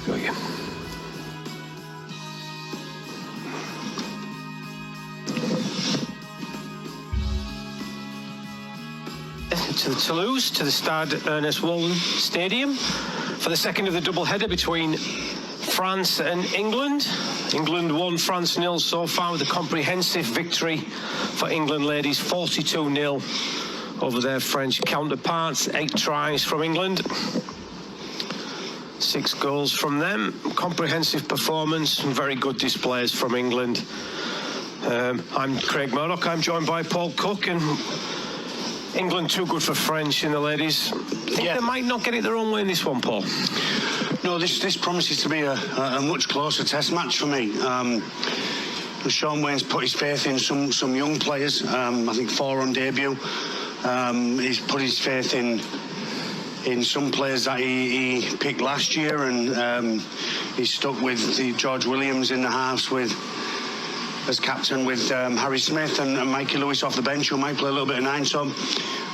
Got you. To Toulouse, to the Stade Ernest Wallen Stadium for the second of the double header between France and England. England won, France nil so far, with a comprehensive victory for England ladies, 42-0 over their French counterparts. 8 tries from England, 6 goals from them. Comprehensive performance and very good displays from England. I'm Craig Murdoch. I'm joined by Paul Cook, and England too good for French in the ladies. Think they might not get it their own way in this one, Paul? No, this promises to be a much closer test match for me. Sean Wayne's put his faith in some young players. I think 4 on debut. He's put his faith in some players that he picked last year, and he's stuck with the George Williams in the house as captain with Harry Smith and Mikey Lewis off the bench, who might play a little bit of 9. So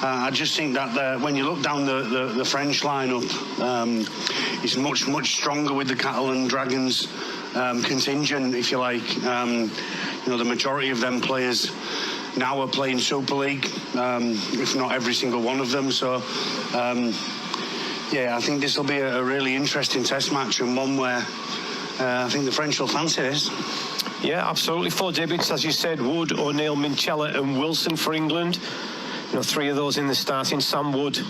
I just think that when you look down the French lineup, it's much stronger with the Cattle and Dragons contingent, if you like. The majority of them players now are playing Super League, if not every single one of them. So I think this will be a really interesting test match, and one where I think the French will fancy this. Yeah, absolutely. 4 debuts, as you said: Wood, O'Neill, Minchella and Wilson for England. 3 of those in the starting. Sam Wood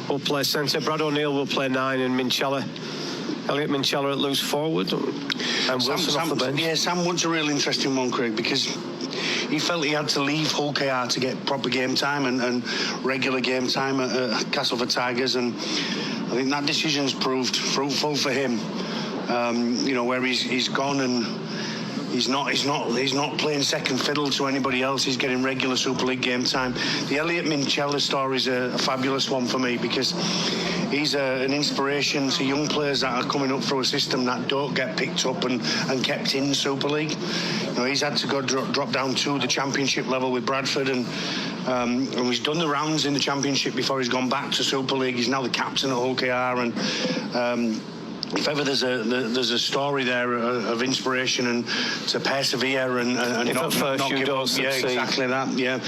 will play centre, Brad O'Neill will play 9, and Elliot Minchella at loose forward, and Wilson off the bench. Yeah, Sam Wood's a real interesting one, Craig, because he felt he had to leave Hull KR to get proper game time and regular game time at Castleford Tigers, and I think that decision's proved fruitful for him. Where he's gone and he's not playing second fiddle to anybody else. He's getting regular Super League game time. The Elliot Minchella story is a fabulous one for me, because he's an inspiration to young players that are coming up through a system that don't get picked up and kept in Super League. He's had to go drop down to the Championship level with Bradford, and he's done the rounds in the Championship before he's gone back to Super League. He's now the captain at Hull KR, and if ever there's a story there of inspiration and to persevere and not give up. Yeah, exactly that. Yeah,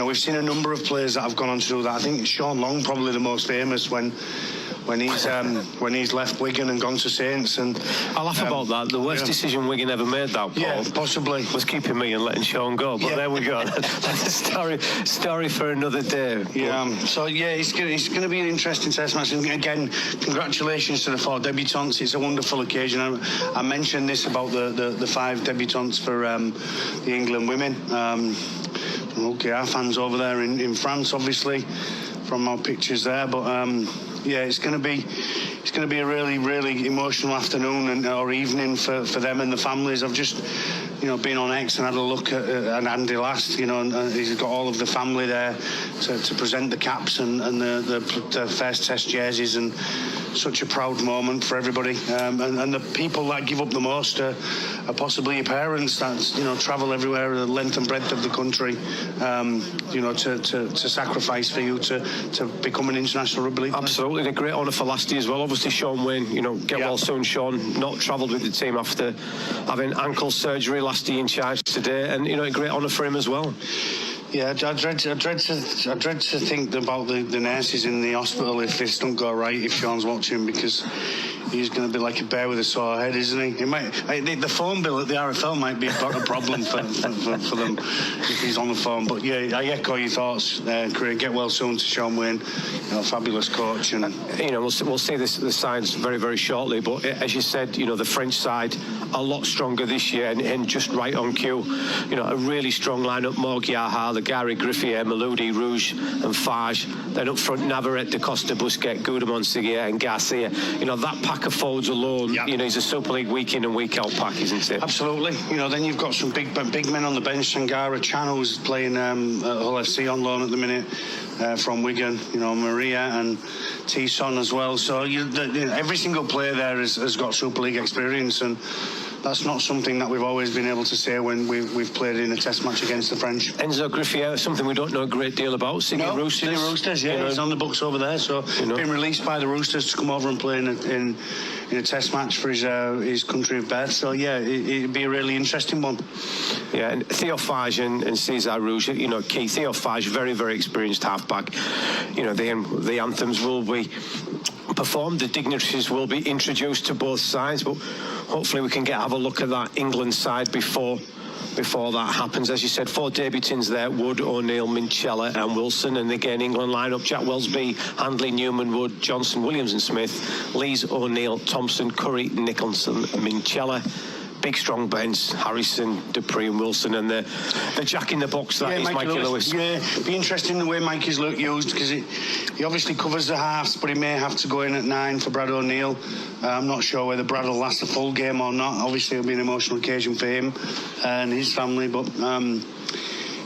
we've seen a number of players that have gone on to do that. I think Sean Long probably the most famous when he's left Wigan and gone to Saints. And I laugh about that. The worst decision Wigan ever made, that, Paul, yeah, possibly, was keeping me and letting Sean go. But there we go. That's a story for another day. Yeah. So it's going to be an interesting test match. And again, congratulations to the 4 debutants. It's a wonderful occasion. I mentioned this about the 5 debutants for the England women. Our fans over there in France, obviously, from our pictures there, but. It's going to be a really, really emotional afternoon or evening for them and the families. I've just, been on X and had a look at Andy Last, and he's got all of the family there to present the caps and the first test jerseys, and such a proud moment for everybody. And the people that give up the most are possibly your parents that, travel everywhere, the length and breadth of the country, to sacrifice for you to become an international rugby league player. Absolutely. A great honour for Lasty as well. Obviously, Sean Wayne, get well soon, Sean. Not travelled with the team after having ankle surgery. Lasty in charge today, and a great honour for him as well. Yeah, I dread to think about the nurses in the hospital if this don't go right, if Sean's watching, because he's going to be like a bear with a sore head, isn't he? The phone bill at the RFL might be a problem for them if he's on the phone. But yeah, I echo your thoughts, Craig. Get well soon to Sean Wayne, fabulous coach, and we'll see the sides very, very shortly. But as you said, the French side a lot stronger this year and just right on cue. You know, a really strong lineup: Morgiaha, Gary Griffier, Maludi, Rouge and Fage. Then up front, Navarrete, Da Costa, Busquets, Gudamon, Seguier and Garcia. You know, that pack of forwards alone, you know, is a Super League week in and week out pack, isn't it? Absolutely. You know, then you've got some big men on the bench. Sangara Chan, who's playing at Hull FC on loan at the minute from Wigan. You know, Maria and T-Son as well. So every single player there has got Super League experience, and that's not something that we've always been able to say when we've played in a test match against the French. Enzo Griffier, something we don't know a great deal about. Singing Roosters. Yeah, he's on the books over there. So been released by the Roosters to come over and play in a test match for his country of birth. So yeah, it'd be a really interesting one. Yeah, and Theo Fage and Cesar Rouge, you know, key. Theo Fage, very, very experienced halfback. You know, the anthems will be performed, the dignitaries will be introduced to both sides, but hopefully we can have a look at that England side before that happens. As you said, 4 debutants there: Wood, O'Neill, Minchella and Wilson. And again, England lineup: Jack Wellsby, Handley, Newman, Wood, Johnson, Williams and Smith, Lees, O'Neill, Thompson, Curry, Nicholson, Minchella. Big strong bench: Harrison, Dupree and Wilson, and the jack in the box that is Mikey Lewis. Yeah, be interesting the way Mikey's used, because he obviously covers the halves, but he may have to go in at 9 for Brad O'Neill. I'm not sure whether Brad will last a full game or not. Obviously it'll be an emotional occasion for him and his family, but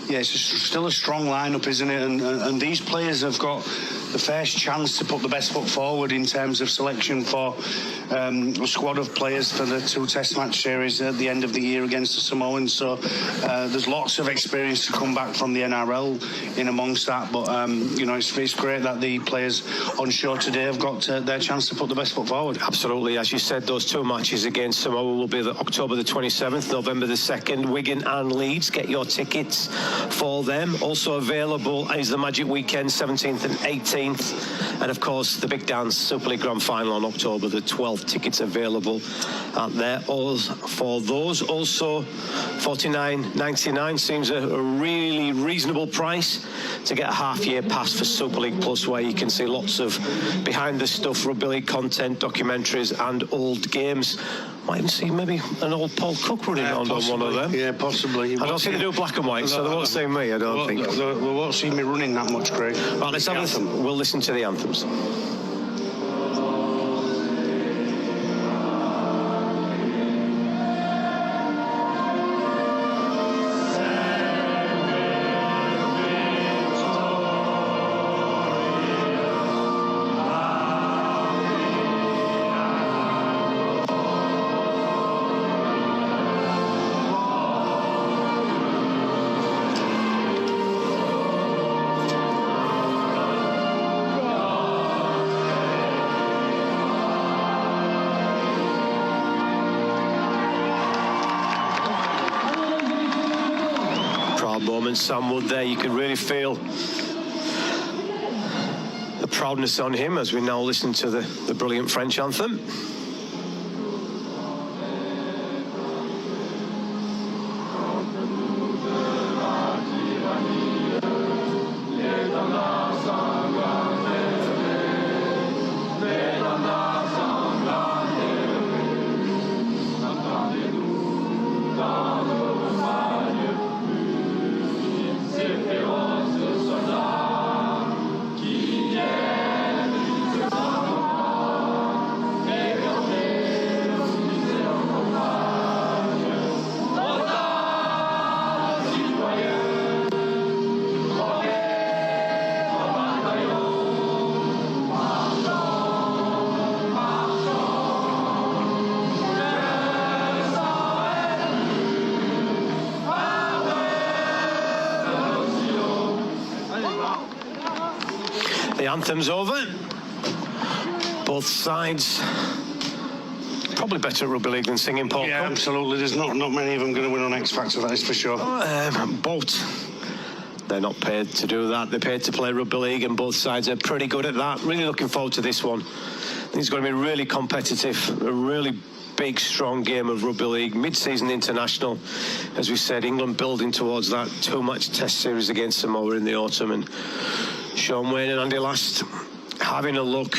yeah, it's still a strong lineup, isn't it? And these players have got the first chance to put the best foot forward in terms of selection for a squad of players for the 2 test match series at the end of the year against the Samoans. So there's lots of experience to come back from the NRL in amongst that. But you know, it's great that the players on show today have got their chance to put the best foot forward. Absolutely. As you said, those 2 matches against Samoa will be October the 27th, November the 2nd, Wigan and Leeds. Get your tickets for them. Also available is the Magic Weekend, 17th and 18th. And of course, the Big Dance Super League Grand Final on October the 12th. Tickets available out there all for those. Also, $49.99 seems a really reasonable price to get a half-year pass for Super League Plus, where you can see lots of behind-the-stuff rugby league content, documentaries and old games. Might even see maybe an old Paul Cook running around on one of them. Yeah, possibly. I don't see they do black and white, so they won't see me, I don't think. They won't see me running that much, Craig. Right, let's have a we'll listen to the anthems. Moment, Sam Wood there, you can really feel the proudness on him as we now listen to the brilliant French anthem. The anthem's over. Both sides probably better at rugby league than singing Paul Cook. Absolutely. There's not many of them going to win on X Factor, that is for sure. Both. They're not paid to do that. They're paid to play rugby league, and both sides are pretty good at that. Really looking forward to this one. I think it's going to be really competitive, a really big, strong game of rugby league, mid-season international. As we said, England building towards that 2-match test series against Samoa in the autumn, and Sean Wayne and Andy Last having a look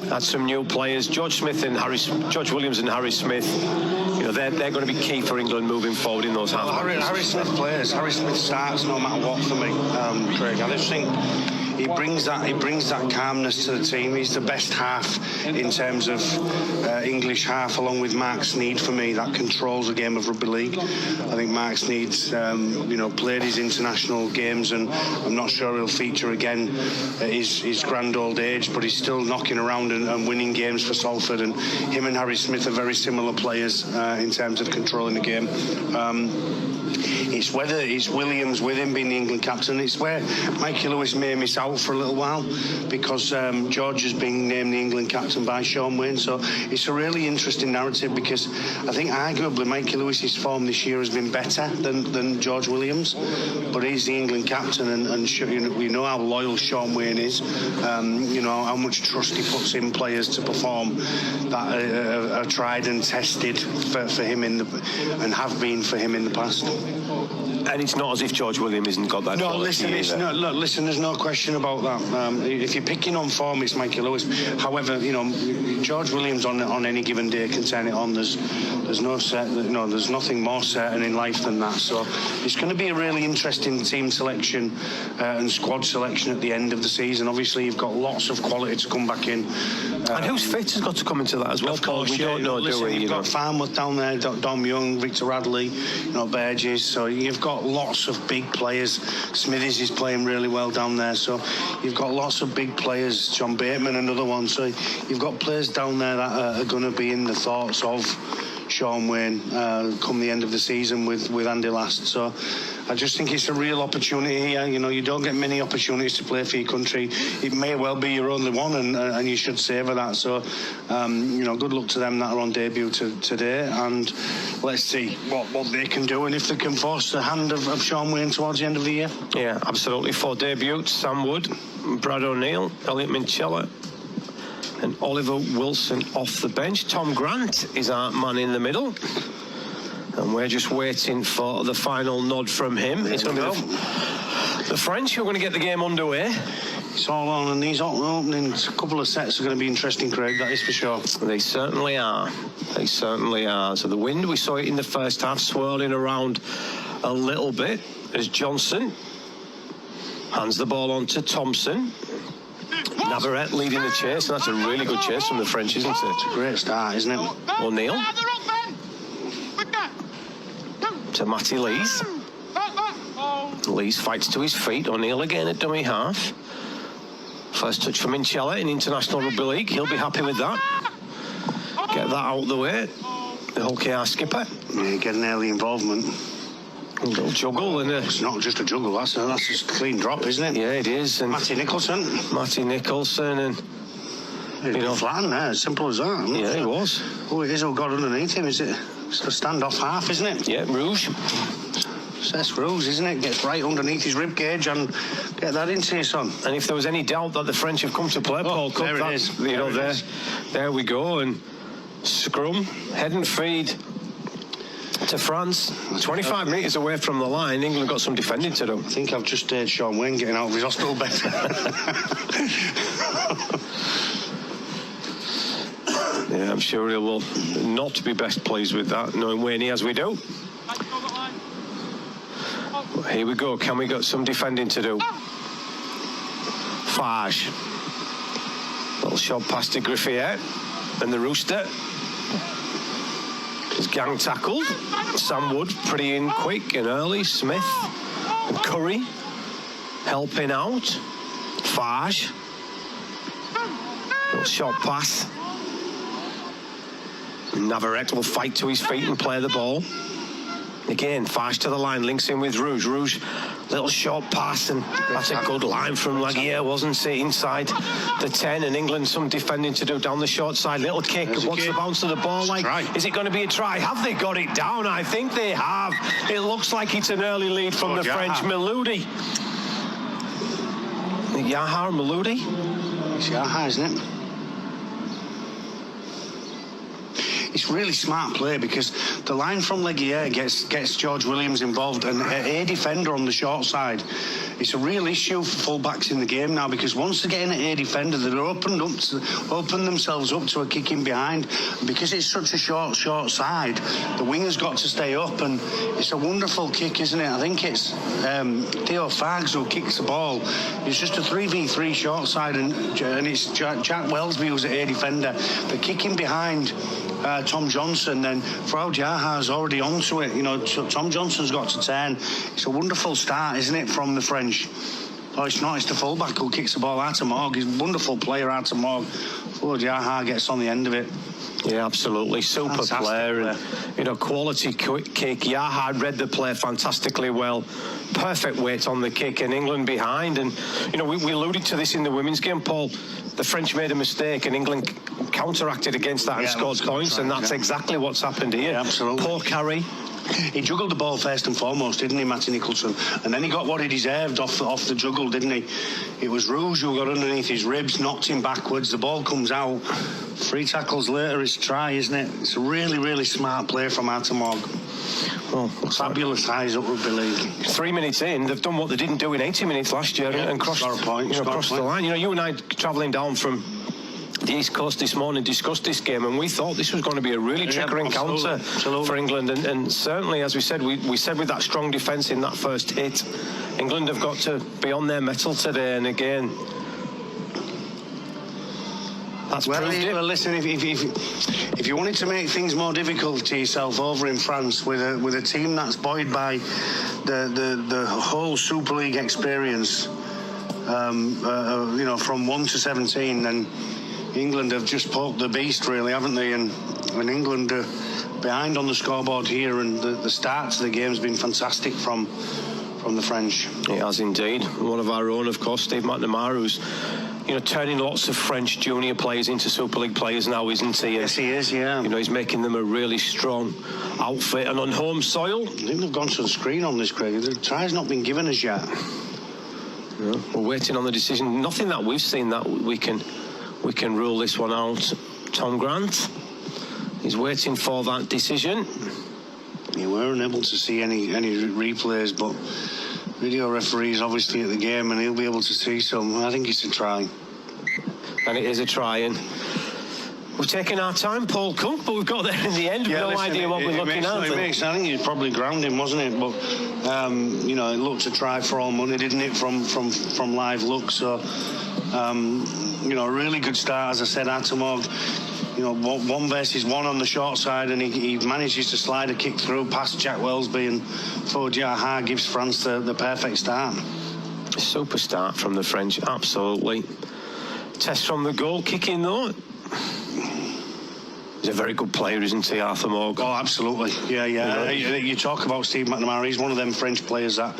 had some new players, George Williams and Harry Smith. You know, they're going to be key for England moving forward in those half. Harry Smith plays. Harry Smith starts no matter what for me, Craig. I just think he brings that calmness to the team. He's the best half in terms of English half, along with Mark Sneyd for me. That controls the game of rugby league. I think Mark Sneyd's played his international games, and I'm not sure he'll feature again at his grand old age, but he's still knocking around and winning games for Salford. And him and Harry Smith are very similar players in terms of controlling the game. It's whether it's Williams with him being the England captain. It's where Mikey Lewis may miss out for a little while, because George has been named the England captain by Sean Wayne. So it's a really interesting narrative, because I think arguably Mikey Lewis's form this year has been better than George Williams, but he's the England captain, and we know how loyal Sean Wayne is. How much trust he puts in players to perform that are tried and tested for him and have been for him in the past. And it's not as if George Williams hasn't got that. No, listen, there's no question about that. If you're picking on form, it's Mikey Lewis. However, George Williams on any given day can turn it on. There's nothing more certain in life than that. So it's going to be a really interesting team selection and squad selection at the end of the season. Obviously, you've got lots of quality to come back in. And who's fit has got to come into that as well. Of course, we don't know, do we? You've got Farnworth down there, Dom Young, Victor Radley, Burgess. So you've got lots of big players. Smithies is playing really well down there. So you've got lots of big players. John Bateman, another one. So you've got players down there that are going to be in the thoughts of Sean Wayne come the end of the season with Andy Last. So I just think it's a real opportunity here. You don't get many opportunities to play for your country. It may well be your only one, and you should savour that. So, good luck to them that are on debut today, and let's see what they can do, and if they can force the hand of Sean Wayne towards the end of the year. Yeah, absolutely. 4 debuts: Sam Wood, Brad O'Neill, Elliot Minchella, and Oliver Wilson off the bench. Tom Grant is our man in the middle, and we're just waiting for the final nod from him. It's going to be the French who are going to get the game underway. It's all on, and these opening couple of sets are going to be interesting, Craig, that is for sure. They certainly are. They certainly are. So the wind, we saw it in the first half, swirling around a little bit as Johnson hands the ball on to Thompson. Navarrete leading the chase, and that's a really good chase from the French, isn't it? It's a great start, isn't it? O'Neill to Matty Lees. Lees fights to his feet. O'Neill again at dummy half. First touch from Minchella in International Rugby League. He'll be happy with that. Get that out of the way. The whole KR skipper. Yeah, get an early involvement. A little juggle. It's not just a juggle, that's a clean drop, isn't it? Yeah, it is. And Matty Nicholson. And flat in there, as simple as that. Yeah, he was. Oh, it is all got underneath him, is it? It's a standoff half, isn't it? Yeah, Rouge. That's Rouge, isn't it? Gets right underneath his rib cage and get that into your son. And if there was any doubt that the French have come to play Paul Cup, there it is. There we go. And scrum, head and feed to France. 25 metres away from the line. England got some defending to do. I think I've just heard Sean Wayne getting out of his hospital bed. Yeah, I'm sure he will not be best pleased with that, knowing Wayne as we do. Here we go. Can we get some defending to do? Fage. Little shot past to Griffier. And the Rooster is gang tackled. Sam Wood pretty in quick and early. Smith and Curry helping out. Fage. Little shot pass. Navarrete will fight to his feet and play the ball. Again, Fage to the line, links in with Rouge. Rouge, little short pass, and that's a good line from Laguerre, wasn't it? Inside the 10, and England some defending to do down the short side. Little kick. What's the bounce of the ball like? Is it going to be a try? Have they got it down? I think they have. It looks like it's an early lead from the French. Meloudi. Yaha or Meloudi? It's Yaha, isn't it? it's really smart play because the line from Leguier gets George Williams involved, and a defender on the short side. It's a real issue for full-backs in the game now because once they're getting an A defender, they're open themselves up to a kick in behind. And because it's such a short side, the winger's got to stay up, and it's a wonderful kick, isn't it? I think it's Theo Fargs who kicks the ball. It's just a 3v3 short side, and it's Jack Wellsby who's an A defender. The kicking behind Tom Johnson, then Frau Jaha's already onto it. You know, Tom Johnson's got to turn. It's a wonderful start, isn't it, from the French? Oh, it's not. It's the fullback who kicks the ball out of Morg. He's a wonderful player out of Morg. Frau Jaha gets on the end of it. Yeah, absolutely. Super Fantastic player. And, you know, quality quick kick. Yaha read the play fantastically well. Perfect weight on the kick, and England behind. And, you know, we alluded to this in the women's game, Paul. The French made a mistake, and England counteracted against that and scored points, and that's exactly what's happened here. Yeah, absolutely. Poor carry. He juggled the ball first and foremost, didn't he, Matty Nicholson? And then he got what he deserved off the juggle, didn't he? It was Rouge who got underneath his ribs, knocked him backwards. The ball comes out. 3 tackles later, it's a try, isn't it? It's a really, really smart play from Artemog. Well, fabulous highs up Rugby League. 3 minutes in, they've done what they didn't do in 80 minutes last year and crossed, crossed the line. You know, you and I travelling down from the East Coast this morning discussed this game, and we thought this was going to be a really tricky encounter for England, and certainly, as we said, we said with that strong defence in that first hit, England have got to be on their mettle today, and again, that's proved it. Well, listen, if you wanted to make things more difficult to yourself over in France with a team that's buoyed by the whole Super League experience, you know, from 1 to 17, then England have just poked the beast, really, haven't they? And England are behind on the scoreboard here, and the start to the game's been fantastic from the French. It has indeed. One of our own, of course, Steve McNamara, who's, you know, turning lots of French junior players into Super League players now, isn't he? Yes, he is, yeah. You know, he's making them a really strong outfit, and on home soil. I think they've gone to the screen on this, Craig. The try's not been given as yet. Yeah, we're waiting on the decision. Nothing that we've seen that we can rule this one out. Tom Grant, he's waiting for that decision. You weren't able to see any replays, but video referee's obviously at the game, and he'll be able to see some. I think it's a try. And it is a try, and we're taking our time, Paul Cook, but we've got there in the end. We've no idea what we're looking at. I think you probably ground him, wasn't it? But you know, it looked a try for all money, didn't it? From live look. So you know, a really good start, as I said. Artemog, you know, 1 versus 1 on the short side, and he manages to slide a kick through past Jack Wellsby, and Faujaha gives France the perfect start. Super start from the French, absolutely. Test from the goal kicking though. He's a very good player, isn't he, Arthur Morg? Oh, absolutely. Yeah. You talk about Steve McNamara. He's one of them French players that,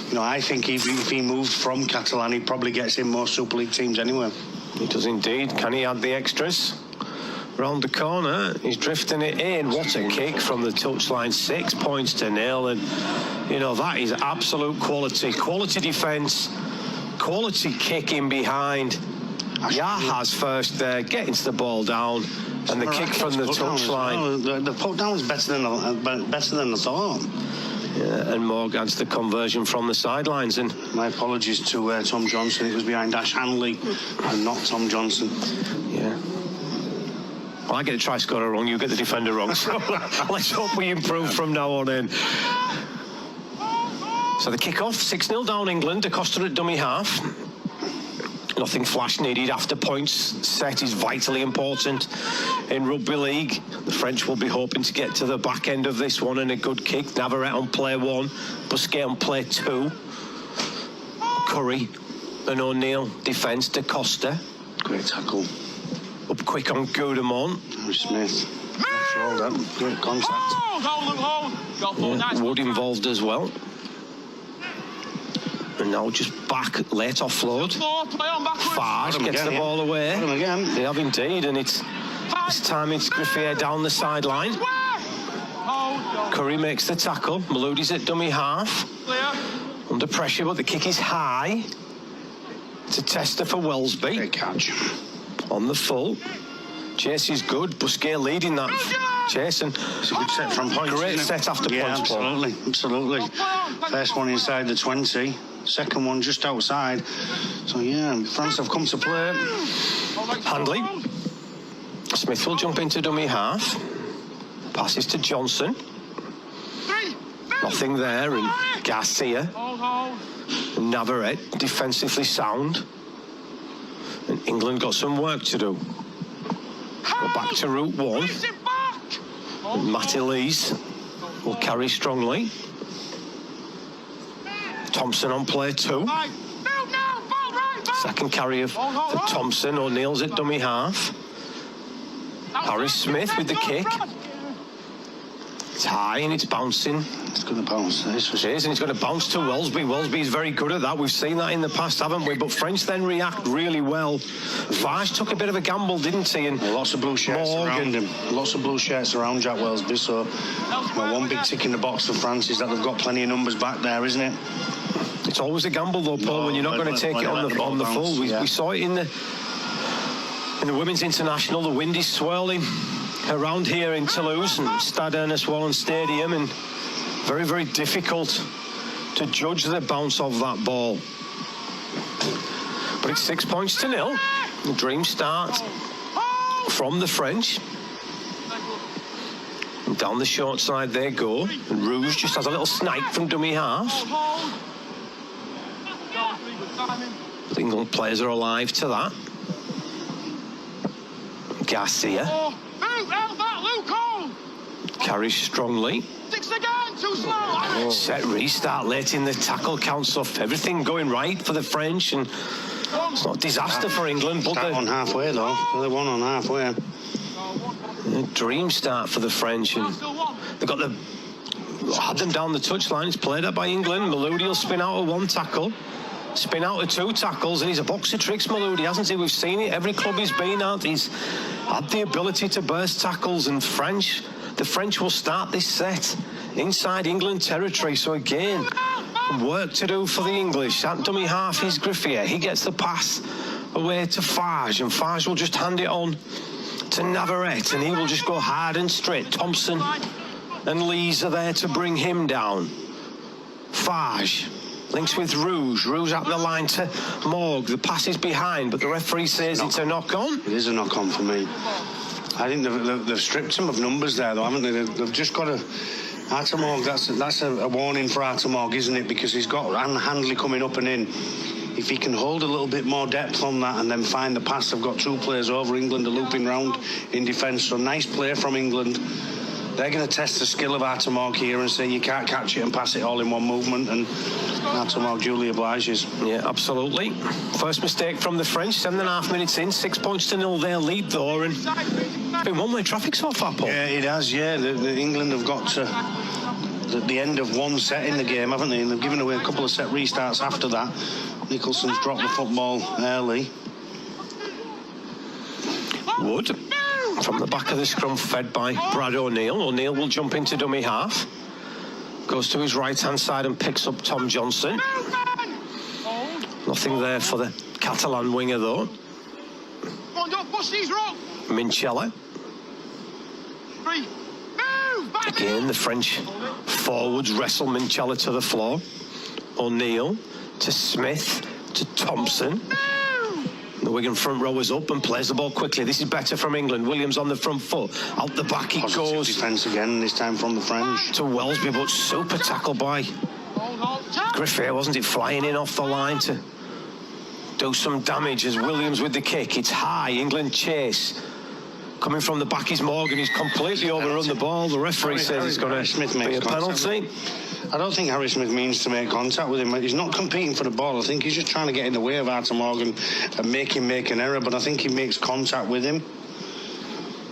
you know, I think if he moved from Catalan, he probably gets in more Super League teams anyway. He does indeed. Can he add the extras? Round the corner, he's drifting it in. What a kick from the touchline. 6 points to 0, and you know, that is absolute quality defence, quality kicking behind. Yaha's first there, getting the ball down, and the kick from the touchline. Well. The put down was better than I thought. Yeah, and Morg adds the conversion from the sidelines. And my apologies to Tom Johnson. It was behind Ash Hanley and not Tom Johnson. Yeah. Well, I get the try scorer wrong, you get the defender wrong. So let's hope we improve from now on in. So the kick-off, 6-0 down England. Da Costa at dummy half. Nothing flash needed after points set is vitally important in Rugby League. The French will be hoping to get to the back end of this one, and a good kick. Navarrete on play 1, Busquet on play 2. Curry and O'Neill defence. Da Costa. Great tackle. Up quick on Goudemont. Smith. Shoulder. Great contact. Yeah, Wood involved as well. And now just back, late offload. Farge gets the ball away. They have indeed, and this time it's Griffier down the sideline. Curry makes the tackle. Maloudi's at dummy half. Under pressure, but the kick is high. It's a tester for Wellsby. Great catch. On the full. Chase is good. Busquet leading that chase, and it's a good set from points. Great set after points. Absolutely. First one inside the 20, second one just outside. So yeah, France have come to play. Handley. Smith will jump into dummy half. Passes to Johnson. Nothing there, and Garcia. And Navarrete defensively sound. And England got some work to do. Go back to route one. And Matty Lees will carry strongly. Thompson on play 2. Second carry for Thompson. O'Neill's at dummy half. Harry Smith with the kick. It's high and it's bouncing. It's going to bounce. It is, and it's going to bounce to Welsby. Welsby is very good at that. We've seen that in the past, haven't we? But French then react really well. Fage took a bit of a gamble, didn't he? And lots of blue shirts around him. Lots of blue shirts around Jack Welsby. So one big tick in the box for France is that they've got plenty of numbers back there, isn't it? It's always a gamble, though, Paul, when you're not going to take it on the full. We saw it in the Women's International. The wind is swirling around here in Toulouse and Stade Ernest Wallen Stadium, and very, very difficult to judge the bounce of that ball. But it's 6 points to 0. The dream start from the French. And down the short side they go. And Rouge just has a little snipe from dummy half. The England players are alive to that. Garcia carries strongly. Set restart late in the tackle counts off. Everything going right for the French, and it's not a disaster for England. But they're on halfway though. They're one on halfway. A dream start for the French, and they've got had them down the touchline. It's played up by England. Maloudi will spin out of one tackle, spin out of 2 tackles, and he's a box of tricks, Maloudi, hasn't he? We've seen it. Every club he's been at, he's had the ability to burst tackles, and the French will start this set inside England territory. So again, work to do for the English. At dummy half is Griffier. He gets the pass away to Fage, and Fage will just hand it on to Navarrete, and he will just go hard and straight. Thompson and Lees are there to bring him down. Fage links with Rouge. Rouge up the line to Morgue. The pass is behind, but the referee says it's a knock-on. It is a knock-on for me. I think they've stripped him of numbers there, though, haven't they? They've just got Artemorg, that's a warning for Artemorg, isn't it? Because he's got Handley coming up and in. If he can hold a little bit more depth on that and then find the pass, they've got 2 players over. England are looping round in defence. So nice play from England. They're going to test the skill of Artemorg here and say you can't catch it and pass it all in one movement, and Artemorg duly obliges. Yeah, absolutely. First mistake from the French, 7.5 minutes in, 6 points to 0 their lead though, and it's been one-way traffic so far, Paul. Yeah, it has, yeah. The England have got to the end of one set in the game, haven't they? And they've given away a couple of set restarts after that. Nicholson's dropped the football early. Wood from the back of the scrum, fed by Brad O'Neill. O'Neill will jump into dummy half. Goes to his right-hand side and picks up Tom Johnson. Nothing there for the Catalan winger, though. Minchella. Again, the French forwards wrestle Minchella to the floor. O'Neill to Smith to Thompson. The Wigan front row is up and plays the ball quickly. This is better from England. Williams on the front foot. Out the back it goes. Defence again, this time from the French. To Welsby, but super tackle by Griffier, wasn't it? Flying in off the line to do some damage as Williams with the kick. It's high. England chase. Coming from the back is Morgan. He's completely overrun the ball. The referee says it's going to be a penalty. I don't think Harry Smith means to make contact with him. He's not competing for the ball. I think he's just trying to get in the way of Artemorg and make him make an error, but I think he makes contact with him.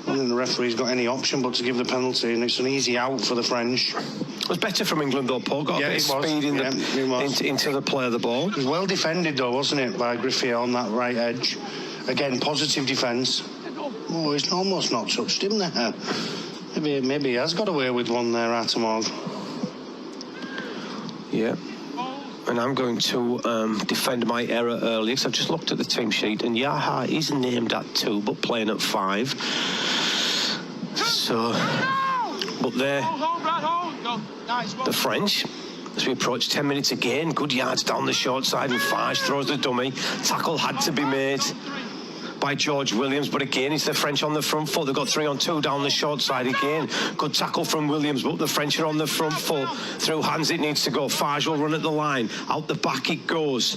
I don't think the referee's got any option but to give the penalty, and it's an easy out for the French. It was better from England, though, Paul. Got a bit of speed into the play of the ball. It was well defended, though, wasn't it, by Griffier on that right edge. Again, positive defence. Oh, he's almost not touched him there. Maybe he has got away with one there, Artemorg. Yeah. And I'm going to defend my error earlier, because I've just looked at the team sheet, and Yaha is named at 2, but playing at 5. So, but there, the French, as we approach 10 minutes again, good yards down the short side, and Fage throws the dummy. Tackle had to be made by George Williams, but again it's the French on the front foot. They've got 3-on-2 down the short side again. Good tackle from Williams, but the French are on the front foot. Through hands it needs to go. Fage will run at the line. Out the back it goes.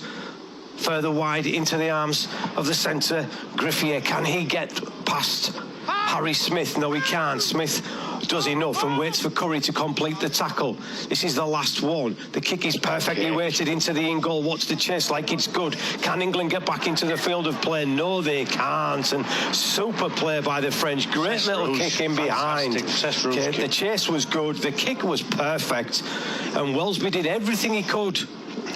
Further wide into the arms of the centre. Griffier, can he get past Harry Smith? No, he can't. Smith does enough and waits for Curry to complete the tackle. This is the last one. The kick is perfectly weighted into the in-goal. Watch the chase like it's good. Can England get back into the field of play? No, they can't. And super play by the French. Great little kick in behind. The chase was good. The kick was perfect. And Welsby did everything he could.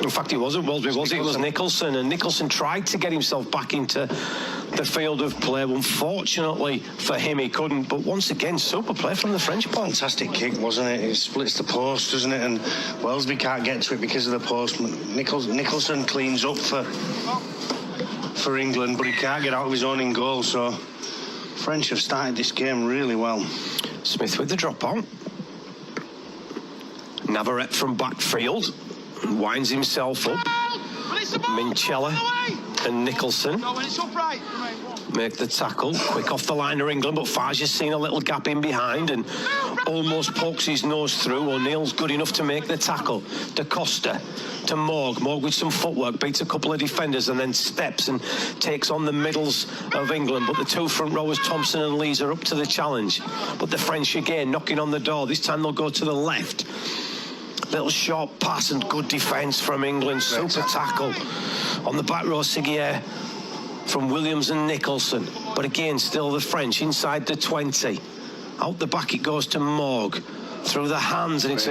In fact, it wasn't Welsby, was it? It was Nicholson. And Nicholson tried to get himself back into the field of play. Unfortunately for him, he couldn't. But once again, super play from the French point. Fantastic kick, wasn't it? It splits the post, doesn't it? And Welsby can't get to it because of the post. Nicholson cleans up for England, but he can't get out of his own in goal. So French have started this game really well. Smith with the drop on. Navarrete from backfield. Winds himself up. Minchella and Nicholson make the tackle. Quick off the line of England, but Fage has seen a little gap in behind and almost pokes his nose through. O'Neill's good enough to make the tackle. Da Costa to Morg. Morg with some footwork, beats a couple of defenders and then steps and takes on the middles of England. But the two front rowers, Thompson and Lees, are up to the challenge. But the French again knocking on the door. This time they'll go to the left. Little short pass and good defence from England. Super tackle on the back row. Seguier from Williams and Nicholson. But again, still the French inside the 20. Out the back it goes to Morg. Through the hands, and it's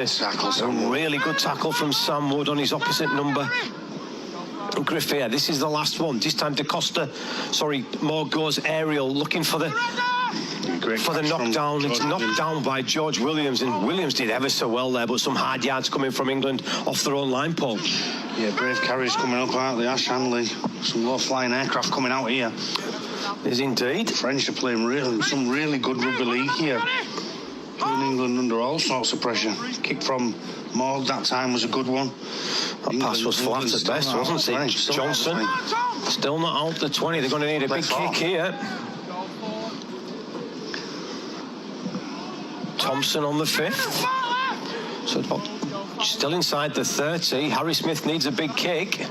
a really good tackle from Sam Wood on his opposite number. Griffier, this is the last one. This time Morg goes aerial, looking for the knockdown. It's knocked down by George Williams, and Williams did ever so well there, but some hard yards coming from England off their own line, Paul. Yeah, brave carries coming up, aren't they? Ash Hanley, some low-flying aircraft coming out here. Is indeed. The French are playing some really good rugby league here. Putting England under all sorts of pressure. Kick from Morg that time was a good one. That pass was flat at best, wasn't it? Johnson still not out the 20. They're going to need a big kick here. Thompson on the 5th. So still inside the 30. Harry Smith needs a big kick.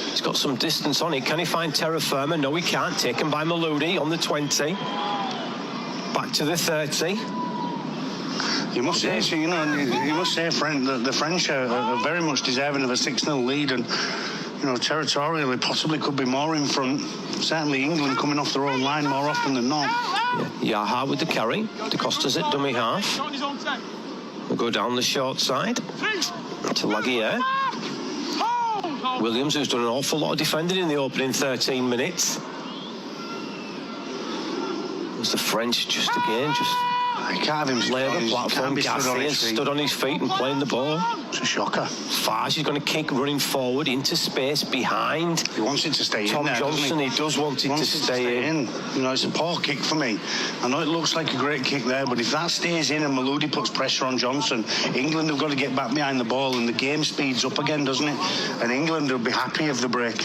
He's got some distance on it. Can he find terra firma? No, he can't. Taken by Maludi on the 20. Back to the 30. You must say, the French are very much deserving of a 6-0 lead, and territorially possibly could be more in front. Certainly England coming off their own line more often than not. Yeah. Yaha with the carry. Da Costa's at dummy half. We'll go down the short side to Laguerre. Williams, who's done an awful lot of defending in the opening 13 minutes. There's the French just I can't have him lay on the platform. Garcia stood on his feet and playing the ball. It's a shocker. Fage is going to kick running forward into space behind. He wants it to stay Tom in there, Johnson, he does want it to stay in. It's a poor kick for me. I know it looks like a great kick there, but if that stays in and Maludi puts pressure on Johnson, England have got to get back behind the ball and the game speeds up again, doesn't it? And England will be happy of the break.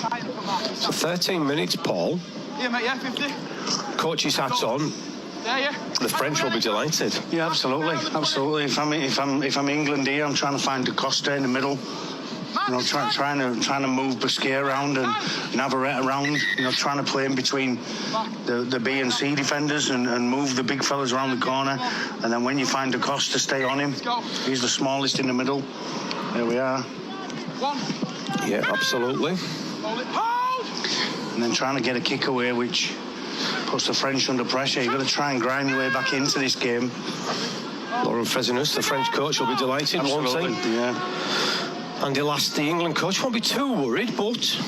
So 13 minutes, Paul. Yeah, mate, 50. Coach's hat's on. The French will be delighted. Yeah, absolutely. If I'm England here, I'm trying to find Da Costa in the middle. Trying to move Busquets around and Navarrete around. Trying to play in between the B and C defenders and move the big fellas around the corner. And then when you find Da Costa, stay on him. He's the smallest in the middle. There we are. Yeah, absolutely. And then trying to get a kick away, which puts the French under pressure. You've got to try and grind your way back into this game. Laurent Fresnus, the French coach, will be delighted, won't he? Yeah. Andy Last, the England coach, won't be too worried, but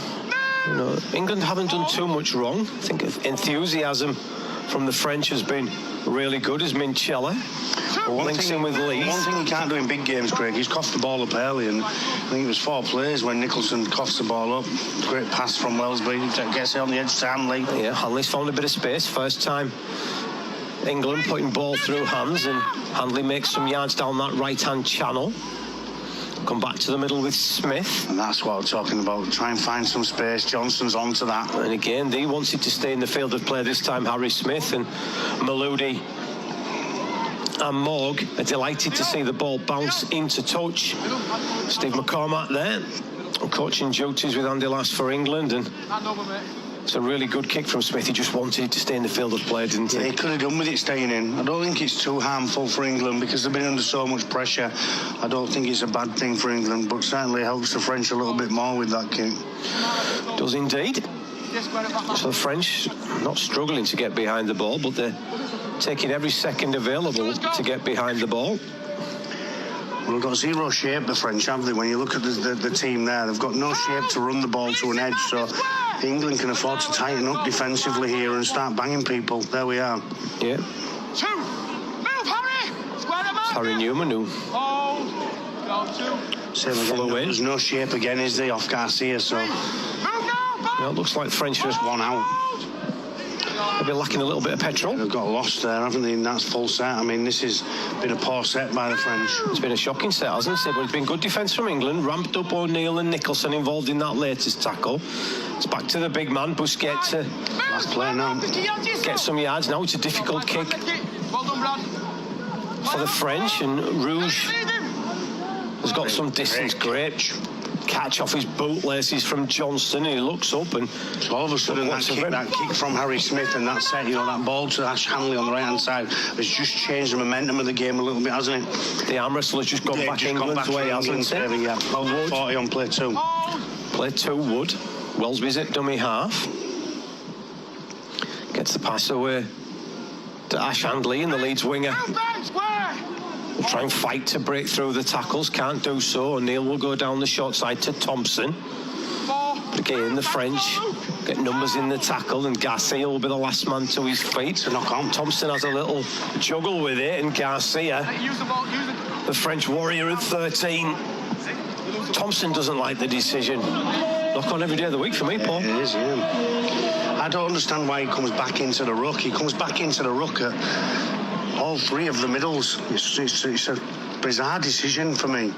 England haven't done too much wrong. I think of enthusiasm from the French has been really good, as Minchella links in with Leeds. One thing he can't do in big games, Craig, he's coughed the ball up early, and I think it was 4 plays when Nicholson coughs the ball up. Great pass from Wellesby, gets it on the edge to Hanley. Yeah, Hanley's found a bit of space. First time England putting ball through hands, and Hanley makes some yards down that right-hand channel. Come back to the middle with Smith. And that's what I'm talking about. Try and find some space. Johnson's onto that. And again, he wants it to stay in the field of play this time, Harry Smith. And Maludi and Morg are delighted to see the ball bounce into touch. Steve McCormack there, coaching duties with Andy Lass for England. And it's a really good kick from Smith. He just wanted it to stay in the field of play, didn't he? Yeah, he could have done with it staying in. I don't think it's too harmful for England because they've been under so much pressure. I don't think it's a bad thing for England, but certainly helps the French a little bit more with that kick. Does indeed. So the French not struggling to get behind the ball, but they're taking every second available to get behind the ball. Well, they've got zero shape, the French, haven't they? When you look at the team there, they've got no shape to run the ball to an edge, so England can afford to tighten up defensively here and start banging people. There we are. Yeah. It's Harry Newman who Same again. There's no shape again, is there, off Garcia, so... Yeah, it looks like the French are just one out. They've been lacking a little bit of petrol. They've got lost there, haven't they? And that's full set. I mean, this has been a poor set by the French. It's been a shocking set, hasn't it? But it's been good defence from England. Ramped up O'Neill and Nicholson involved in that latest tackle. It's back to the big man, Busquets, to last play now. Get some yards. Now it's a difficult kick for the French, and Rouge has got some distance. Great catch off his bootlaces from Johnston, and he looks up, and so all of a sudden that kick from Harry Smith and that set, that ball to Ash Hanley on the right hand side has just changed the momentum of the game a little bit, hasn't it? The arm wrestle has just gone back England's way, hasn't it? Yeah, 40 on play 2. Play 2 Wood. Wellesby's at dummy half. Gets the pass away to Ash Handley, and the Leeds winger will try and fight to break through the tackles. Can't do so. O'Neill will go down the short side to Thompson. But again, the French get numbers in the tackle, and Garcia will be the last man to his feet. To knock on. Thompson has a little juggle with it, and Garcia, the French warrior at 13. Thompson doesn't like the decision. Knock on every day of the week for me, Paul. It is, yeah. I don't understand why he comes back into the ruck. He comes back into the ruck at all 3 of the middles. It's a bizarre decision for me.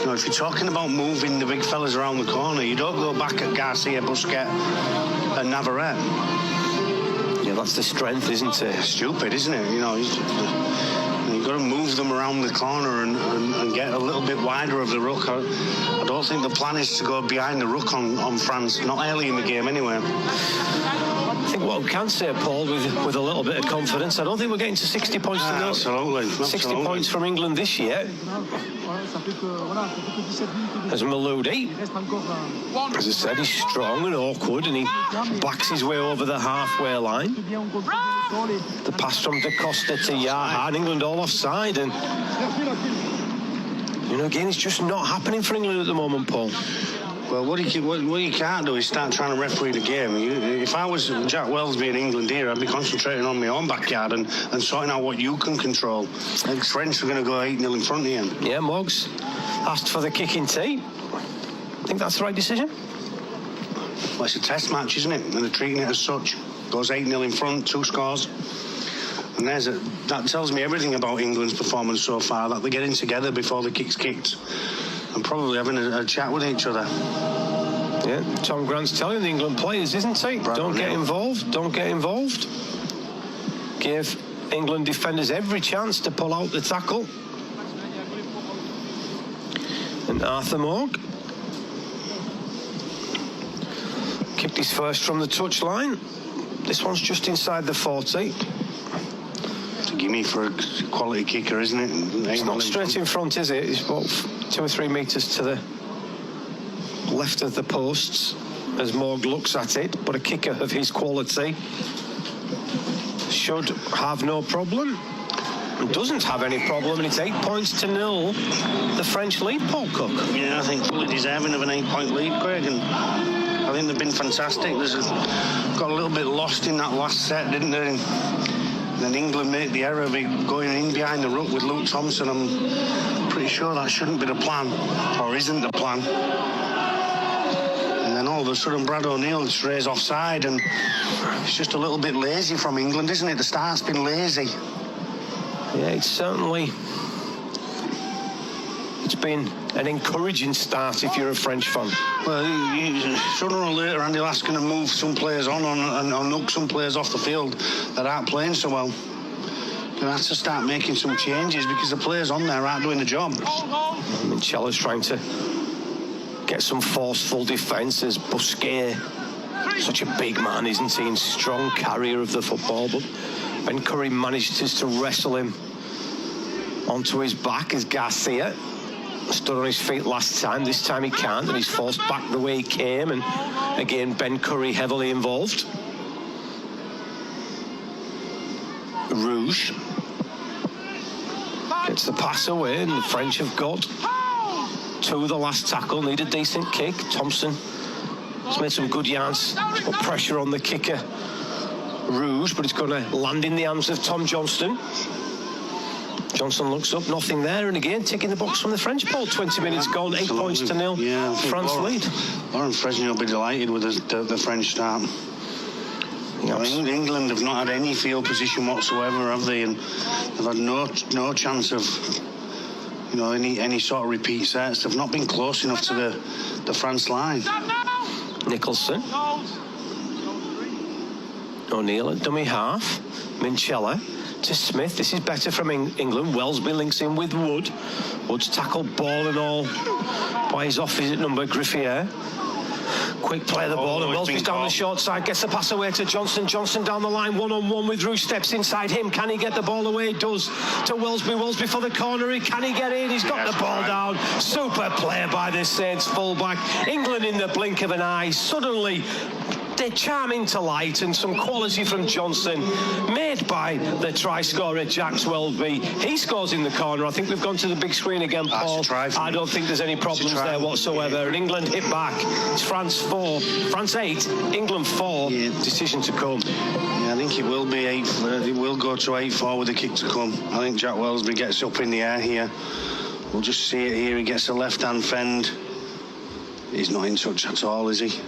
If you're talking about moving the big fellas around the corner, you don't go back at Garcia, Busquets and Navarrete. Yeah, that's the strength, isn't it? Stupid, isn't it? You've got to move them around the corner and get a little bit wider of the ruck. I don't think the plan is to go behind the ruck on France, not early in the game anyway. I think what we can say, Paul, with a little bit of confidence, I don't think we're getting to 60 points to go. Absolutely. 60 points from England this year. As Maludi, as I said, he's strong and awkward, and he backs his way over the halfway line. The pass from Da Costa to Yaha, and England all offside, and again, it's just not happening for England at the moment, Paul. Well, what you can't do is start trying to referee the game. If I was Jack Wellesby in England here, I'd be concentrating on my own backyard and sorting out what you can control. I think French are going to go 8-0 in front of you. Yeah, Moggs asked for the kicking tee. Think that's the right decision? Well, it's a test match, isn't it? And they're treating it as such. Goes 8-0 in front, 2 scores. And that tells me everything about England's performance so far, that they're getting together before the kick's kicked and probably having a chat with each other. Yeah, Tom Grant's telling the England players, isn't he? Don't get involved. Gave England defenders every chance to pull out the tackle. And Arthur Morg kicked his first from the touchline. This one's just inside the 40. It's a gimme for a quality kicker, isn't it? It's not straight in front, is it? It's about 2 or 3 metres to the left of the posts as Morg looks at it, but a kicker of his quality should have no problem. And doesn't have any problem, and it's 8 points to 0. The French lead, Paul Cook. Yeah, I think fully deserving of an 8-point lead, Craig. And I think they've been fantastic. Got a little bit lost in that last set, didn't they? And then England made the error of going in behind the ruck with Luke Thompson. I'm pretty sure that shouldn't be the plan, or isn't the plan. And then all of a sudden Brad O'Neill strays offside, and it's just a little bit lazy from England, isn't it? The start's been lazy. Yeah, it's been an encouraging start if you're a French fan. Well, sooner or later Andy Lass going to move some players on and knock some players off the field that aren't playing so well. Going to have to start making some changes because the players on there aren't doing the job. Minchella's trying to get some forceful defence as Busquet. Such a big man, isn't he? And strong carrier of the football, but Ben Curry managed to wrestle him onto his back as Garcia stood on his feet last time. This time he can't, and he's forced back the way he came, and again Ben Curry heavily involved. Rouge gets the pass away, and the French have got to the last tackle. Need a decent kick. Thompson has made some good yards, put pressure on the kicker Rouge, but it's going to land in the hands of Tom Johnston. Johnson looks up, nothing there, and again ticking the box from the French ball. 20 minutes gone, 8 points to 0. Yeah, France lead. Lauren Fresnay will be delighted with the French start. England have not had any field position whatsoever, have they? And they've had no chance of any sort of repeat sets. They've not been close enough to the France line. Nicholson. O'Neill at dummy half. Minchella to Smith. This is better from England. Wellesby links in with Wood. Wood's tackled ball and all by his opposite number, Griffier. Quick play of the ball, and Wellesby's down the short side, gets the pass away to Johnson. Johnson down the line, one-on-one with Rouge, steps inside him. Can he get the ball away? He does to Wellesby. Wellesby for the corner. Can he get in? He's got the ball down. Super play by the Saints fullback. England in the blink of an eye. Suddenly, they charm into light, and some quality from Johnson made by the try scorer Jack Wellesby. He scores in the corner. I think we've gone to the big screen again, Paul. I don't think there's any problems there whatsoever. And England hit back. It's France 4, France 8, England 4. Yeah. Decision to come. Yeah, I think it will be 8. It will go to 8-4 with the kick to come. I think Jack Wellesby gets up in the air here. We'll just see it here. He gets a left-hand fend. He's not in touch at all, is he?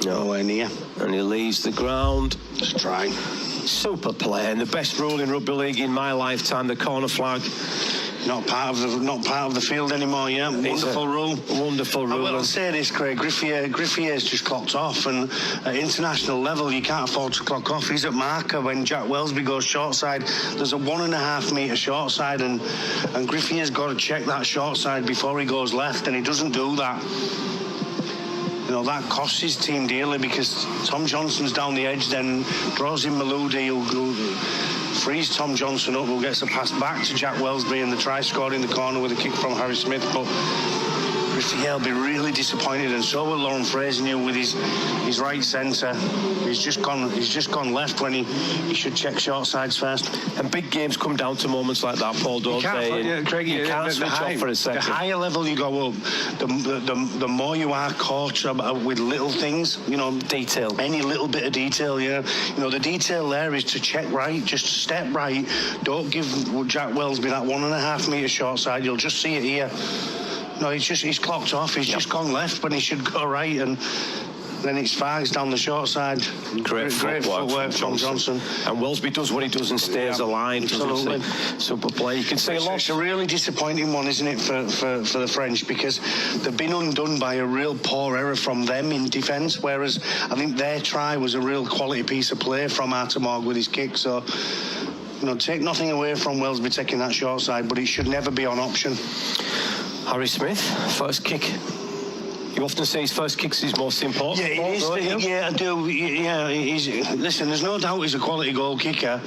Nowhere near. And he leaves the ground. Just trying. Super play, and the best rule in rugby league in my lifetime, the corner flag. Not part of the field anymore, yeah. Wonderful rule. Wonderful rule. I'll say this, Craig. Griffier's just clocked off, and at international level, you can't afford to clock off. He's at marker when Jack Wellesby goes short side. There's a 1.5 metre short side, and Griffier's got to check that short side before he goes left, and he doesn't do that. That costs his team dearly, because Tom Johnson's down the edge, then draws in Maludi, who frees Tom Johnson up, who gets a pass back to Jack Wellesby, and the try scored in the corner with a kick from Harry Smith. But Griffey will be really disappointed, and so will Lauren Fresnay with his right centre. He's just gone left when he should check short sides first. And big games come down to moments like that, Paul, don't they? Craig, you can't switch off for a second. The higher level you go up, the more you are caught with little things, detail. Any little bit of detail, yeah. The detail there is to check right, just step right. Don't give Jack Wellesby that 1.5 metre short side. You'll just see it here. No, he's clocked off. He's just gone left when he should go right, and then it's Fargs down the short side. Great footwork from Johnson. And Wellesby does what he does and stays aligned. Absolutely. Super play. You can say a lot. It's a really disappointing one, isn't it, for the French, because they've been undone by a real poor error from them in defence, whereas I think their try was a real quality piece of play from Artemog with his kick. So, take nothing away from Wellesby taking that short side, but it should never be on option. Harry Smith, first kick. You often say his first kick's his most important. Yeah, it is. Yeah, I do. Yeah, listen, there's no doubt he's a quality goal kicker.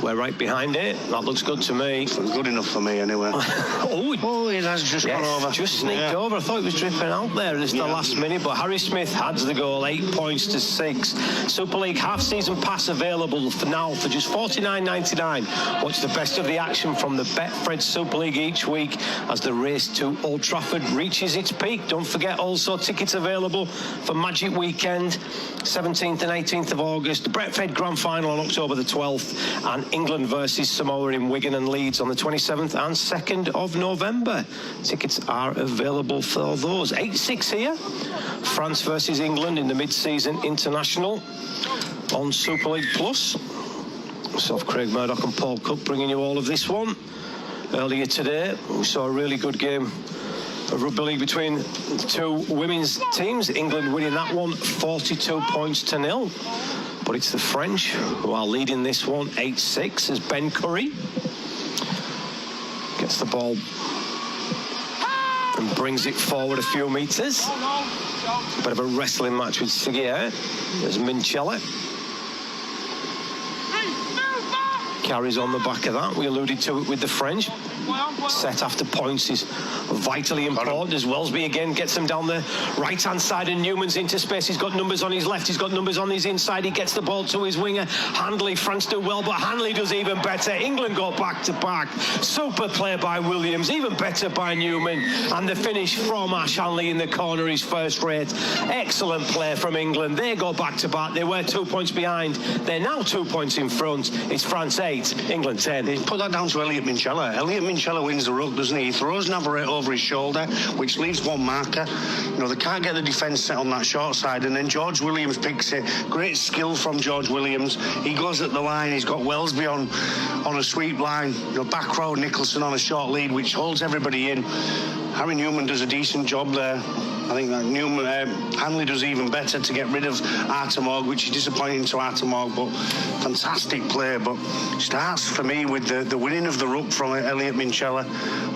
We're right behind it. That looks good to me. Good enough for me, anyway. It has just gone over. Just sneaked over. I thought it was dripping out there at the last minute, but Harry Smith adds the goal, 8 points to 6. Super League half-season pass available for now for just $49.99. Watch the best of the action from the Betfred Super League each week as the race to Old Trafford reaches its peak. Don't forget also tickets available for Magic Weekend, 17th and 18th of August, the Betfred Grand Final on October the 12th, and England versus Samoa in Wigan and Leeds on the 27th and 2nd of November. Tickets are available for those. 8-6 here. France versus England in the mid-season international on Super League Plus. Myself, Craig Murdoch and Paul Cook bringing you all of this one. Earlier today, we saw a really good game of rugby league between the two women's teams. England winning that one 42 points to 0. But it's the French who are leading this one 8-6 as Ben Curry gets the ball and brings it forward a few metres. A bit of a wrestling match with Seguier as Minchella carries on the back of that. We alluded to it with the French. Set after points is vitally important as Wellesby again gets them down the right-hand side and Newman's into space. He's got numbers on his left, he's got numbers on his inside. He gets the ball to his winger. Handley, France do well, but Handley does even better. England go back-to-back. Super play by Williams, even better by Newman. And the finish from Ash Handley in the corner is first rate. Excellent play from England. They go back-to-back. They were 2 points behind. They're now 2 points in front. It's France 8, England 10. Put that down to Elliot Minchella. Elliot Minchella wins the ruck, doesn't he? He throws Navarrete over his shoulder, which leaves one marker. You know, they can't get the defence set on that short side, and then George Williams picks it. Great skill from George Williams. He goes at the line. He's got Wellesby on a sweep line. You know, back row Nicholson on a short lead, which holds everybody in. Harry Newman does a decent job there. I think that Newman, Hanley does even better to get rid of Artemog, which is disappointing to Artemog, but fantastic play. But starts for me with the winning of the ruck from Elliot Minchella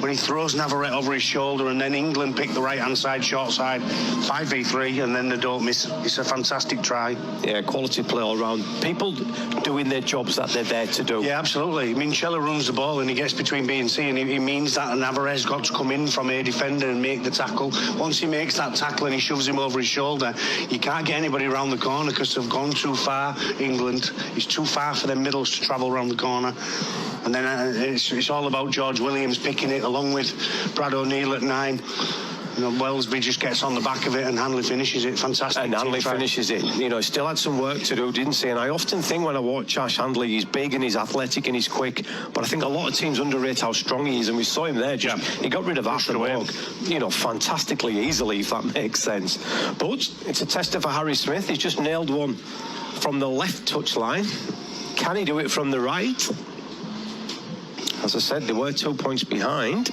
when he throws Navarrete over his shoulder, and then England pick the right-hand side, short side, 5v3, and then they don't miss. It's a fantastic try. Yeah, quality play all round. People doing their jobs that they're there to do. Yeah, absolutely. Minchella runs the ball and he gets between B and C, and he means that Navarrete's got to come in from a defender and make the tackle. Once he makes that tackle and he shoves him over his shoulder, you can't get anybody around the corner because they've gone too far. England, it's too far for their middles to travel around the corner. And then it's all about George Williams picking it along with Brad O'Neill at 9. You know, Wellesby just gets on the back of it and Hanley finishes it. Fantastic. And Handley finishes it. You know, still had some work to do, didn't he? And I often think when I watch Ash Handley, he's big and he's athletic and he's quick, but I think a lot of teams underrate how strong he is, and we saw him there. He got rid of Artemog, you know, fantastically easily, if that makes sense. But it's a tester for Harry Smith. He's just nailed one from the left touch line. Can he do it from the right? As I said, they were 2 points behind.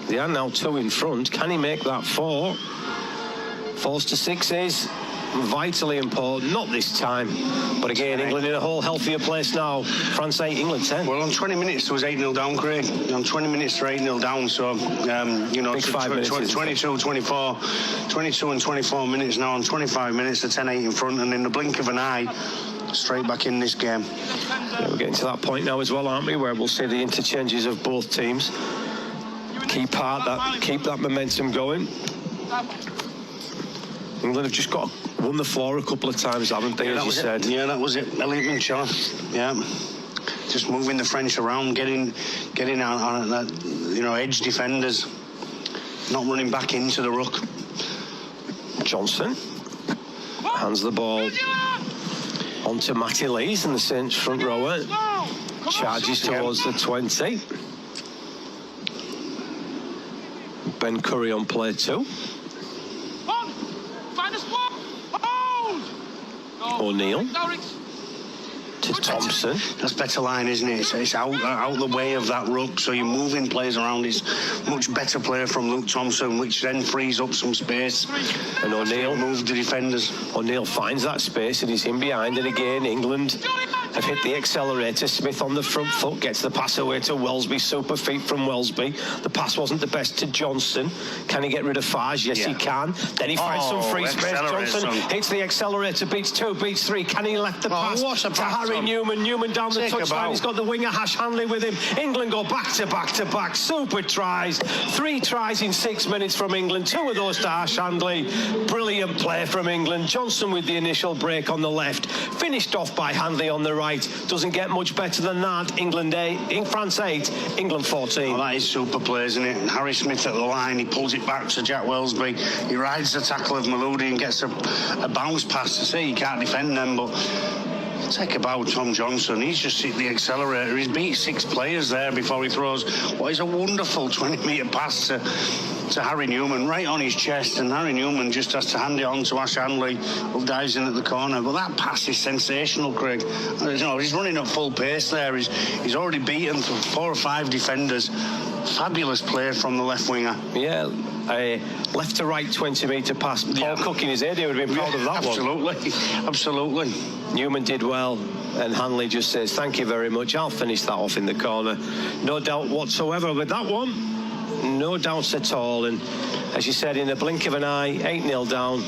They are now 2 in front. Can he make that 4? 4s to 6s. Vitally important. Not this time. But again, England in a whole healthier place now. France 8, England 10. Well, on 20 minutes, there was 8-0 down, Craig. On 20 minutes, they're 8-0 down. So, you know, 22, 24, 22 and 24 minutes now. On 25 minutes, they're 10-8 in front. And in the blink of an eye, straight back in this game. Yeah, we're getting to that point now as well, aren't we, where we'll see the interchanges of both teams. Keep that momentum going. England have just won the floor a couple of times, haven't they, as you said? Yeah, that was it. Elliot Minchella. Yeah. Just moving the French around, getting on that, you know, edge defenders, not running back into the ruck. Johnson hands the ball onto Matty Lees in the Saints front rower. Charges towards the 20. Ben Curry on play 2. O'Neill to Thompson. That's better line, isn't it? It's out the way of that ruck, so you're moving players around. It's much better play from Luke Thompson, which then frees up some space. And O'Neill moved the defenders. O'Neill finds that space and he's in behind, and again England have hit the accelerator. Smith on the front foot gets the pass away to Welsby. Super feet from Welsby. The pass wasn't the best to Johnson. Can he get rid of Fage? Yes, he can. Then he finds some free space. Johnson hits the accelerator, beats 2, beats 3. Can he let the pass to Harry Newman? Newman down the touchline. He's got the winger Hash Handley with him. England go back to back to back. Super tries. 3 tries in 6 minutes from England. 2 of those to Hash Handley. Brilliant play from England. Johnson with the initial break on the left. Finished off by Handley on the right. Doesn't get much better than that. England 8, France 8, England 14. Oh, that is super play, isn't it? And Harry Smith at the line, he pulls it back to Jack Welsby. He rides the tackle of Maludi and gets a bounce pass to say he can't defend them, but take about Tom Johnson. He's just hit the accelerator. He's beat 6 players there before he throws what is a wonderful 20-metre pass to Harry Newman right on his chest, and Harry Newman just has to hand it on to Ash Handley, who dives in at the corner. But that pass is sensational, Craig. You know, he's running at full pace there. He's already beaten 4 or 5 defenders. Fabulous play from the left winger. Yeah, a left to right 20-metre pass. Paul Cook in his area would have been proud of that one. Absolutely. Newman did well, and Handley just says, thank you very much. I'll finish that off in the corner. No doubt whatsoever with that one. No doubts at all. And as you said, in a blink of an eye, 8-0 down.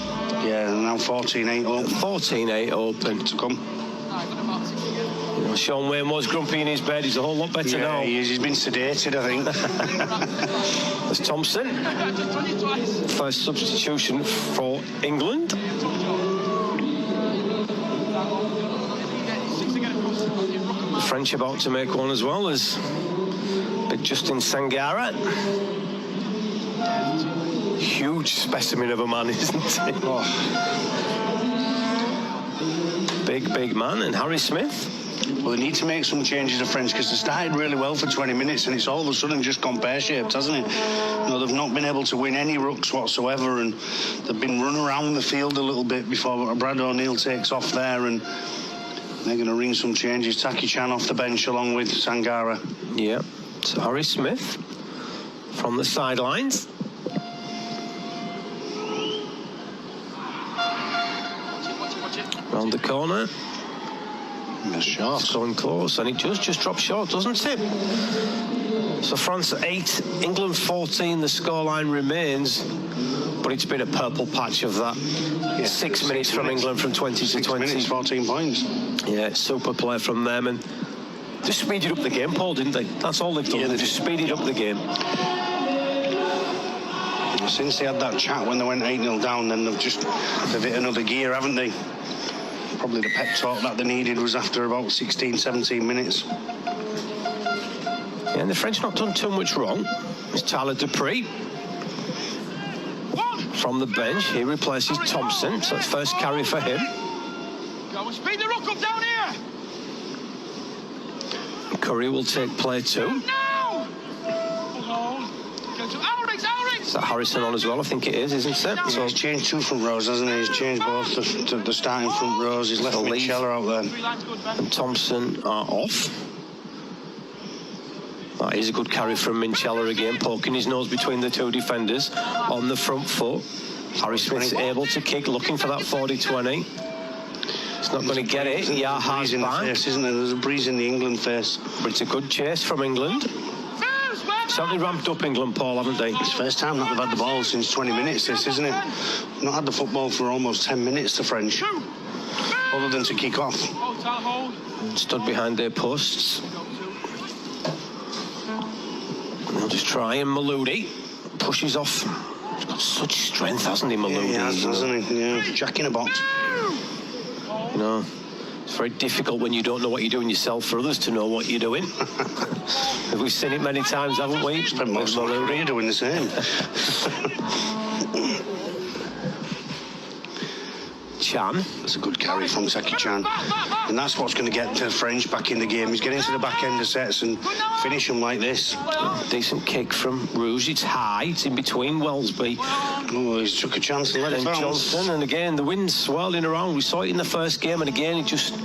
Yeah, and now 14-8 open. 14-8 open. To come. You know, Sean Wayne was grumpy in his bed. He's a whole lot better now. He is. He's been sedated, I think. There's Thompson. First substitution for England. The French about to make one as well as big Justin Sangara. Huge specimen of a man, isn't he? Oh. Big man. And Harry Smith. Well, they need to make some changes to French because they started really well for 20 minutes and it's all of a sudden just gone pear-shaped, hasn't it? You know, they've not been able to win any rucks whatsoever, and they've been run around the field a little bit before Brad O'Neill takes off there, and they're going to ring some changes. Taki Chan off the bench along with Sangara. Yeah, so Harry Smith from the sidelines. Round the corner. Short. It's going close, and it just drops short, doesn't it? So France 8, England 14. The scoreline remains, but it's been a purple patch of that. Yeah, 6 minutes from England from 20 to 20. 6 minutes, 14 points. Yeah, super play from them, and just speeded up the game, Paul, didn't they? That's all they've done. Yeah, they just speeded up the game. Since they had that chat when they went 8-0 down, then they've hit another gear, haven't they? Probably the pep talk that they needed was after about 16, 17 minutes. Yeah, and the French not done too much wrong. It's Tyler Dupree. From the bench, he replaces Thompson, so it's first carry for him. Go and speed the ruck up down here. Curry will take play 2. No! Go to Ulrich. Is that Harrison on as well? I think it is, isn't it? Yeah, so he's changed 2 front rows, hasn't he? He's changed both the starting front rows. He's left Mitchell out there. And Thompson are off. That is a good carry from Minchella again, poking his nose between the 2 defenders on the front foot. Harry Smith's able to kick, looking for that 40-20. It's not going to get it. Yeah, hard back. Isn't there? There's a breeze in the England face. But it's a good chase from England. Certainly ramped up England, Paul, haven't they? It's the first time that they've had the ball since 20 minutes, this, isn't it? Not had the football for almost 10 minutes, the French. Other than to kick off. Stood behind their posts. They'll just try, and Maludi pushes off. He's got such strength, hasn't he, Maludi? Yeah, he has, hasn't he? Yeah, Jack in a box. You know, it's very difficult when you don't know what you're doing yourself for others to know what you're doing. We've seen it many times, haven't we? Spent most of my career doing the same. Chan. That's a good carry from Taki Chan. And that's what's going to get the French back in the game. He's getting to the back end of sets and finish them like this. Decent kick from Rouge. It's high. It's in between Welsby. Oh, he's took a chance and let it bounce. Johnson, and again, the wind's swirling around. We saw it in the first game, and again, it just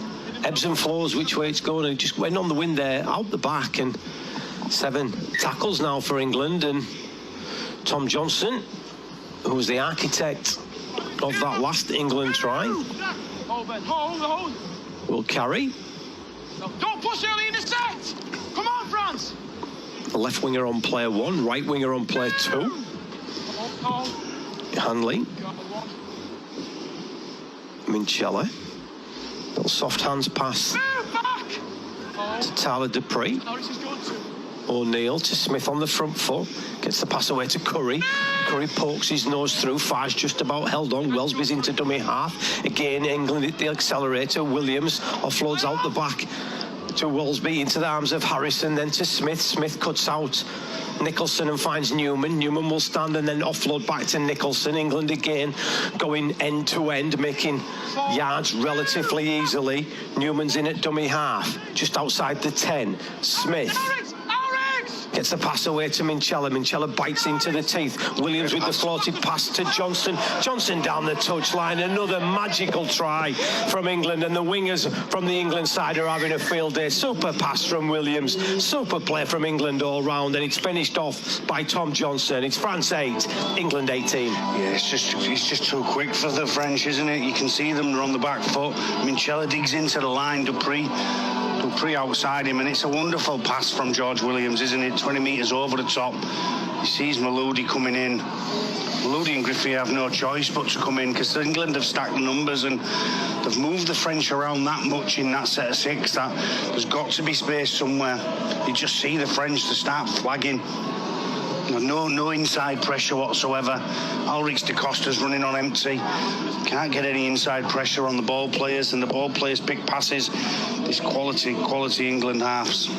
ebbs and flows which way it's going. And it just went on the wind there, out the back, and 7 tackles now for England. And Tom Johnson, who was the architect of that last England try, will carry. No, don't push early in the set. Come on, France. The left winger on player 1, right winger on player 2. Hanley. Minchella. Little soft hands pass to Tyler Dupree. O'Neill to Smith on the front foot. Gets the pass away to Curry. Curry pokes his nose through. Far's just about held on. Wellesby's into dummy half. Again, England hit the accelerator. Williams offloads out the back to Wellesby into the arms of Harrison, then to Smith. Smith cuts out Nicholson and finds Newman. Newman will stand and then offload back to Nicholson. England again going end to end, making yards relatively easily. Newman's in at dummy half, just outside the 10. Smith gets the pass away to Minchella. Minchella bites into the teeth. Williams with the floated pass to Johnson. Johnson down the touchline. Another magical try from England, and the wingers from the England side are having a field day. Super pass from Williams. Super play from England all round, and it's finished off by Tom Johnson. It's France 8, England 18. Yeah, it's just too quick for the French, isn't it? You can see them, they're on the back foot. Minchella digs into the line. Dupree outside him, and it's a wonderful pass from George Williams, isn't it? 20 metres over the top. He sees Maludi coming in. Maludi and Griffey have no choice but to come in, because England have stacked the numbers and they've moved the French around that much in that set of 6 that there's got to be space somewhere. You just see the French to start flagging. No inside pressure whatsoever. Ulrich de Costa's running on empty. Can't get any inside pressure on the ball players, and the ball players pick passes. This quality England halves.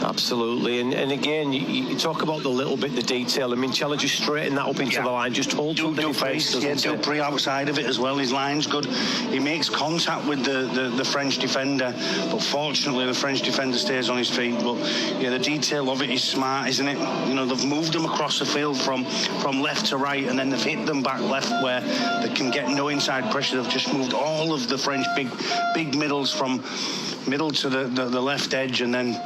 Absolutely, and again, you talk about the little bit, the detail. I mean, Minchella just straighten that up into the line, just hold the defence. Yeah, Dupree outside of it as well. His line's good. He makes contact with the French defender, but fortunately the French defender stays on his feet. But yeah, the detail of it is smart, isn't it? You know, they've moved them across the field from left to right, and then they've hit them back left where they can get no inside pressure. They've just moved all of the French big middles from middle to the left edge, and then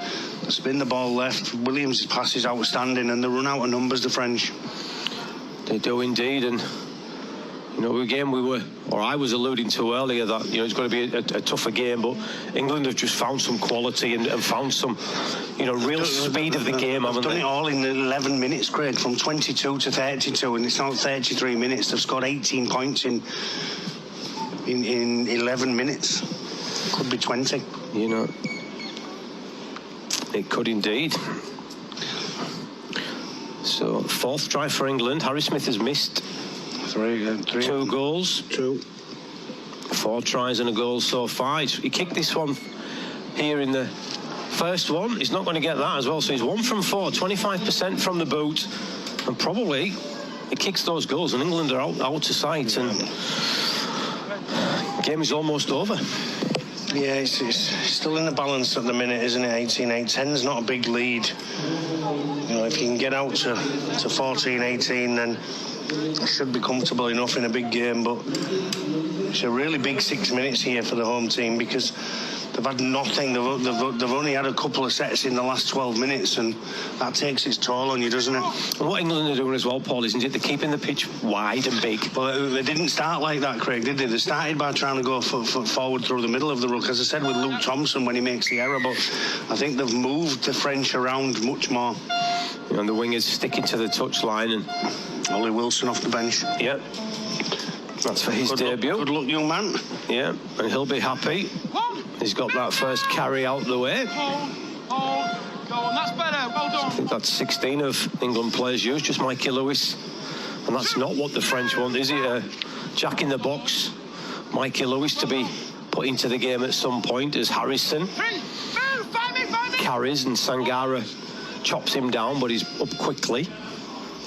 spin the ball left. Williams' pass is outstanding, and they run out of numbers, the French. They do indeed, and you know, again, I was alluding to earlier that, you know, it's going to be a tougher game, but England have just found some quality and found some, you know, real speed of the game, haven't they? They've done it all in 11 minutes, Craig, from 22 to 32, and it's now 33 minutes. They've scored 18 points in 11 minutes. Could be 20. You know, it could indeed. So, 4th try for England. Harry Smith has missed 2 goals. 2. 4 tries and a goal so far. He kicked this one here in the first one. He's not going to get that as well. So he's 1 from 4, 25% from the boot. And probably he kicks those goals and England are out of sight. And the game is almost over. Yeah, it's still in the balance at the minute, isn't it? 18-8. 10's not a big lead. You know, if you can get out to 14-18, then it should be comfortable enough in a big game. But it's a really big 6 minutes here for the home team, because they've had nothing. They've only had a couple of sets in the last 12 minutes, and that takes its toll on you, doesn't it? And what England are doing as well, Paul, isn't it? They're keeping the pitch wide and big. Well, they didn't start like that, Craig, did they? They started by trying to go forward through the middle of the ruck, as I said with Luke Thompson when he makes the error, but I think they've moved the French around much more. And the wingers sticking to the touchline, and Ollie Wilson off the bench. Yep. That's for his debut. Good luck, young man. Yeah, and he'll be happy. He's got that first carry out the way. Hold. Go on, that's better. Well done. I think that's 16 of England players used, just Mikey Lewis. And that's not what the French want, is it? Jack in the box. Mikey Lewis to be put into the game at some point as Harrison carries, and Sangara chops him down, but he's up quickly.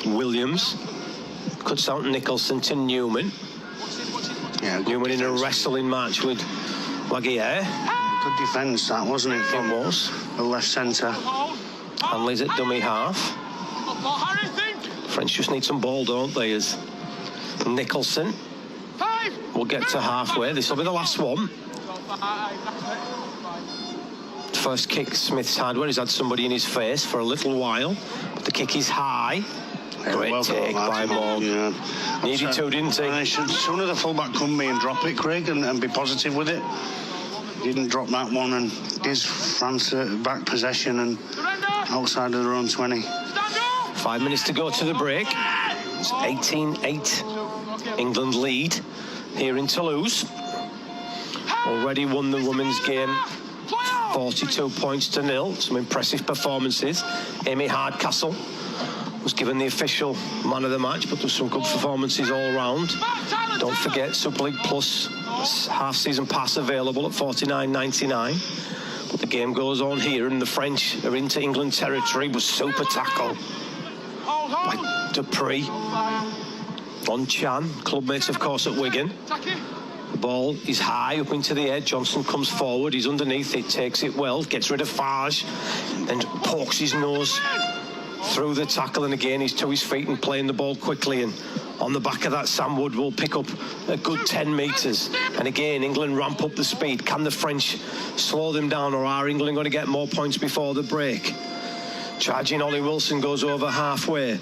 Williams cuts out Nicholson to Newman. Yeah, Newman in a wrestling match with Laguerre. Good defence, that, wasn't it? It was. The left centre. Hanley's at dummy half. French just need some ball, don't they? As Nicholson will get to halfway. This will be the last one. First kick Smith's had where he's had somebody in his face for a little while. But the kick is high. Great take by Morgan. Yeah. Needed to, didn't he? Sooner the fullback come me and drop it, Craig, and be positive with it. didn't drop that one, and gives France back possession and outside of their own 20. 5 minutes to go to the break. It's 18-8. England lead here in Toulouse. Already won the women's game 42 points to 0. Some impressive performances. Amy Hardcastle was given the official man of the match, but there's some good performances all round. Don't forget Super League Plus half-season pass available at $49.99. But the game goes on here, and the French are into England territory with super tackle by Dupree on Chan, clubmates of course at Wigan. The ball is high up into the edge. Johnson comes forward, he's underneath it, takes it well, gets rid of Farge, then pokes his nose through the tackle, and again he's to his feet and playing the ball quickly, and on the back of that Sam Wood will pick up a good 10 metres, and again England ramp up the speed. Can the French slow them down, or are England going to get more points before the break? Charging Ollie Wilson goes over halfway.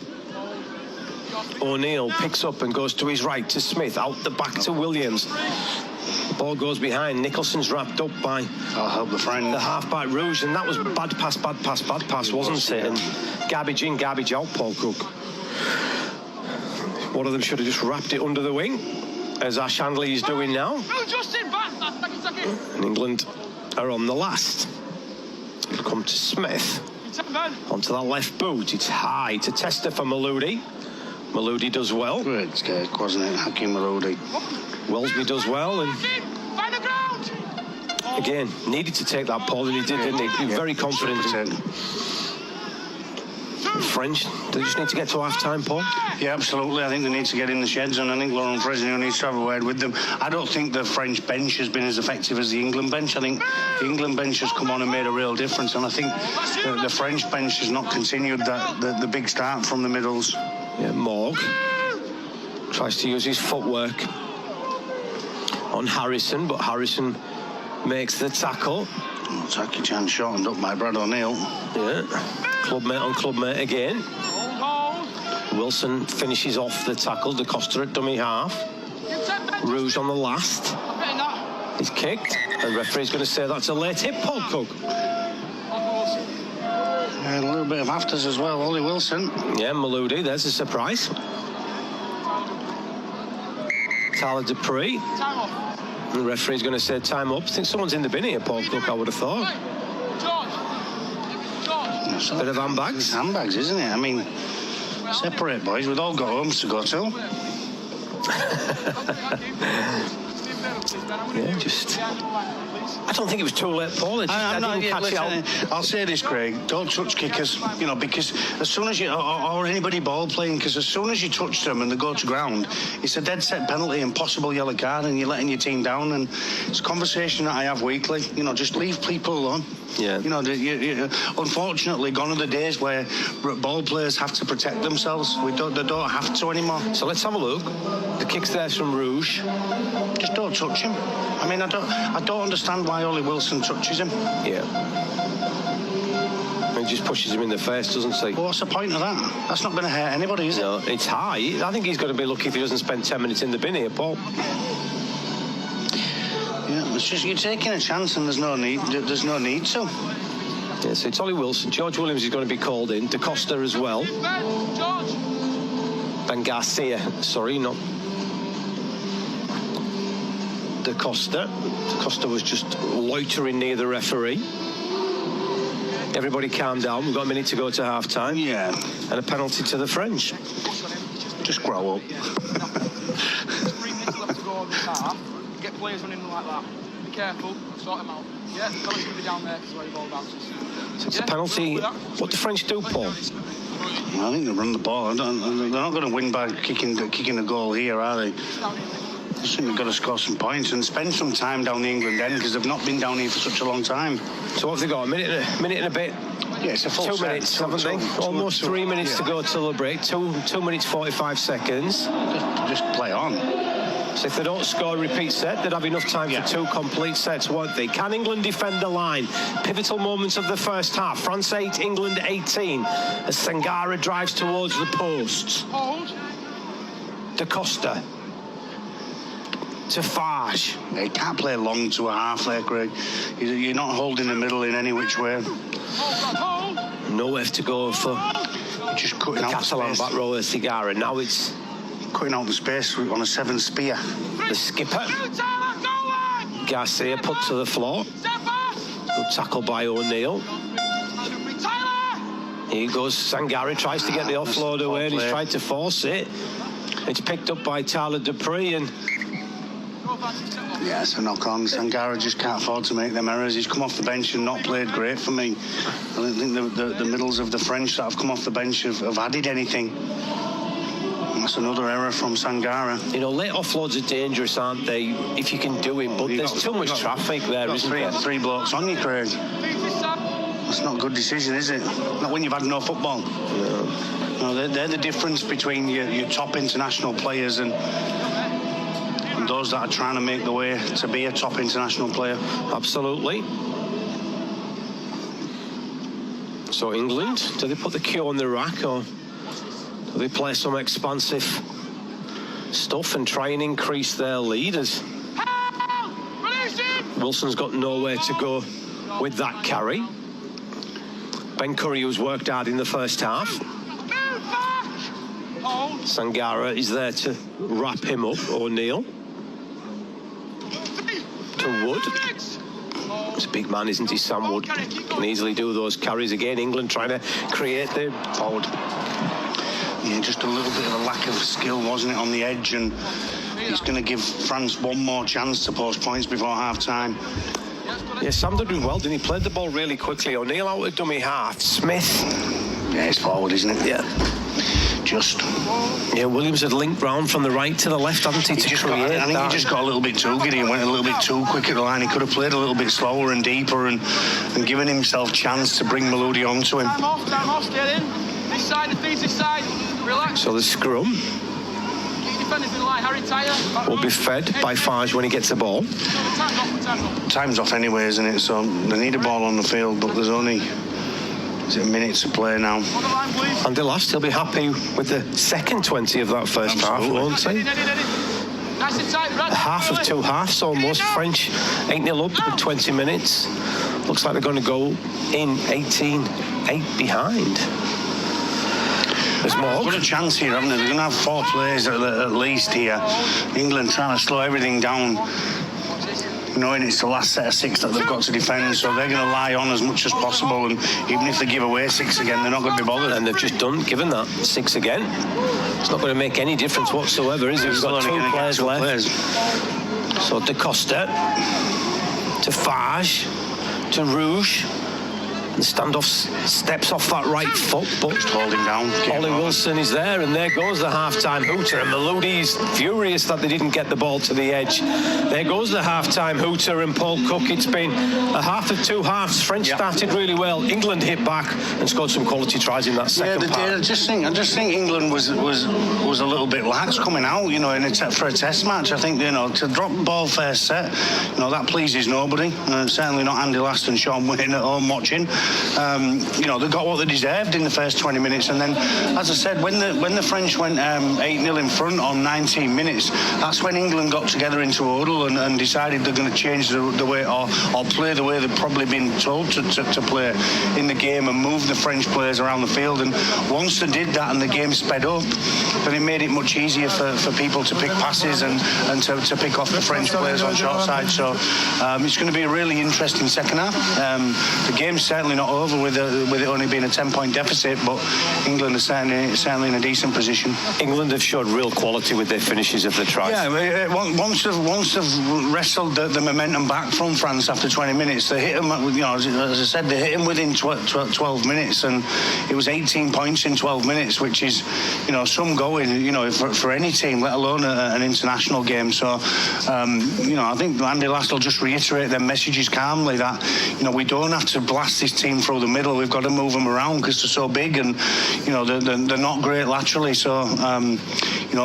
O'Neill picks up and goes to his right to Smith, out the back to Williams. The ball goes behind. Nicholson's wrapped up by I'll help the friend. The half-back Rouge, and that was bad pass, wasn't it? And garbage in, garbage out, Paul Cook. One of them should have just wrapped it under the wing, as Ash Handley is doing now. And England are on the last. It'll come to Smith. Onto that left boot. It's high to Tester for Maludi. Maludi does well. Great escape, wasn't it? Hakim Maludi. Wellesby does well, and again needed to take that, Paul, and he did, didn't he? He was very confident. French, do they just need to get to half-time, Paul? Yeah, absolutely. I think they need to get in the sheds, and I think Laurent Fresnel needs to have a word with them. I don't think the French bench has been as effective as the England bench. I think the England bench has come on and made a real difference, and I think the French bench has not continued the big start from the middles. Yeah, Morg tries to use his footwork on Harrison, but Harrison makes the tackle. Oh, Taki Chan shortened up by Brad O'Neill. Yeah, clubmate on clubmate again. Wilson finishes off the tackle. De Costa at dummy half. Rouge on the last. He's kicked, and referee's going to say that's a late hit, Paul Cook. And a little bit of afters as well, Ollie Wilson. Yeah, Maludi, there's a surprise. Tyler Dupree. The referee's going to say time up. I think someone's in the bin here, Paul Cook, I would have thought. Bit of handbags. It's handbags, isn't it? I mean, separate, boys. We've all got homes to go to. Yeah, just... I don't think it was too late, Paul. I didn't catch it out. I'll say this, Craig. Don't touch kickers, you know, because as soon as you... Or anybody ball playing, because as soon as you touch them and they go to ground, it's a dead set penalty and possible yellow card, and you're letting your team down. And it's a conversation that I have weekly. You know, just leave people alone. Yeah. You know, unfortunately, gone are the days where ball players have to protect themselves. They don't have to anymore. So let's have a look. The kick's there from Rouge. Just don't touch him. I mean, I don't understand why Ollie Wilson touches him. Yeah. He just pushes him in the face, doesn't he? Well, what's the point of that? That's not going to hurt anybody, is it? No, it's high. I think he's going to be lucky if he doesn't spend 10 minutes in the bin here, Paul. Yeah, it's just you're taking a chance, and there's no need to. Yeah, so it's Ollie Wilson. George Williams is going to be called in. De Costa as well. Ben Garcia, sorry, not De Costa. De Costa was just loitering near the referee. Everybody calm down. We've got a minute to go to half-time. Yeah. And a penalty to the French. Just grow up. 3 minutes left to go on the half. Get players running like that. Be careful. Sort them out. Yeah, tell us to be down there because where your ball bounces. So it's a penalty. What do French do, Paul? I think they run the ball. They're not going to win by kicking the goal here, are they? I think they've got to score some points and spend some time down the England end because they've not been down here for such a long time. So what have they got? A minute and a bit? Yeah, it's a full 2 minutes, haven't they? Almost 3 minutes to go till the break. 2 minutes 45 seconds. Just play on. So if they don't score a repeat set, they'd have enough time for 2 complete sets, won't they? Can England defend the line? Pivotal moments of the first half. France 8, England 18. As Sangara drives towards the posts. Hold. De Costa. to Fage. He can't play long to a half there, Craig. You're not holding the middle in any which way. Nowhere to go for You're just cutting out the Catalan space. back row of Cigara. Now it's Cutting out the space on a 7 spear. the skipper. Garcia put to the floor. Good tackle by O'Neill. Here goes Sangari, tries to get the offload away, and he's tried to force it. It's picked up by Tyler Dupree, and Yeah, it's a knock on. Sangara just can't afford to make them errors. He's come off the bench and not played great for me. I don't think the middles of the French that have come off the bench have added anything. And that's another error from Sangara. you know, late offloads are dangerous, aren't they? If you can do it, but there's too much traffic there, isn't there? Three blokes on you, Craig. That's not a good decision, is it? Not when you've had no football. No, they're the difference between your top international players and those that are trying to make the way to be a top international player. Absolutely. So England, do they put the cue on the rack, or do they play some expansive stuff and try and increase their lead? As Wilson's got nowhere to go with that carry. Ben Curry, who's worked hard in the first half. Sangara is there to wrap him up. O'Neill to Wood. He's a big man, isn't he, Sam Wood? Can easily do those carries again. England trying to create the forward. Yeah, just a little bit of a lack of skill, wasn't it, on the edge, and it's going to give France one more chance to post points before half-time. Yeah, Sam did well, didn't he? Played the ball really quickly. O'Neill out of dummy half. Smith. Yeah, it's forward, isn't it? Yeah. Just. Yeah, Williams had linked round from the right to the left, hadn't he, to create I think that. he just got a little bit too giddy and went a little bit too quick at the line. He could have played a little bit slower and deeper and given himself chance to bring Maludi onto him. Time off, get in. This side, the feet this side. Relax. So the scrum Keep defenders in line. Harry Tyler. will be fed by Fage when he gets the ball. Time's off. Time's off anyway, isn't it? So they need a ball on the field, but there's only... Is it a minute to play now? On the line, please. And the last, he'll be happy with the second 20 of that first half, won't he? Nice and tight. A half of two halves almost. French 8-0 up with 20 minutes. Looks like they're going to go in 18-8 behind. There's more. They've got a chance here, haven't they? They're going to have 4 players at least here. England trying to slow everything down, knowing it's the last set of 6 that they've got to defend, so they're going to lie on as much as possible, and even if they give away 6 again, they're not going to be bothered. And they've just given that 6 again. It's not going to make any difference whatsoever, is it? We've got 2 players left. So De Costa to Fage to Rouge. The standoff steps off that right foot, but Just holding down. Ollie Wilson is there, and there goes the half-time hooter. And Maloudi's furious that they didn't get the ball to the edge. There goes the half-time hooter, and Paul Cook. It's been a half of 2 halves. French started really well. England hit back and scored some quality tries in that second part. I just think England was a little bit lax coming out, you know, for a test match. I think, you know, to drop the ball first set, you know, that pleases nobody. Certainly not Andy Last and Sean Wayne at home watching. You know, they got what they deserved in the first 20 minutes, and then, as I said, when the French went 8-0 in front on 19 minutes, that's when England got together into a huddle and decided they're going to change the way or play the way they've probably been told to play in the game and move the French players around the field. And once they did that and the game sped up, then it made it much easier for people to pick passes and to pick off the French players on short side. So it's going to be a really interesting second half. The game's certainly not over with it only being a 10-point deficit, but England are certainly in a decent position. England have showed real quality with their finishes of the tries. Yeah, once they've wrestled the momentum back from France after 20 minutes, they hit them, you know, as I said, they hit them within 12 minutes, and it was 18 points in 12 minutes, which is, you know, some going, you know, for any team, let alone an international game. So, you know, I think Andy Last will just reiterate their messages calmly that, you know, we don't have to blast this team through the middle. We've got to move them around because they're so big, and they're not great laterally. So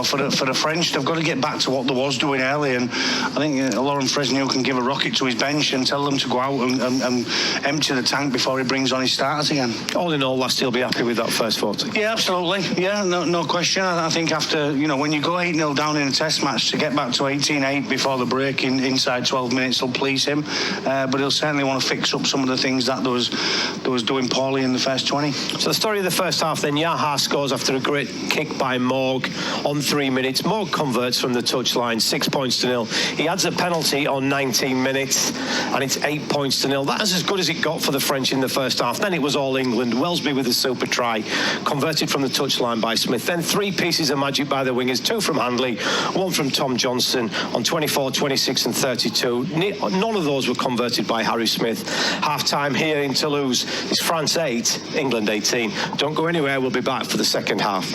for the French, they've got to get back to what they was doing early. And I think Laurent Fresneau can give a rocket to his bench and tell them to go out and empty the tank before he brings on his starters again. All in all, Lasty will be happy with that first 40. Yeah, absolutely. Yeah, no question. I think after, when you go 8-0 down in a test match, to get back to 18-8 before the break inside 12 minutes will please him. But he'll certainly want to fix up some of the things that there was doing poorly in the first 20. So the story of the first half then, Yaha scores after a great kick by Morg on 3 minutes. Morg converts from the touchline, 6 points to 0. He adds a penalty on 19 minutes, and it's 8 points to 0. That is as good as it got for the French in the first half. Then it was all England. Wellesby with a super try, converted from the touchline by Smith. Then 3 pieces of magic by the wingers, 2 from Handley, 1 from Tom Johnson on 24, 26 and 32. None of those were converted by Harry Smith. Half-time here in Toulouse is France 8, England 18. Don't go anywhere, we'll be back for the second half.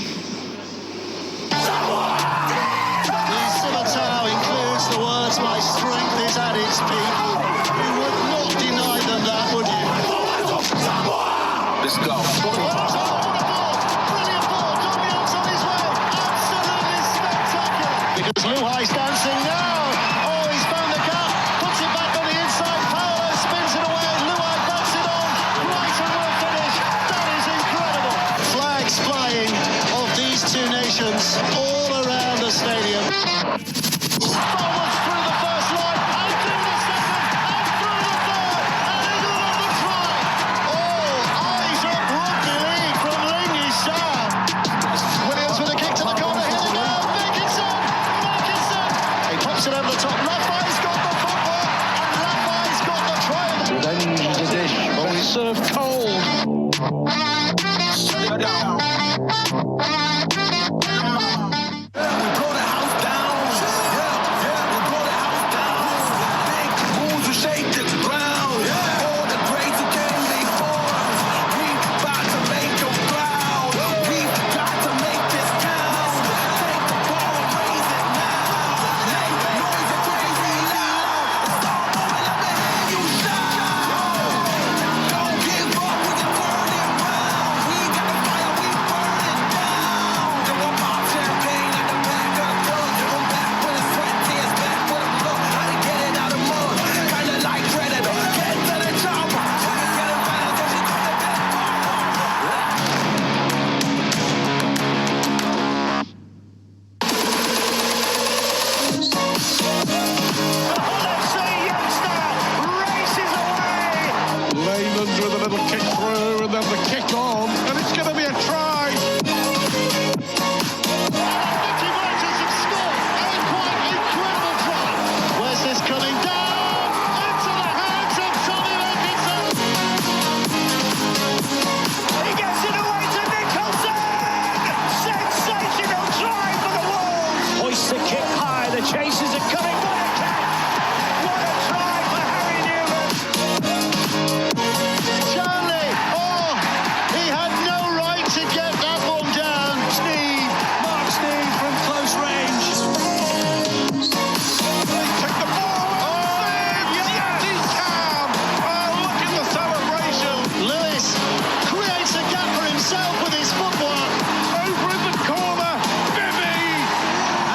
The Scimitar includes the words, "My strength is at its peak." You would not deny them that, would you? Let's go. Brilliant ball, Domian's on his way. Absolutely spectacular. Because Luhai's dancing now. Oh, he's found the gap, puts it back on the inside. Paolo spins it away. Luhai bats it on. Brighton will finish. That is incredible. Flags flying of these two nations all around the stadium. Forwards through the first line, and through the second, and through the third, and England on the try. All eyes up rugby league from Lingy Shah. Williams with a kick to the corner, here they go, Wilkinson. He pops it over the top, Raffai's got the football, and Raffai's got the try. Revenge is a dish, always served cold. Shut it down. With a little kick through and then the kick on, and it's going to be a try. Mickey Rogers have scored a quite incredible try. Where's this coming down? Into the hands of Tommy Wilkinson. He gets it away to Nicholson! Sensational try for the Wolves! Hoists the kick high, the chasers are coming. What a try for Harry Newman! Charlie, oh, he had no right to get that one down. Mark Sneed from close range. Take the ball. Oh, yes, he can. Oh, look at the celebration. Lewis creates a gap for himself with his footwork. Over in the corner, Bibby.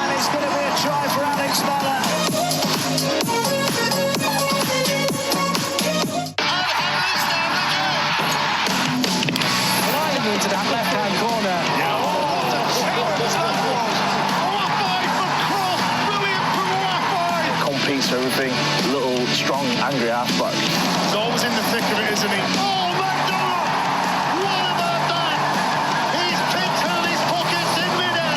And it's going to be a try for Alex Mellor. Right into that left-hand corner. Raffai for cross. Brilliant from Raffai. Competes for everything. Little, strong, angry halfback. He's always in the thick of it, isn't he? Oh, McDonald! What about that? He's picked out his pockets in midair.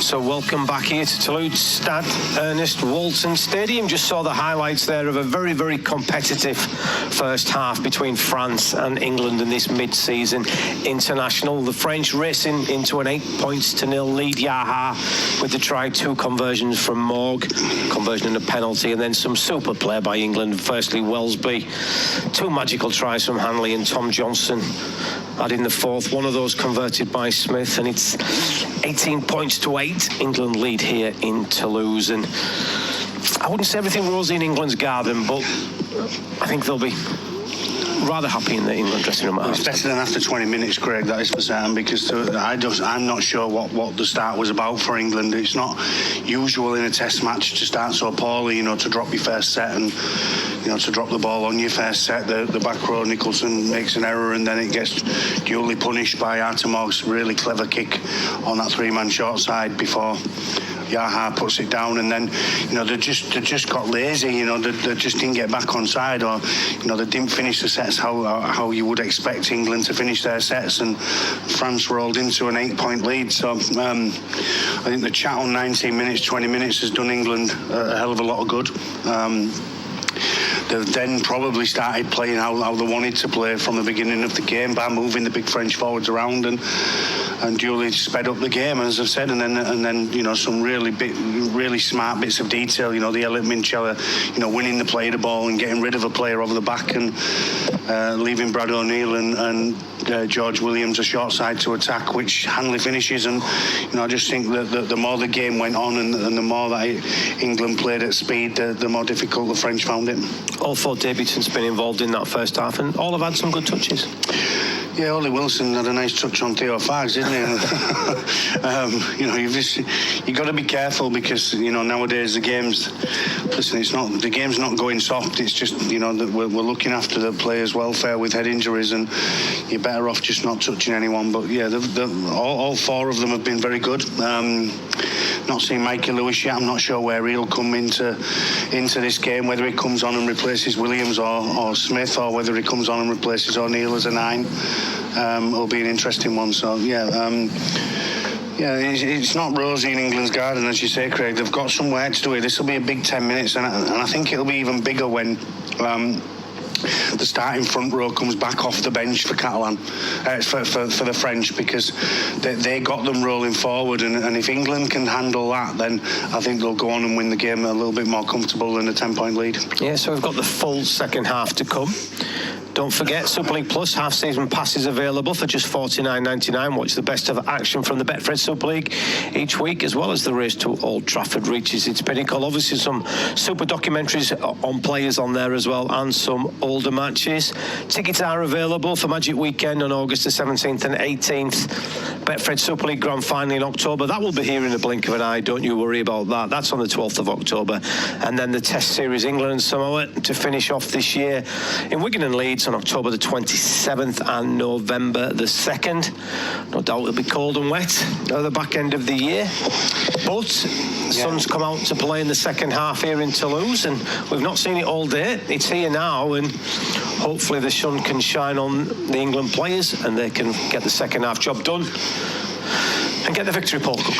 So welcome back here to Toulouse Stade Ernest Walton Stadium. Just saw the highlights there of a very, very competitive first half between France and England in this mid-season international. The French racing into an 8-0 lead. Yaha with the try, 2 conversions from Morg, conversion and a penalty, and then some super play by England. Firstly, Wellesby, 2 magical tries from Hanley and Tom Johnson. Adding the 4th, one of those converted by Smith, and it's 18 points to 8. England lead here in Toulouse, and I wouldn't say everything rosy in England's garden, but I think they'll be rather happy in the England dressing room. It's better than after 20 minutes, Craig, that is for certain, because I'm not sure what the start was about for England. It's not usual in a test match to start so poorly, to drop your first set and, to drop the ball on your first set. The back row, Nicholson makes an error and then it gets duly punished by Artemog's really clever kick on that 3-man short side before Yaha puts it down, and then they just got lazy. They just didn't get back on side, or they didn't finish the sets how you would expect England to finish their sets, and France rolled into an 8-point lead. So I think the chat on 19 minutes, 20 minutes has done England a hell of a lot of good. They've then probably started playing how they wanted to play from the beginning of the game by moving the big French forwards around and duly sped up the game, as I've said, and then some really smart bits of detail. The Elliot Minchella, winning the play the ball and getting rid of a player over the back and leaving Brad O'Neill and George Williams a short side to attack, which Hanley finishes. And I just think that the more the game went on and the more that England played at speed, the more difficult the French found it. All 4 debutants been involved in that first half, and all have had some good touches. Yeah, Ollie Wilson had a nice touch on Theo Fags, didn't he? You've got to be careful, because nowadays the game's not going soft. It's just that we're looking after the players' welfare with head injuries, and you're better off just not touching anyone. But yeah, all 4 of them have been very good. Not seen Mikey Lewis yet. I'm not sure where he'll come into this game, whether he comes on and replaces Williams or Smith, or whether he comes on and replaces O'Neill as a 9. It'll be an interesting one. So it's not rosy in England's garden, as you say, Craig. They've got some work to do here. This will be a big 10 minutes, and I think it'll be even bigger when the starting front row comes back off the bench for Catalan, for the French, because they got them rolling forward, and if England can handle that, then I think they'll go on and win the game a little bit more comfortable than a 10-point lead. Yeah, so we've got the full second half to come. Don't forget, Super League Plus half-season passes available for just $49.99. Watch the best of action from the Betfred Super League each week, as well as the race to Old Trafford reaches its pinnacle. Obviously, some super documentaries on players on there as well, and some older matches. Tickets are available for Magic Weekend on August the 17th and 18th. Betfred Super League Grand Final in October. That will be here in the blink of an eye. Don't you worry about that. That's on the 12th of October. And then the Test Series England and Samoa to finish off this year in Wigan and Leeds on October the 27th and November the 2nd. No doubt it'll be cold and wet at the back end of the year, but the sun's come out to play in the second half here in Toulouse, and we've not seen it all day. It's here now, and hopefully the sun can shine on the England players and they can get the second half job done and get the victory, Paul Cook.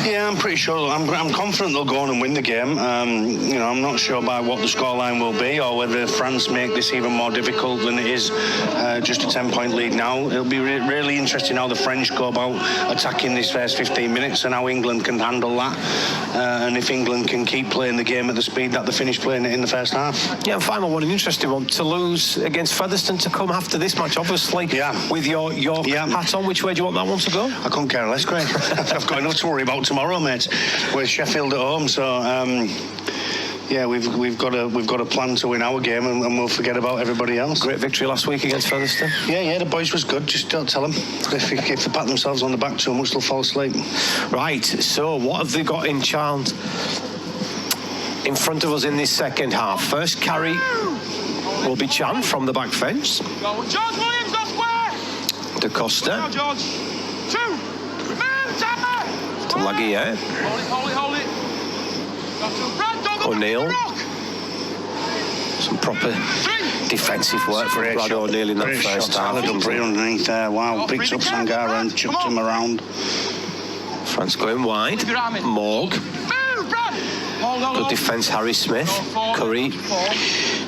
Yeah, I'm pretty sure. I'm confident they'll go on and win the game. I'm not sure about what the scoreline will be, or whether France make this even more difficult than it is just a 10-point lead now. It'll be really interesting how the French go about attacking this first 15 minutes and how England can handle that, and if England can keep playing the game at the speed that they finished playing it in the first half. Yeah, and final one, an interesting one. Toulouse against Featherstone to come after this match, obviously. Yeah. With your hat on, which way do you want that one to go? I couldn't care less, Craig. I've got enough to worry about tomorrow, mate. We're Sheffield at home, so we've got a plan to win our game, and we'll forget about everybody else. Great victory last week against Featherstone. Yeah, the boys was good. Just don't tell them. If they pat themselves on the back too much, they'll fall asleep. Right. So what have they got in chant in front of us in this second half? First carry will be Chan from the back fence. Go, George Williams, that's where. De Costa. Now, George. 2. To Laguerre. Hold it. O'Neill. Some proper defensive work from Brad O'Neill in that first half. Underneath there. Wow, picked up Sangara and chucked him around. France going wide. Leave your arm in. Morg. Move, Brad! Good defence, Harry Smith. Curry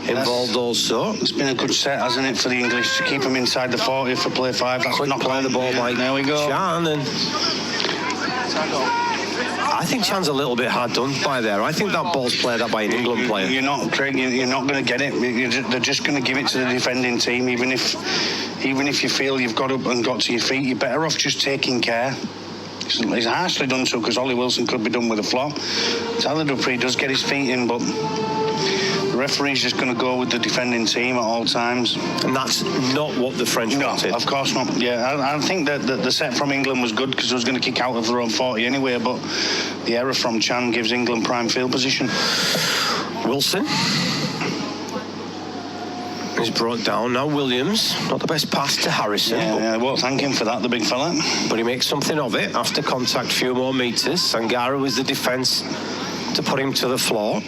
involved also. It's been a good set, hasn't it, for the English to keep them inside the 40 for play 5. That's Quick not play the ball by There we go. Chan, and I think Chan's a little bit hard done by there. I think that ball's played up by an England player. You're not, Craig. You're not going to get it. They're just going to give it to the defending team, even if you feel you've got up and got to your feet. You're better off just taking care. It's harshly done so because Ollie Wilson could be done with a flop. Tyler Dupree does get his feet in, but the referee's just going to go with the defending team at all times. And that's not what the French wanted. No, of course not. Yeah, I think that the set from England was good because it was going to kick out of their own 40 anyway, but the error from Chan gives England prime field position. Wilson is brought down. Now Williams, not the best pass to Harrison. Yeah, well, thank him for that, the big fella. But he makes something of it after contact, few more metres. Sangara was the defence to put him to the floor.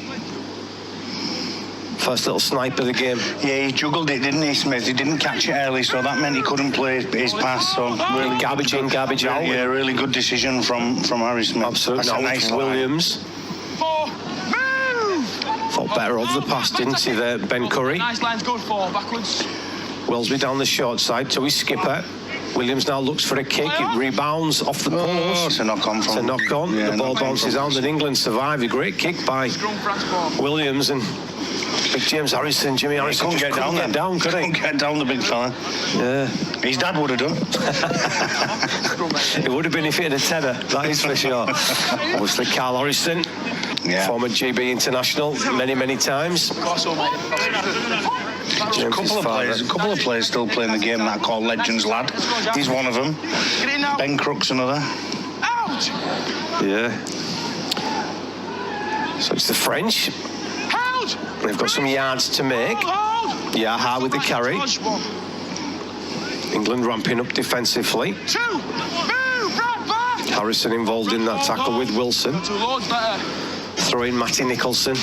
First little snipe of the game. Yeah, he juggled it, didn't he, Smith? He didn't catch it early, so that meant he couldn't play his pass. So really garbage in, garbage out. Yeah, really good decision from Harry Smith. Absolutely. That's Now a nice Williams. Thought better of the pass, didn't he, there, Ben Curry? Nice line's good for backwards. Wellesby down the short side to his skipper. Williams now looks for a kick. It rebounds off the post. It's a knock-on. It's a knock-on. Yeah, the ball bounces out and England survive. A great kick by Williams and big James Harrison. Jimmy Harrison couldn't get down, could he? Couldn't get down, the big fella. Yeah. His dad would have done. It would have been if he had a tenner, that is for sure. Obviously, Carl Harrison, former GB international many times. There's a couple of players still playing the game that I call Legends Lad. He's one of them. Ben Crook's another. Yeah. So it's the French. They've got some yards to make. Yaha with the carry. England ramping up defensively. Harrison involved in that tackle with Wilson. Throw in Matty Nicholson.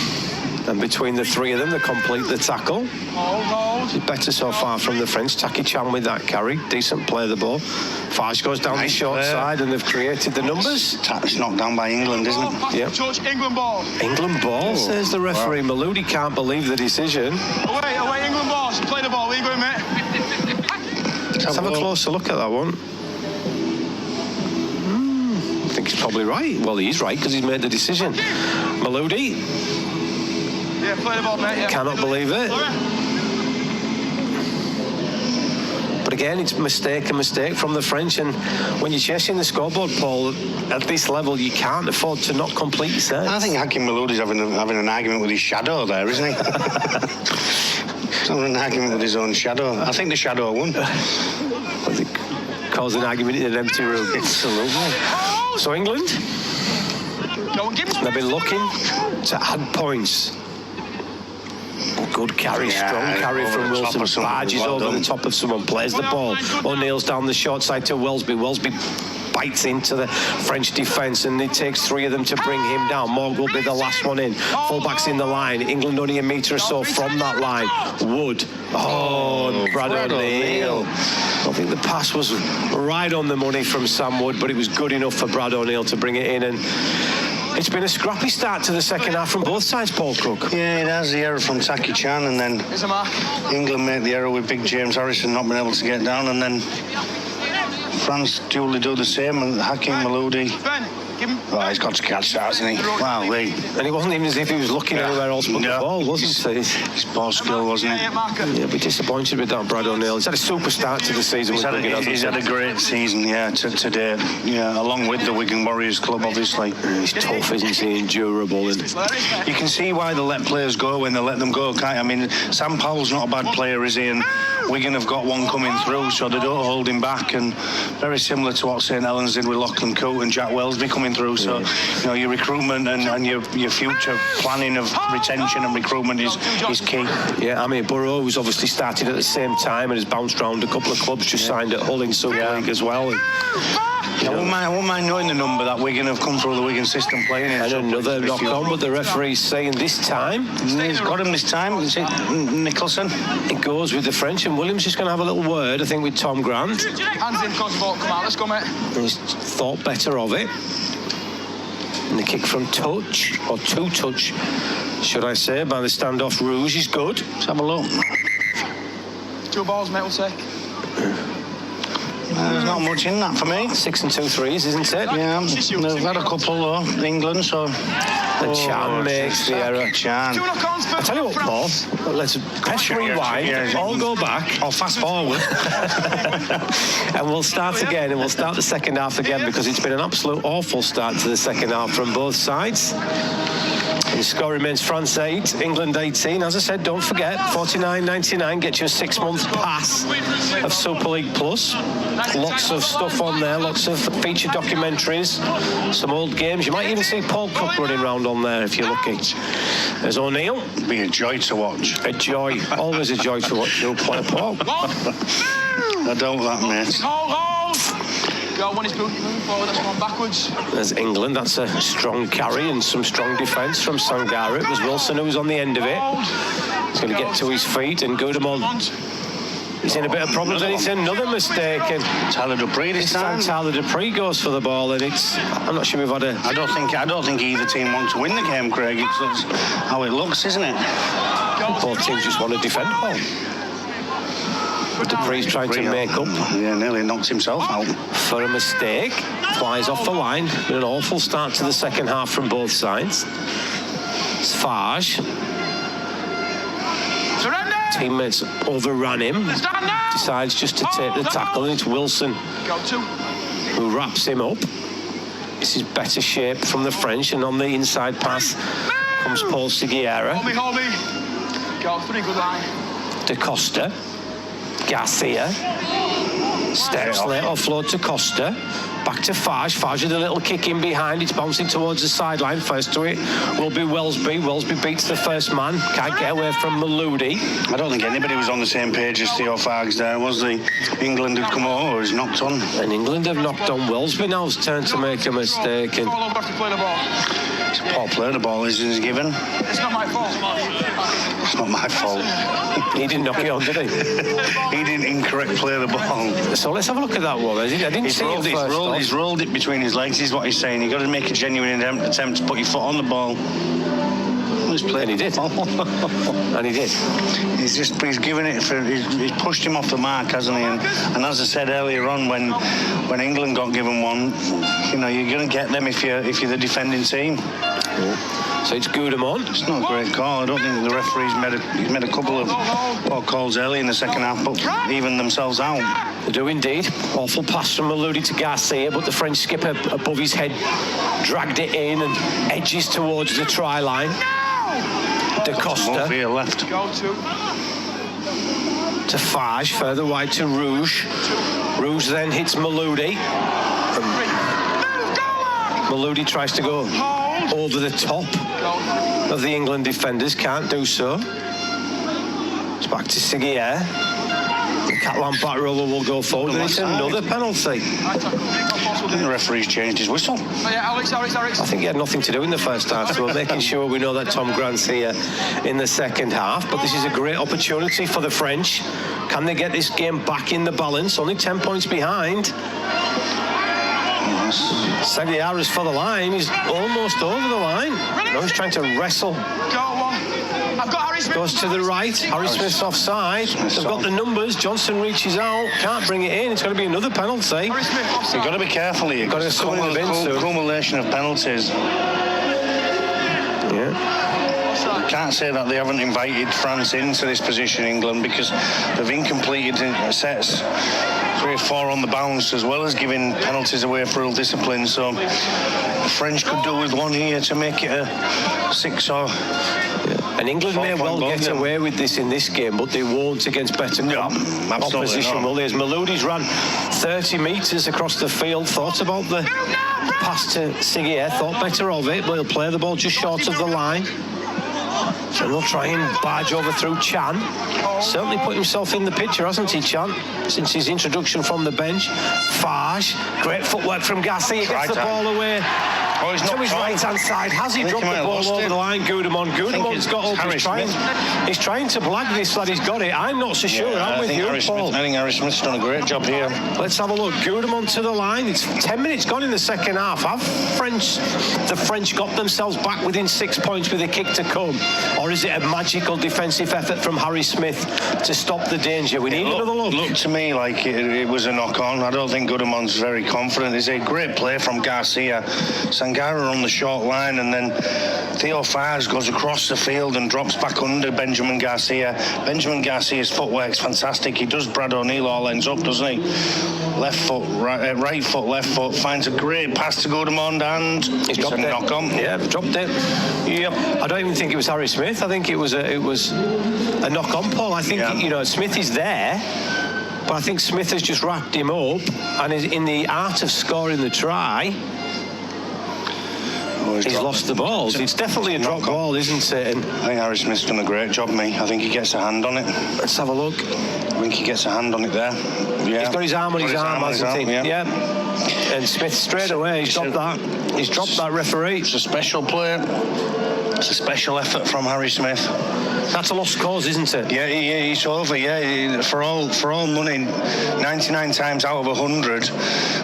And between the three of them, they complete the tackle. It's better so far from the French. Taki Chan with that carry. Decent play of the ball. Fage goes down the short side and they've created the numbers. It's knocked down by England, isn't it? Yep. Touch, England ball. England ball, says the referee. Wow. Maludi can't believe the decision. Away, England ball. Play the ball. Where you going, mate? Let's have a closer look at that one. I think he's probably right. Well, he's right because he's made the decision. Maludi. Yeah, play the ball, mate. Yeah. Cannot believe it. But again, it's mistake from the French. And when you're chasing the scoreboard, Paul, at this level, you can't afford to not complete your set. I think Hakim Maloudi's having an argument with his shadow there, isn't he? He's having an argument with his own shadow. I think the shadow won. Was it caused an argument in an empty room? Absolutely. So England, they've been looking to add points. Good carry, strong carry from Wilson. Barges over the top of someone, plays the ball. O'Neill's down the short side to Wellesby. Wellesby bites into the French defence and it takes three of them to bring him down. Morg will be the last one in. Fullback's in the line. England only a metre or so from that line. Wood. Brad O'Neill. I think the pass was right on the money from Sam Wood, but it was good enough for Brad O'Neill to bring it in. And it's been a scrappy start to the second half from both sides, Paul Cook. Yeah, it has. The error from Taki Chan, and then England made the error with big James Harrison not being able to get down, and then France duly do the same, and Hakim Maloudi. He's got to catch that, hasn't he? Wow, and it wasn't even as if he was looking anywhere else but the ball, wasn't he? His ball skill, wasn't it? Yeah, be disappointed with that, Brad O'Neill. He's had a super start to the season. He's had a great season, today. Yeah, along with the Wigan Warriors club, obviously. He's tough, isn't he? Endurable. And you can see why they let players go when they let them go, can't you? I mean, Sam Powell's not a bad player, is he? And Wigan have got one coming through, so they don't hold him back. And very similar to what St Helens did with Lachlan Coote and Jack Wellesby coming through. So, your recruitment and your future planning of retention and recruitment is key. Yeah, I mean, Burrow, who's obviously started at the same time and has bounced around a couple of clubs, just signed at Hull in Super League as well. And I wouldn't mind knowing the number that Wigan have come through the Wigan system playing it. And another knock on, but the referee's saying this time. He's got him this time. Is it Nicholson? It goes with the French, and Williams just going to have a little word, I think, with Tom Grant. Hands in, cause the ball come out. Let's go, mate. He's thought better of it. And the kick from touch, or to touch, should I say, by the standoff Rouge is good. Let's have a look. 2 balls, mate, we'll take. There's not much in that for me. 6 and 2 threes, isn't it? Yeah, they've had a couple though, England, so... And Chan makes the error. Chan. I tell you what, Paul, let's press rewind, all go back. Or fast forward. And we'll start again, and we'll start the second half again, because it's been an absolute awful start to the second half from both sides. The score remains France 8, England 18. As I said, don't forget, $49.99 gets you a 6-month pass of Super League Plus. Lots of stuff on there, lots of feature documentaries, some old games. You might even see Paul Cook running around on there if you're lucky. There's O'Neill. It'd be a joy to watch. A joy, always a joy to watch you play, Paul. I don't that, mate. Go, when he's moving forward, that's going backwards. There's England, that's a strong carry and some strong defence from Sangara. It was Wilson who was on the end of it. He's going to get to his feet, and Goodemont, he's in a bit of problems, and it's another mistake. And Tyler Dupree this time. Tyler Dupree goes for the ball, and I'm not sure we've had a... I don't think either team wants to win the game, Craig. It's how it looks, isn't it? Both teams just want to defend ball. Dupree's trying to make up. Yeah, nearly knocked himself out. For a mistake. Flies off the line. Been an awful start to the second half from both sides. Sfage. Teammates overran him. Decides just to take the tackle, and it's Wilson who wraps him up. This is better shape from the French, and on the inside pass comes Paul Seguiera. Hold me. Go, 3 good line. De Costa. Garcia steps late, offload to Costa, back to Fage. Fage with a little kick in behind. It's bouncing towards the sideline. First to it will be Welsby. Welsby beats the first man. Can't get away from Maludi. I don't think anybody was on the same page as Theo Fargs there, was the England had come over, he's knocked on. And England have knocked on Welsby now. It's turn to make a mistake. And Paul played the ball, isn't he given? It's not my fault. It's not my fault. He didn't knock it on, did he? He didn't incorrect play the ball. So let's have a look at that one. I didn't see it first. He's rolled it between his legs, is what he's saying. You've got to make a genuine attempt to put your foot on the ball. He's played. And he did. And he did. He's given it for. He's pushed him off the mark, hasn't he? And as I said earlier on, when England got given one, you know, you're going to get them if you're the defending team. So it's Goodemont. It's not a great call. I don't think the referee's made a couple of poor calls early in the second half, but even themselves out. They do indeed. Awful pass from Maludi to Garcia, but the French skipper above his head dragged it in and edges towards the try line. De Costa left. to Fage, further wide to Rouge. Rouge then hits Maludi. Maludi tries to go over the top of the England defenders, can't do so. It's back to Seguier. The Catalan back roller will go forward, and it's another penalty. I think the referee's changed his whistle. I think he had nothing to do in the first half, so we're making sure we know that Tom Grant's here in the second half. But this is a great opportunity for the French. Can they get this game back in the balance? Only 10 points behind. Seguier is for the line. He's almost over the line. Now he's trying to wrestle. Goes to the right. Harry Smith's offside. They've got the numbers. Johnson reaches out. Can't bring it in. It's going to be another penalty. You've got to be careful here. Got to someone in the bin soon. Accumulation of penalties. Yeah. Can't say that they haven't invited France into this position, England, because they've incompleted sets 3 or 4 on the bounce, as well as giving penalties away for ill discipline. So the French could do with one here to make it a 6 or... And England may well get away with this in this game, but they won't against better opposition, will they? As Maloudi's ran 30 metres across the field, thought about the pass to Seguier, thought better of it, but he'll play the ball just short of the line. So they'll try and barge over through Chan. Certainly put himself in the picture, hasn't he, Chan? Since his introduction from the bench. Fage, great footwork from Gassi. He gets the ball away Oh, he's to not his right-hand side. Has he dropped the ball over the line? Gudemond. Gudemon's got up. He's trying to blag this lad. He's got it. I'm not so sure. I'm with you, Paul. I think Harry Smith's done a great job here. Let's have a look. Gudemond to the line. It's 10 minutes gone in the second half. Have the French got themselves back within 6 points with a kick to come? Or is it a magical defensive effort from Harry Smith to stop the danger? We need another look. Looked to me like it was a knock-on. I don't think Gudemond's very confident. It's a great play from Garcia. Sangara on the short line, and then Theo Fage goes across the field and drops back under Benjamin Garcia. Benjamin Garcia's footwork's fantastic. He does Brad O'Neill all ends up, doesn't he? Left foot, right foot, left foot. Finds a great pass to Gudemond, and He's dropped a it. knock-on. Yeah, dropped it. Yep. I don't even think it was Harry Smith. I think it was a knock-on, Paul. I think Smith is there, but I think Smith has just wrapped him up and is in the art of scoring the try. He's lost the ball. It's definitely a drop ball, isn't it? And I think Harry Smith's done a great job, mate. I think he gets a hand on it. Let's have a look. I think he gets a hand on it there. Yeah. He's got his arm on his arm, hasn't he? Yeah. And Smith straight away, he's dropped that. He's dropped that, referee. It's a special play. It's a special effort from Harry Smith. That's a lost cause, isn't it? Yeah, it's over. Yeah, for all money, 99 times out of 100,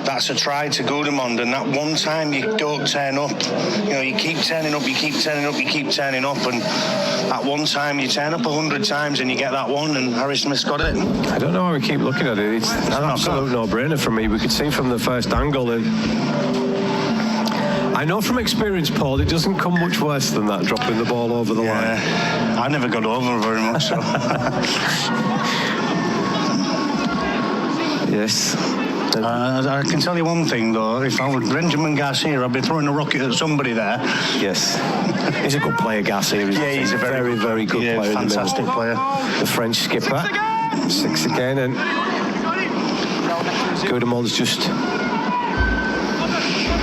that's a try to Gudemond. And that one time you don't turn up, you keep turning up, you keep turning up, you keep turning up, and that one time you turn up 100 times and you get that one, and Harry Smith's got it. I don't know how we keep looking at it. It's an absolute no-brainer for me. We could see from the first angle, and I know from experience, Paul, it doesn't come much worse than that, dropping the ball over the line. I never got over very much, so. Yes. I can tell you one thing, though. If I was Benjamin Garcia, I'd be throwing a rocket at somebody there. Yes. He's a good player, Garcia. He's a very, very good player. Fantastic player. The French skipper. 6 again, and Gudemond's just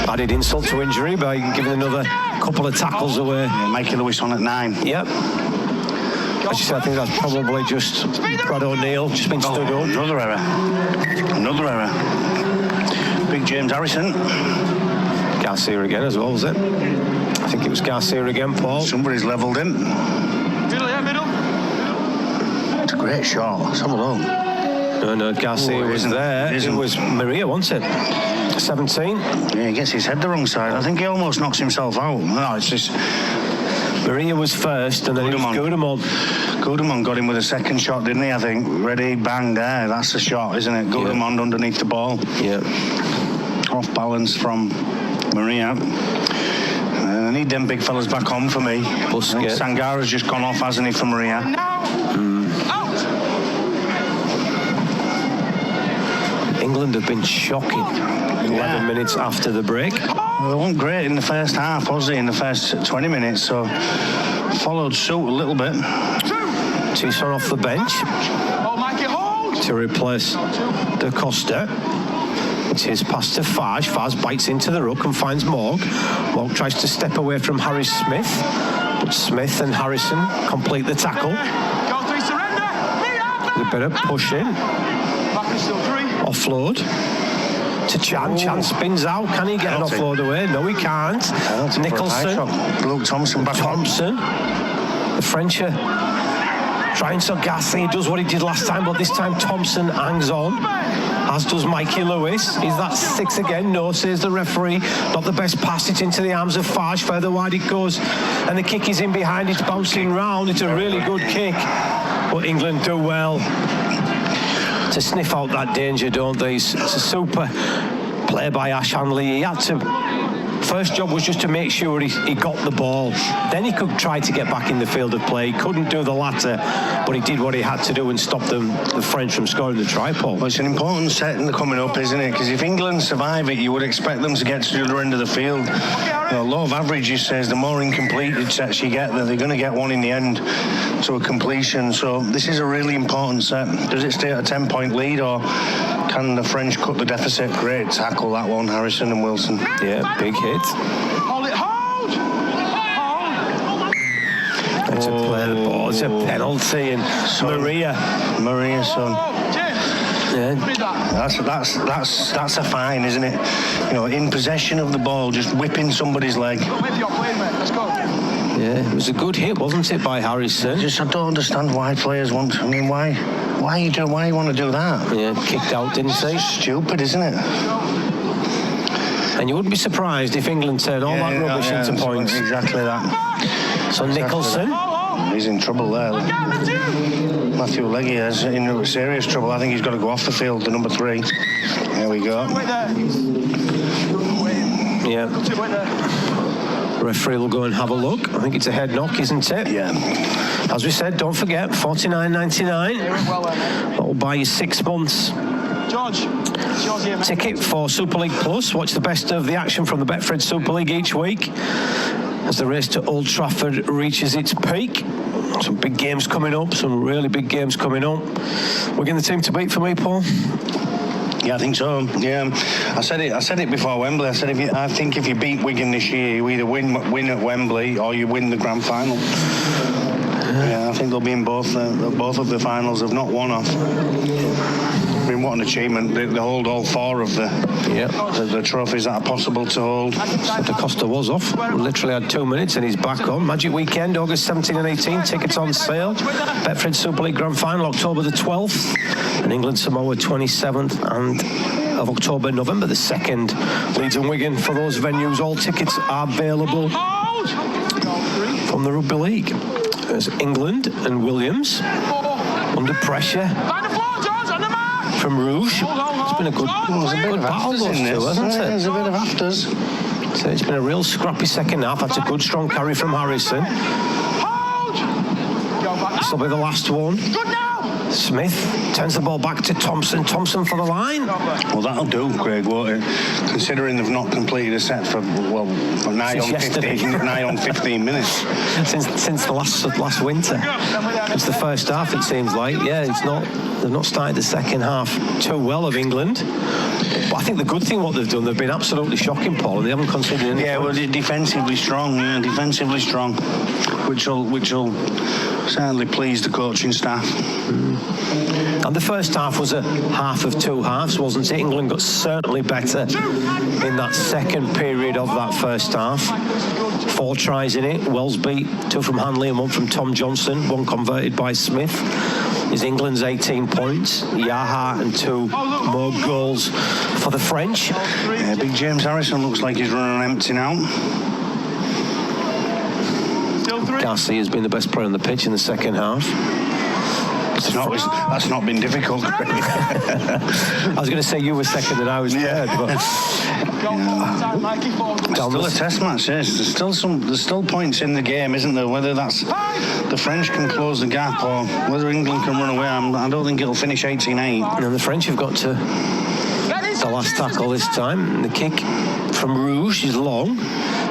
added insult to injury by giving another couple of tackles away. Yeah, Mikey Lewis on at 9. Yep. As you said, I think that's probably just Brad O'Neill just been stood up. Another error. Big James Harrison. Garcia again as well, was it? I think it was Garcia again, Paul. Somebody's levelled him. Middle. It's a great shot. Let's have a look. No, Garcia was there. It was Maria, wasn't it? 17. Yeah, he gets his head the wrong side. I think he almost knocks himself out. No, it's just... Maria was first, and then it was Gudemond. Gudemond got him with a second shot, didn't he? I think. Ready, bang, there. That's the shot, isn't it? Gudemond underneath the ball. Yeah. Off balance from Maria. I need them big fellas back on for me. Sangara's just gone off, hasn't he, for Maria? England have been shocking 11 minutes after the break. Well, they weren't great in the first half, was they, in the first 20 minutes, so followed suit a little bit. Tisson off the bench to replace De Costa. It's his pass to Fage. Fage bites into the ruck and finds Morg. Morg tries to step away from Harry Smith, but Smith and Harrison complete the tackle. A bit of push in. Offload to Chan. Chan spins out. Can he get an offload away? No, he can't. Nicholson. Luke Thompson back Thompson. The French are trying so Gasly. He does what he did last time, but this time Thompson hangs on, as does Mikey Lewis. Is that 6 again? No, says the referee. Not the best pass. It's into the arms of Fage. Further wide it goes, and the kick is in behind. It's bouncing round. It's a really good kick, but England do well to sniff out that danger, don't they? It's a super play by Ash Hanley. He had to... First job was just to make sure he got the ball. Then he could try to get back in the field of play. He couldn't do the latter, but he did what he had to do and stop the French from scoring the try, Paul. Well, it's an important set in the coming up, isn't it? Because if England survive it, you would expect them to get to the other end of the field. Law of averages says the more incompleted sets you get, they're going to get one in the end to a completion. So this is a really important set. Does it stay at a 10-point lead, or can the French cut the deficit? Great tackle, that one, Harrison and Wilson. Yeah, big hit. Hold it, hold! To play the ball, it's a penalty, and Maria's son. Yeah. That's a fine, isn't it? You know, in possession of the ball, just whipping somebody's leg. Yeah, it was a good hit, wasn't it, by Harrison? I don't understand why players want. I mean, why you want to do that? Yeah, kicked out, didn't they? Stupid, isn't it? And you wouldn't be surprised if England turned all that rubbish into points. Exactly that. So Nicholson. He's in trouble there. Matthew Leggy is in serious trouble. I think he's got to go off the field, the number 3. There we go. Yeah. The referee will go and have a look. I think it's a head knock, isn't it? Yeah. As we said, don't forget, $49.99. That will buy you 6 months. George, it's yours here, mate. Ticket for Super League Plus. Watch the best of the action from the Betfred Super League each week as the race to Old Trafford reaches its peak. Some big games coming up, some really big games coming up. We're getting the team to beat for me, Paul? Yeah, I think so. Yeah, I said it before Wembley. I said I think if you beat Wigan this year, you either win at Wembley or you win the grand final. Yeah, I think they'll be in both of the finals, if not one off. I mean, what an achievement! They hold all 4 of the trophies that are possible to hold. So Da Costa was off. Literally had 2 minutes and he's back on. Magic Weekend, August 17 and 18. Tickets on sale. Betfred Super League Grand Final, October the 12th. And England Samoa 27th and of October, November the 2nd. Leeds and Wigan for those venues. All tickets are available from the Rugby League. There's England and Williams under pressure from Rouge. It's been a good battle, those two, hasn't it? There's a bit of afters. So it's been a real scrappy second half. That's a good strong carry from Harrison. This will be the last one. Smith turns the ball back to Thompson. Thompson for the line. Well, that'll do, Craig, won't it? Considering they've not completed a set for nigh on 15 minutes. Since the last winter. It's the first half, it seems like. Yeah, they've not started the second half too well of England. But I think the good thing what they've done, they've been absolutely shocking, Paul, and they haven't conceded any. Yeah, well, defensively strong, which will certainly please the coaching staff. And the first half was a half of 2 halves, wasn't it? England got certainly better in that second period of that first half. 4 tries in it. Wellesby, 2 from Hanley and 1 from Tom Johnson, 1 converted by Smith. Is England's 18 points. Yaha and 2 more goals for the French. Yeah, big James Harrison looks like he's running on empty now. Darcy has been the best player on the pitch in the second half. That's not been difficult. I was going to say you were second and I was third, but still a test match. Yes, there's still points in the game, isn't there? Whether that's the French can close the gap or whether England can run away, I don't think it'll finish 18-8. And the French have got to the last tackle this time. The kick from Rouge is long.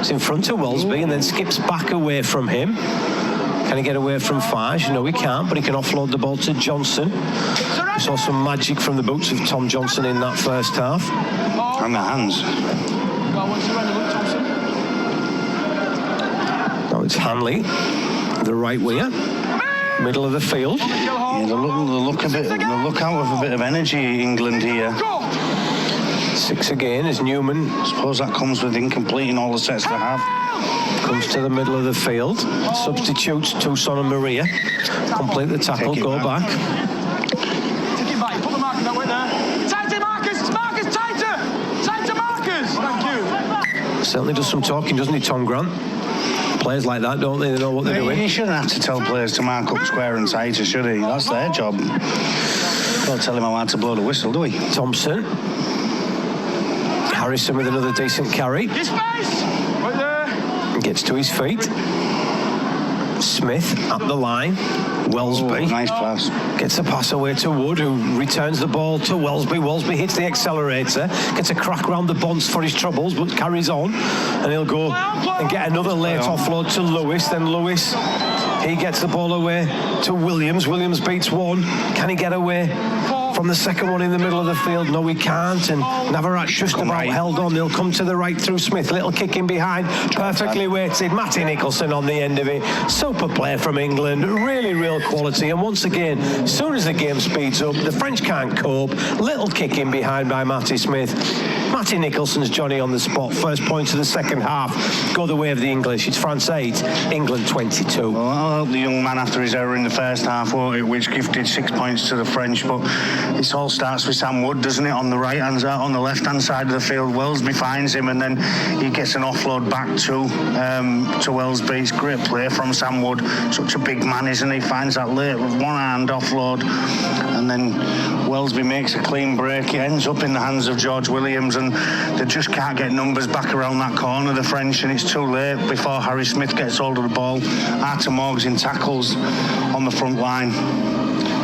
It's in front of Wellesby and then skips back away from him. Can he get away from Fage? No, he can't, but he can offload the ball to Johnson. We saw some magic from the boots of Tom Johnson in that first half. And the hands. Now it's Hanley, the right winger, middle of the field. Yeah, they look out with a bit of energy, England here. 6 again is Newman. I suppose that comes with incompleting all the sets they have. Comes to the middle of the field. Substitutes Tucson and Maria. Complete the tackle, go back. Take it back, put the marker that way there. Tighter, Marcus! Marcus, tighter! Tighter, Marcus! Thank you. Certainly does some talking, doesn't he, Tom Grant? Players like that, don't they? They know what they're doing. He shouldn't have to tell players to mark up square and tighter, should he? That's their job. Don't tell him how hard to blow the whistle, do we? Thompson. Harrison with another decent carry. His face! Right there. Gets to his feet. Smith up the line. Wellesby. Nice pass. Gets a pass away to Wood, who returns the ball to Wellesby. Wellesby hits the accelerator. Gets a crack round the bonds for his troubles, but carries on. And he'll go and get another late offload to Lewis. Then Lewis, he gets the ball away to Williams. Williams beats 1. Can he get away from the second one in the middle of the field. No, he can't. And Navarrete just about held on. They'll come to the right through Smith. Little kick in behind. Perfectly weighted. Matty Nicholson on the end of it. Super play from England. Really real quality. And once again, as soon as the game speeds up, the French can't cope. Little kick in behind by Matty Smith. Matty Nicholson's Johnny on the spot. First point of the second half. Go the way of the English. It's France 8, England 22. Well, I'll help the young man after his error in the first half, won't it, which gifted 6 points to the French. But it all starts with Sam Wood, doesn't it, on the right-hand side, on the left-hand side of the field. Wellesby finds him, and then he gets an offload back to Wellesby. It's great play from Sam Wood. Such a big man, isn't he? Finds that late one-hand offload, and then Wellesby makes a clean break. It ends up in the hands of George Williams, and they just can't get numbers back around that corner, the French, and it's too late before Harry Smith gets hold of the ball. Arthur Morgs in tackles on the front line.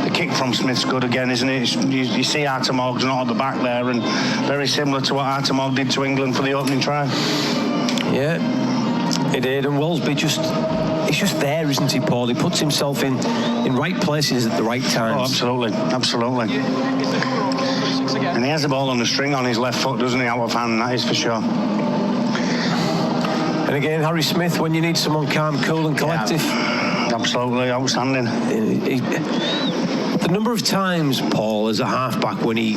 The kick from Smith's good again, isn't it? You see Arthur Morgs not at the back there, and very similar to what Arthur Morg did to England for the opening try. Yeah, he did, and Wellesby he's just there, isn't he, Paul? He puts himself in right places at the right times. Oh, absolutely. And he has the ball on the string on his left foot, doesn't he, out of hand, that is for sure. And again, Harry Smith, when you need someone calm, cool and collective. Yeah, absolutely outstanding. The number of times, Paul, as a half-back, when he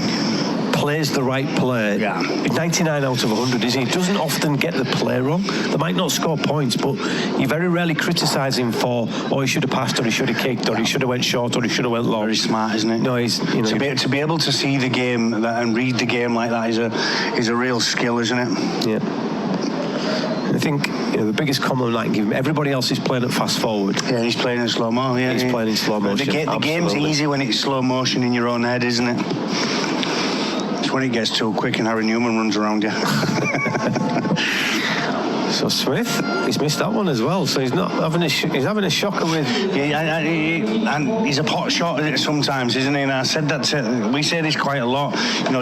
plays the right play, 99 out of 100, is he? He doesn't often get the play wrong. They might not score points, but you very rarely criticise him for, he should have passed, or he should have kicked, or he should have went short, or he should have went long. Very smart, isn't it? No, he's, to be able to see the game and read the game like that is a real skill, isn't it? Yeah. I think the biggest compliment I can give him, everybody else is playing at fast forward. Yeah, he's playing in slow-mo. Yeah, he's playing in slow motion. The game's easy when it's slow motion in your own head, isn't it? It's when it gets too quick and Harry Newman runs around you. So Smith, he's missed that one as well. So he's not having he's having a shocker with. Yeah, and he's a pot shot at it sometimes, isn't he? And I said that we say this quite a lot.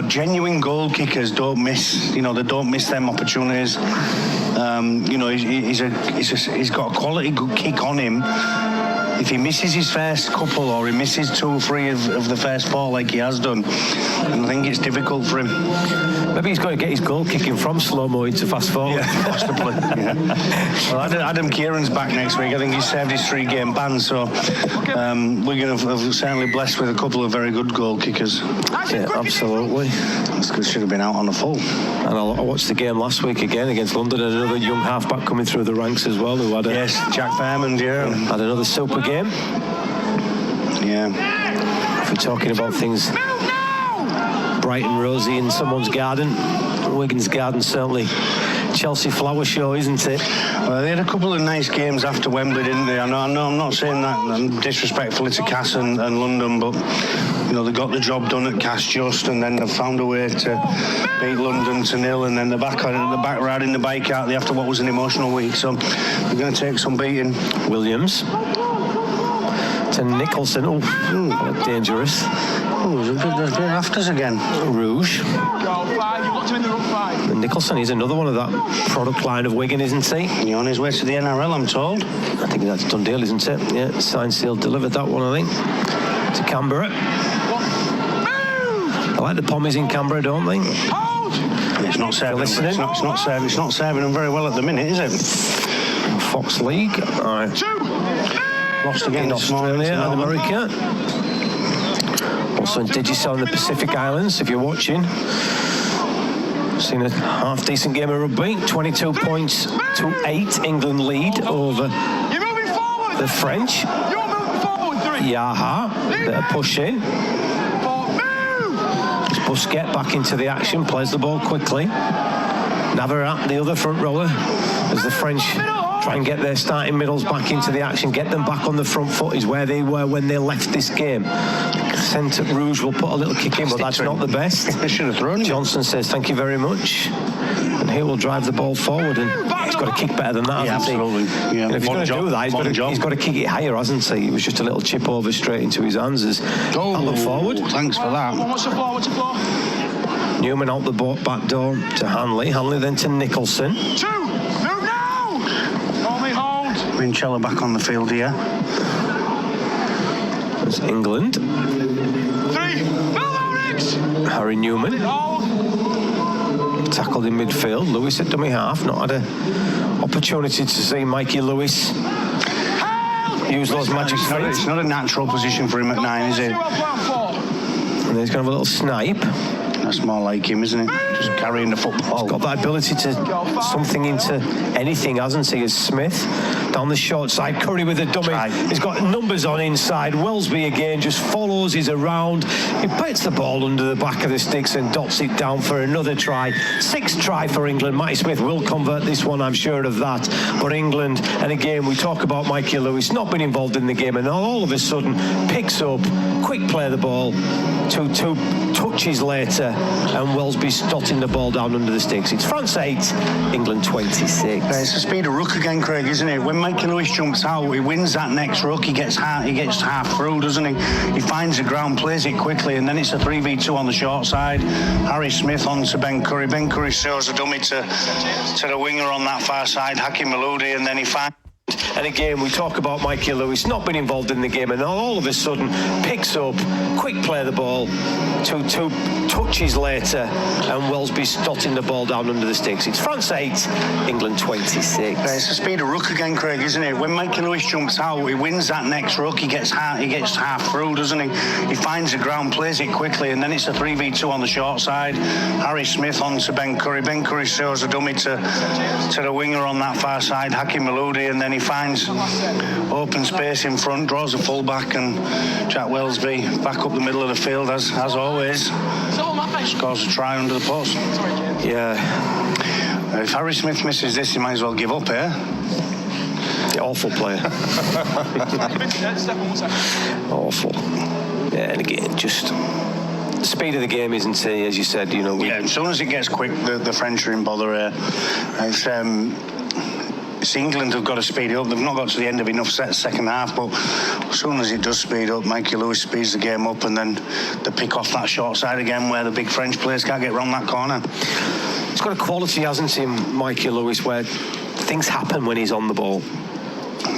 Genuine goal kickers don't miss. They don't miss them opportunities. He's got a quality good kick on him. If he misses his first couple, or he misses 2 or 3 of the first 4 like he has done, I think it's difficult for him. Maybe he's got to get his goal kicking from slow-mo into fast forward. Yeah, possibly. Yeah. Well, Adam Kieran's back next week. I think he's served his 3-game ban, so we're going to certainly blessed with a couple of very good goal kickers. Yeah, absolutely. Should have been out on the full. And I watched the game last week again against London, and another young halfback coming through the ranks as well, who had Jack Fairmond, had another super game. Yeah. If we're talking about things bright and rosy in someone's garden, Wigan's garden, certainly Chelsea flower show, isn't it? Well, they had a couple of nice games after Wembley, didn't they? I know I'm not saying that disrespectfully to Cass and London, but they got the job done at Cass just, and then they found a way to beat London 2-0, and then they're back riding the bike out after what was an emotional week. So they're going to take some beating. Williams to Nicholson. Oh, dangerous. There's good afters again. Rouge. Go 5, you've looked him in the room 5. And Nicholson is another one of that product line of Wigan, isn't he? He's on his way to the NRL, I'm told. I think that's done deal, isn't it? Yeah, signed, sealed, delivered that one, I think. To Canberra. I like the Pommies in Canberra, don't they? It's not serving. It's not serving them very well at the minute, is it? Fox League. All right. Lost again in Australia and America. Also in Digicel in the Pacific Islands, if you're watching. Seen a half-decent game of rugby. 22 points to 8. England lead over the French. Yaha, bit of push in. Busquets back into the action, plays the ball quickly. Navarrete, the other front rower, as the French try and get their starting middles back into the action, get them back on the front foot, is where they were when they left this game. Centre Rouge will put a little kick in, but that's not the best. They should have thrown. Johnson says thank you very much, and he will drive the ball forward, and he's got to kick better than that, hasn't absolutely. he? Yeah, and if he's going to do that, he's got to kick it higher, hasn't he? It was just a little chip over straight into his hands as I look forward. Thanks for that. What's the floor? Newman out the back door to Hanley then to Nicholson. 2, move now! Only hold. Vincella back on the field here. There's England. 3, no, Harry Newman. Tackled in midfield. Lewis at dummy half. Not had an opportunity to see Mikey Lewis use those magic feet. It's not a natural position for him at 9, is it? And then he's going to have a little snipe. That's more like him, isn't it? Just carrying the football. He's got that ability to something into anything, hasn't he, as Smith? Down the short side, Curry with a dummy. Right. He's got numbers on inside. Wellesby again just follows, he's around. He puts the ball under the back of the sticks and dots it down for another try. 6th try for England. Matty Smith will convert this one, I'm sure of that. But England, and again, we talk about Mikey Lewis not being involved in the game, and all of a sudden picks up, quick play the ball, two touches later, and Wellesby's dotting the ball down under the sticks. It's France 8, England 26. It's the speed of ruck again, Craig, isn't it? When Mikey Lewis jumps out, he wins that next ruck. He gets half through, doesn't he? He finds the ground, plays it quickly, and then it's a 3v2 on the short side. Harry Smith on to Ben Curry. Ben Curry shows a dummy to the winger on that far side, Hakim Maludi, and then he finds. And again, we talk about Mikey Lewis not being involved in the game, and all of a sudden picks up, quick play the ball, two touches later, and Wellesby's dotting the ball down under the sticks. It's France 8, England 26. It's the speed of ruck again, Craig, isn't it? When Mikey Lewis jumps out, he wins that next ruck. He gets half through, doesn't he? He finds the ground, plays it quickly, and then it's a 3v2 on the short side. Harry Smith on to Ben Curry. Ben Curry shows a dummy to the winger on that far side, Hakim Maludi, and then he finds open space in front, draws a full-back, and Jack Wellesby back up the middle of the field as always. Scores a try under the post. Yeah. If Harry Smith misses this, he might as well give up here. Awful player. Awful. Yeah, and again, just the speed of the game isn't he, as you said, you know. Yeah, as soon as it gets quick, the French are in bother here. It's England who've got to speed it up. They've not got to the end of enough second half, but as soon as it does speed up, Mikey Lewis speeds the game up, and then they pick off that short side again where the big French players can't get round that corner. He's got a quality, hasn't he, Mikey Lewis, where things happen when he's on the ball.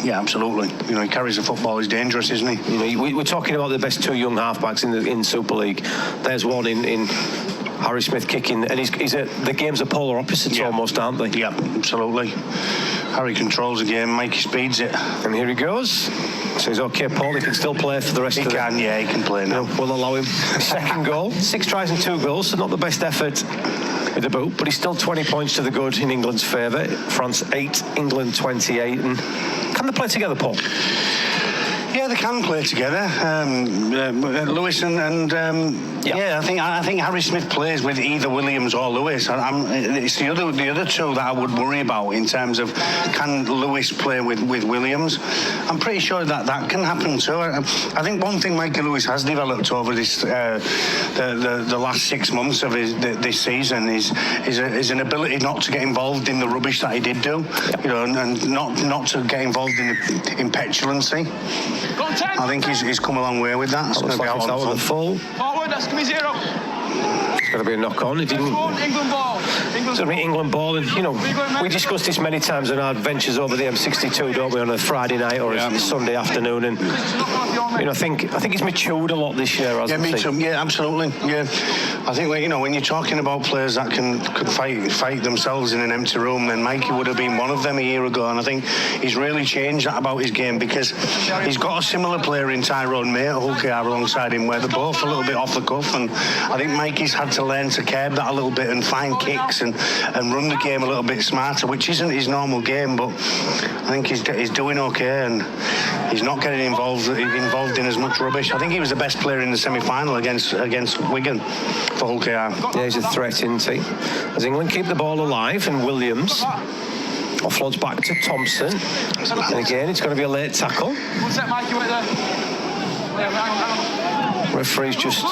Yeah, absolutely. You know, he carries the football. He's dangerous, isn't he? You know, we're talking about the best 2 young halfbacks in Super League. There's one in Harry Smith kicking, and the games are polar opposites almost, aren't they? Yeah, absolutely. Harry controls the game, Mikey speeds it. And here he goes. So he's okay, Paul, he can still play for the rest of the... He can play now. We'll allow him. Second goal, 6 tries and 2 goals, so not the best effort with the boot, but he's still 20 points to the good in England's favour. France 8, England 28. And can they play together, Paul? Yeah, they can play together. Lewis and I think Harry Smith plays with either Williams or Lewis. It's the other two that I would worry about in terms of can Lewis play with Williams. I'm pretty sure that can happen too. I think one thing Mikey Lewis has developed over this the last 6 months of this season is an ability not to get involved in the rubbish that he did do, you know, and not to get involved in petulancy. I think he's come a long way with that. It's going to be out on the full. Forward, that's going to be 0. It's going to be a knock on. It didn't. England ball. It's going to be England ball, and you know we discussed this many times in our adventures over the M62, don't we, on a Friday night or a Sunday afternoon, and you know I think he's matured a lot this year, hasn't he? Me too. Yeah, absolutely. Yeah, I think when you're talking about players that could fight themselves in an empty room, then Mikey would have been one of them a year ago, and I think he's really changed that about his game because he's got a similar player in Tyrone May at Hull KR alongside him, where they're both a little bit off the cuff, and I think Mikey's had to learn to curb that a little bit and find kicks and run the game a little bit smarter, which isn't his normal game, but I think he's doing okay, and he's not getting involved in as much rubbish. I think he was the best player in the semi-final against Wigan for Hull KR. Yeah, he's a threat, isn't he? As England keep the ball alive, and Williams offloads back to Thompson, and again it's going to be a late tackle. One sec, Mikey, wait there. Referee's just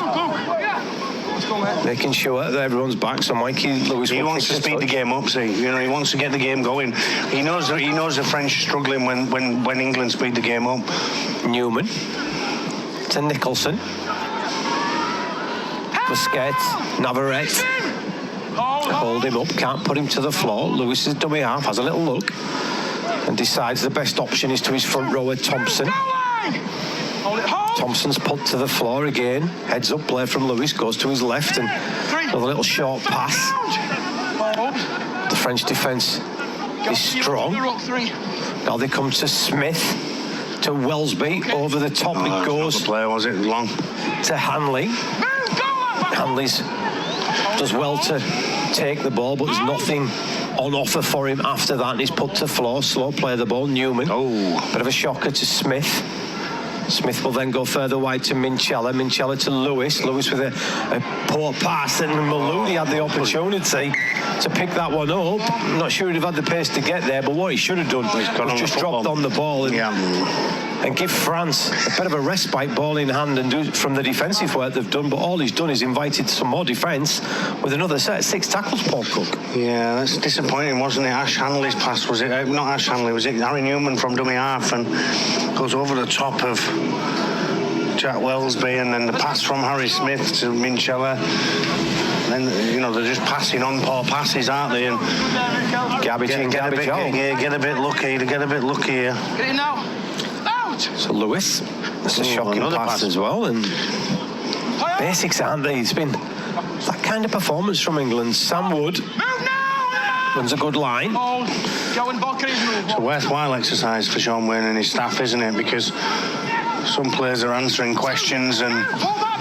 making sure that everyone's back, so Mikey Lewis wants to speed the game up, see. You know, he wants to get the game going. He knows the French are struggling when England speed the game up. Newman to Nicholson. Busquets, Navarrete. Hold him up, can't put him to the floor. Lewis's dummy half has a little look and decides the best option is to his front rower, Thompson. Hold it. Hold. Thompson's put to the floor again. Heads up play from Lewis, goes to his left and with a little short pass. The French defence is strong. Now they come to Smith, to Wellesby, over the top it goes. Play, was it long? To Hanley. Hanley's does well to take the ball, but there's nothing on offer for him after that, and he's put to the floor. Slow play of the ball. Newman. Bit of a shocker to Smith. Smith will then go further wide to Minchella. Minchella to Lewis. Lewis with a poor pass, and Maloney had the opportunity to pick that one up. I'm not sure he'd have had the pace to get there, but what he should have done was just dropped on the ball and give France a bit of a respite, ball in hand, and do from the defensive work they've done. But all he's done is invited some more defence with another set. 6 tackles, Paul Cook. Yeah, that's disappointing, wasn't it? Ash Hanley's pass, was it? Not Ash Hanley, was it Harry Newman from dummy half, and goes over the top of Jack Wellesby, and then the pass from Harry Smith to Minchella. Then, they're just passing on poor passes, aren't they? And garbage in, garbage out. Get a bit lucky. Get a bit lucky here. Get it now. Out. So Lewis, that's a shocking pass as well. And basics, aren't they? It's been that kind of performance from England. Sam Wood runs a good line. It's a worthwhile exercise for Sean Wayne and his staff, isn't it? Because some players are answering questions and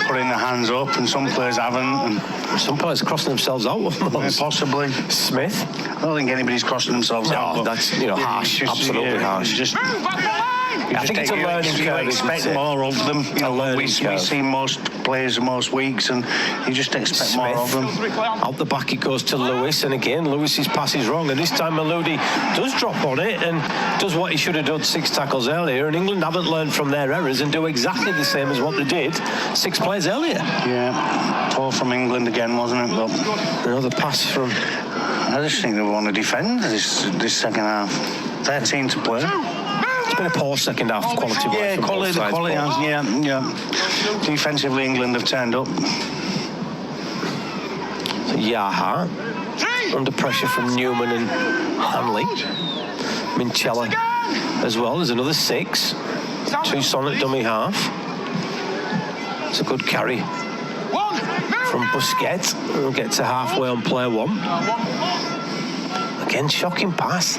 putting their hands up, and some players haven't, and some players crossing themselves out. Possibly. Smith. I don't think anybody's crossing themselves out. No, that's harsh. Absolutely harsh. I think it's a learning curve. You expect more of them. We see most players most weeks, and you just expect more of them. Out the back it goes to Lewis, and again Lewis's pass is wrong, and this time Maludi does drop on it and does what he should have done 6 tackles earlier, and England haven't learned from their errors and do exactly the same as what they did 6 plays earlier. Yeah, poor from England again, wasn't it? But another pass from... I just think they want to defend this second half. 13 to play. It's been a poor second half, quality. Yeah, quality has, yeah. Defensively, England have turned up. So Yaha, under pressure from Newman and Hanley. Minchella as well. There's another 6. 2 Sonnet dummy half. It's a good carry from Busquets. We'll get to halfway on player 1. Again, shocking pass.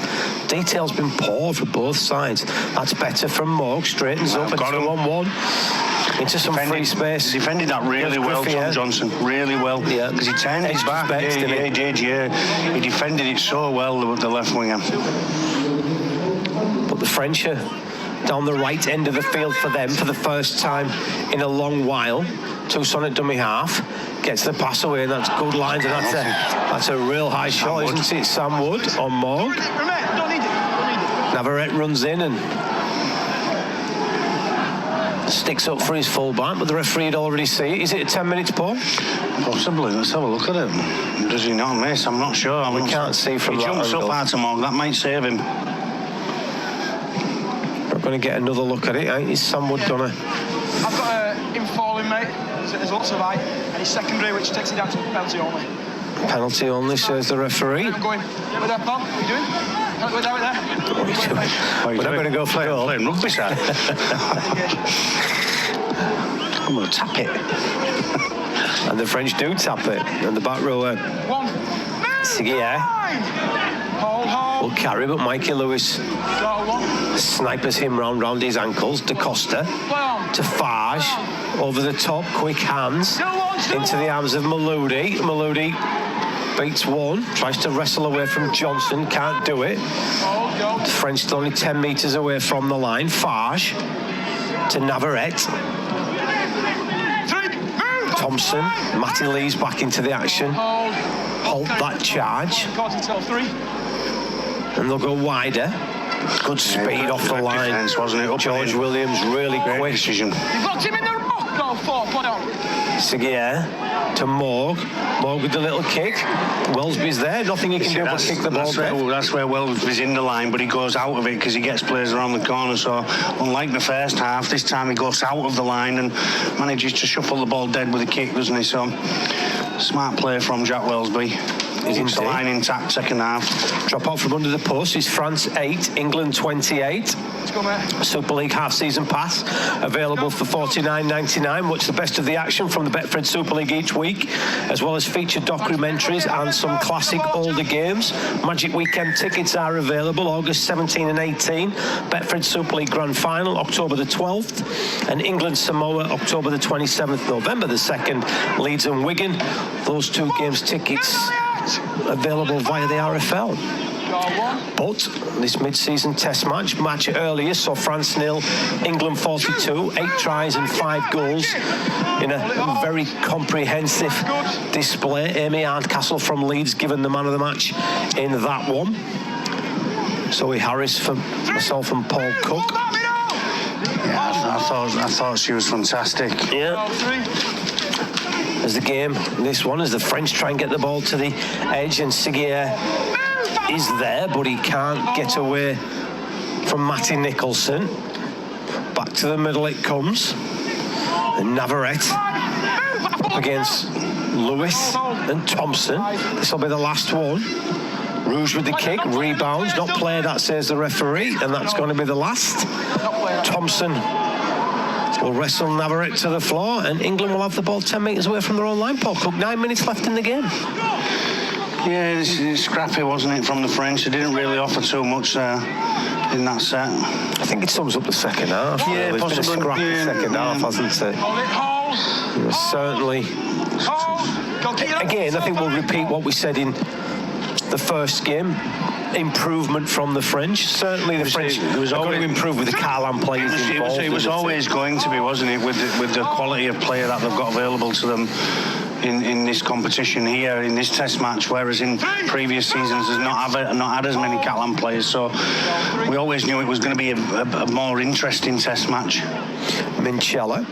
Detail's been poor for both sides. That's better from Morg. Straightens up and 2-on-1 into some free space. He defended that really well, Tom Johnson. Really well. Yeah. Because he turned his back. Yeah. He defended it so well, the left winger. But the French are down the right end of the field for them for the first time in a long while. 2 Sonnet dummy half. Gets the pass away, and that's good lines, and that's a real high shot, isn't it? Sam Wood on Morg. Navarrete runs in and sticks up for his full-back, but the referee had already seen it. Is it 10 minutes, Paul? Possibly. Let's have a look at it. Does he not miss? I'm not sure. We can't see from that angle. He jumps up out of Morg. That might save him. We're going to get another look at it. Is Sam Wood gonna... I've got him falling, mate. There's lots of height, and he's secondary, which takes it down to penalty only. Penalty only, says the referee. I'm going. Get with there, pal. What are you doing? Can't go down there. We're not going to go for goal. Playing rugby, sir. I'm going to tap it. And the French do tap it. And the back rower, Seguier, will carry, but Mikey Lewis snipers him round his ankles. Da Costa to Farge. Over the top, quick hands into the arms of Maludi. Maludi beats one, tries to wrestle away from Johnson, can't do it. The French still only 10 metres away from the line. Farge to Navarrete. Thompson, Matty Lee's back into the action. Halt that charge. And they'll go wider. Good speed off the line. Defense, wasn't it? George Williams really quick. Decision. You've got him in the rock. Go 4, put on. Seguier to Morg. Morg with the little kick. Wellesby's there. Nothing he can do but kick the ball dead. That's where Wellesby's in the line, but he goes out of it because he gets players around the corner. So unlike the first half, this time he goes out of the line and manages to shuffle the ball dead with a kick, doesn't he? So smart play from Jack Wellesby. Keeps the line intact second half. Drop out from under the post is France 8, England 28. Let's go, mate. Super League half-season pass available for $49.99. Watch the best of the action from the Betfred Super League each week, as well as featured documentaries and some classic older games. Magic Weekend tickets are available August 17 and 18. Betfred Super League Grand Final October the 12th, and England Samoa October the 27th, November the 2nd, Leeds and Wigan. Those two games tickets available via the RFL. But this mid-season test match earlier saw France 0, England 42, 8 tries and 5 goals in a very comprehensive display. Amy Hardcastle from Leeds given the man of the match in that one. Zoe Harris for myself and Paul Cook. Yeah, I thought she was fantastic. Yeah. As the game, this one, as the French try and get the ball to the edge, and Seguier is there, but he can't get away from Matty Nicholson. Back to the middle it comes. And Navarrete up against Lewis and Thompson. This will be the last one. Rouge with the kick, rebounds, not played, that says the referee, and that's going to be the last. Thompson will wrestle Navarrete to the floor, and England will have the ball 10 metres away from their own line. Paul Cook, 9 minutes left in the game. Yeah, this is scrappy, wasn't it, from the French? They didn't really offer too much there in that set. I think it sums up the second half. Yeah, really. It's been a scrappy second half, hasn't it? Certainly. Again, I think we'll repeat what we said in the first game. Improvement from the French. Certainly the French are going to improve with the Catalan players involved. It was always going to be, wasn't it, with the quality of player that they've got available to them in this competition here, in this test match, whereas in previous seasons there's not had as many Catalan players, so we always knew it was going to be a more interesting test match. Minchella.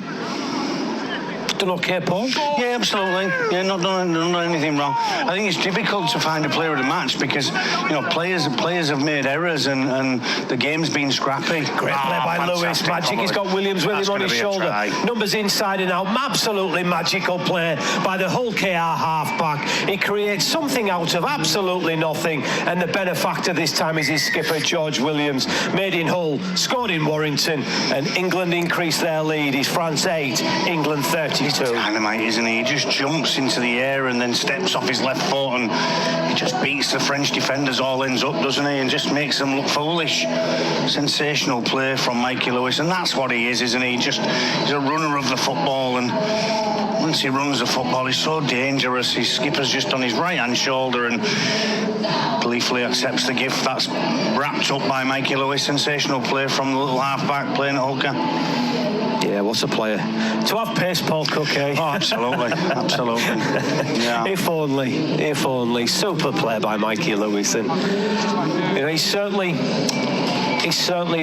Done okay, Paul? Yeah, absolutely. Yeah, not done anything wrong. I think it's difficult to find a player of the match because, you know, players have made errors and the game's been scrappy. Great play by Lewis. Magic. He's got Williams with him on his shoulder. Numbers inside and out. Absolutely magical play by the Hull KR halfback. He creates something out of absolutely nothing, and the benefactor this time is his skipper, George Williams. Made in Hull, scored in Warrington, and England increased their lead. It's France 8, England 30. He's dynamite, isn't he? He just jumps into the air and then steps off his left foot and he just beats the French defenders all ends up, doesn't he? And just makes them look foolish. Sensational play from Mikey Lewis, and that's what he is, isn't he? He's a runner of the football, and once he runs the football, he's so dangerous. His skipper's just on his right-hand shoulder and gleefully accepts the gift that's wrapped up by Mikey Lewis. Sensational play from the little halfback playing at hooker. Yeah, what a player. To have pace, Paul Cook, eh? Oh, absolutely. Absolutely. Yeah. If only. Super play by Mikey Lewis. And, you know, he's certainly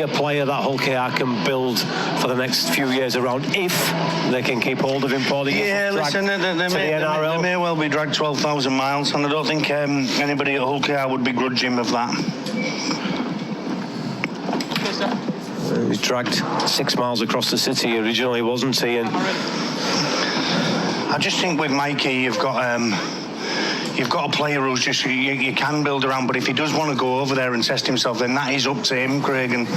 a player that Hull KR can build for the next few years around if they can keep hold of him. Paul, yeah, listen, they may well be dragged 12,000 miles, and I don't think anybody at Hull KR would begrudge him of that. He was dragged 6 miles across the city originally, wasn't he? And I just think with Mikey, you've got a player who's just you can build around, but if he does want to go over there and test himself, then that is up to him, Craig. And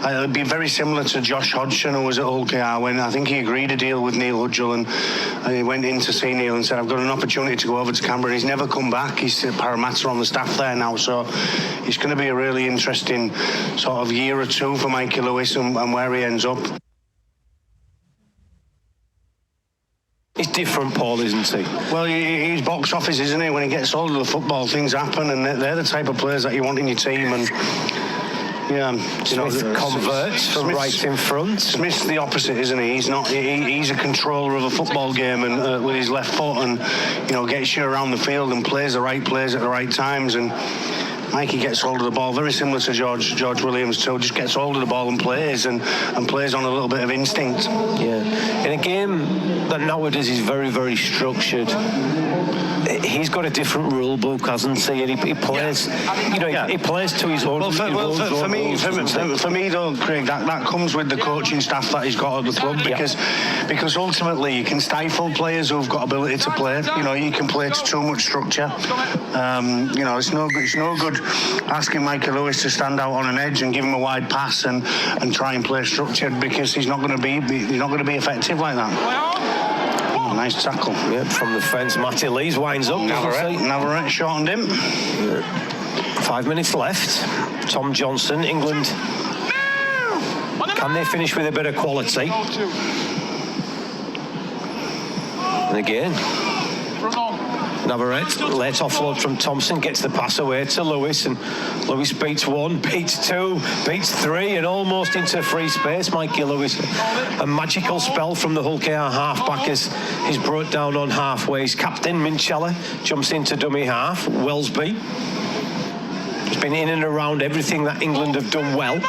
it'd be very similar to Josh Hodgson, who was at Hull KR when I think he agreed a deal with Neil Hudgell, and he went in to see Neil and said, I've got an opportunity to go over to Canberra. He's never come back. He's at Parramatta on the staff there now, so it's going to be a really interesting sort of year or two for Mikey Lewis and where he ends up. He's different, Paul, isn't he? Well, he's box office, isn't he? When he gets hold of the football, things happen, and they're the type of players that you want in your team. And yeah, Smith converts from right in front. Smith's the opposite, isn't he? He's not. He's a controller of a football game and with his left foot, and gets you around the field and plays the right plays at the right times. And Mikey gets hold of the ball, very similar to George Williams too. Just gets hold of the ball and plays plays on a little bit of instinct. Yeah, in a game that nowadays is very, very structured, he's got a different rule book, hasn't he? And he plays, he plays to his own. Well, for me though, Craig, that comes with the coaching staff that he's got at the club because ultimately you can stifle players who've got ability to play. You can play to too much structure. It's no good asking Michael Lewis to stand out on an edge and give him a wide pass and try and play structured, because he's not going to be effective like that. Oh, nice tackle. Yep, from the fence, Matty Lees winds up. Navarrete shortened him. 5 minutes left. Tom Johnson, England. Can they finish with a bit of quality? And again, Navarrete, late offload from Thompson, gets the pass away to Lewis, and Lewis beats one, beats two, beats three, and almost into free space. Mikey Lewis, a magical spell from the Hull KR half-back as he's brought down on halfway. His captain, Minchella, jumps into dummy half. Wellesby has been in and around everything that England have done well.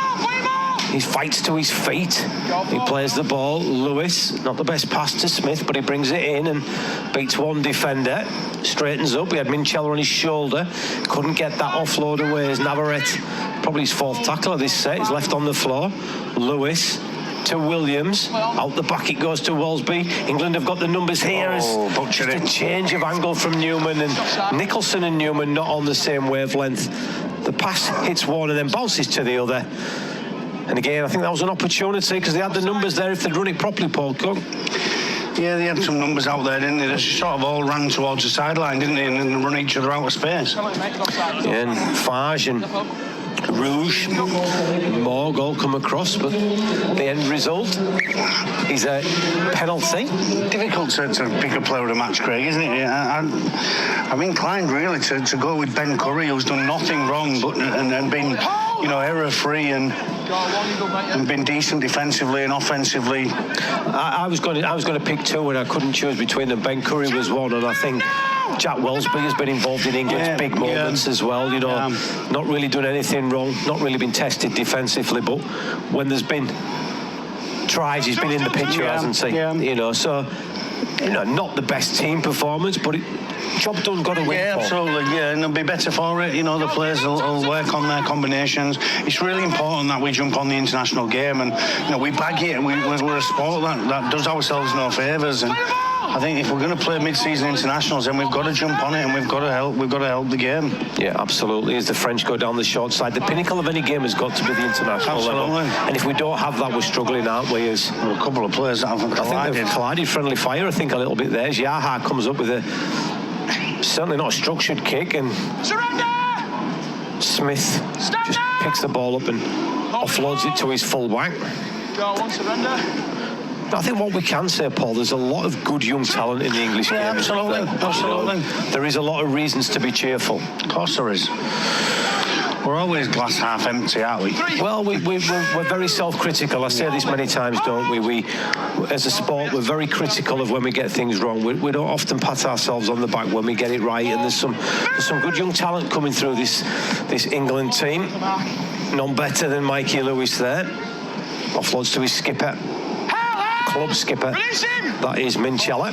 He fights to his feet. He plays the ball. Lewis, not the best pass to Smith, but he brings it in and beats one defender. Straightens up. He had Minchella on his shoulder. Couldn't get that offload away as Navarrete, probably his fourth tackle of this set, is left on the floor. Lewis to Williams. Out the back it goes to Wellesby. England have got the numbers here as just a change of angle from Newman, and Nicholson and Newman not on the same wavelength. The pass hits one and then bounces to the other. And again, I think that was an opportunity because they had the numbers there if they'd run it properly, Paul Cook. Yeah, they had some numbers out there, didn't they? They sort of all ran towards the sideline, didn't they? And then run each other out of space. Yeah, and Farge and Rouge, Morg all come across, but the end result is a penalty. Difficult to pick a player of the match, Craig, isn't it? I'm inclined really to go with Ben Curry, who's done nothing wrong and been error-free and been decent defensively and offensively. I was going to pick two, and I couldn't choose between them. Ben Curry was one, and I think Jack Wellesby has been involved in England's big moments as well. Not really done anything wrong, not really been tested defensively, but when there's been tries, he's been in the picture, hasn't he? Not the best team performance, but job done, got to win. Yeah, absolutely. Yeah, and it'll be better for it. The players will work on their combinations. It's really important that we jump on the international game, and we bag it. We're a sport that does ourselves no favours, and I think if we're going to play mid-season internationals, then we've got to jump on it and we've got to help the game. Yeah, absolutely. As the French go down the short side, the pinnacle of any game has got to be the international level. And if we don't have that, we're struggling, aren't we? As a couple of players that haven't collided. I think they've collided. Friendly fire, I think, a little bit there. As Yaha comes up with certainly not a structured kick, and Smith just picks the ball up and offloads it to his full-back. Go on, surrender. I think what we can say, Paul, there's a lot of good young talent in the English game. Absolutely. There is a lot of reasons to be cheerful. Of course there is. We're always glass half empty, aren't we? Well, we're very self-critical. I say this many times, don't we? We, as a sport, we're very critical of when we get things wrong. We don't often pat ourselves on the back when we get it right. And there's some good young talent coming through this England team. None better than Mikey Lewis there. Offloads to his skipper. Club skipper, that is Minchella.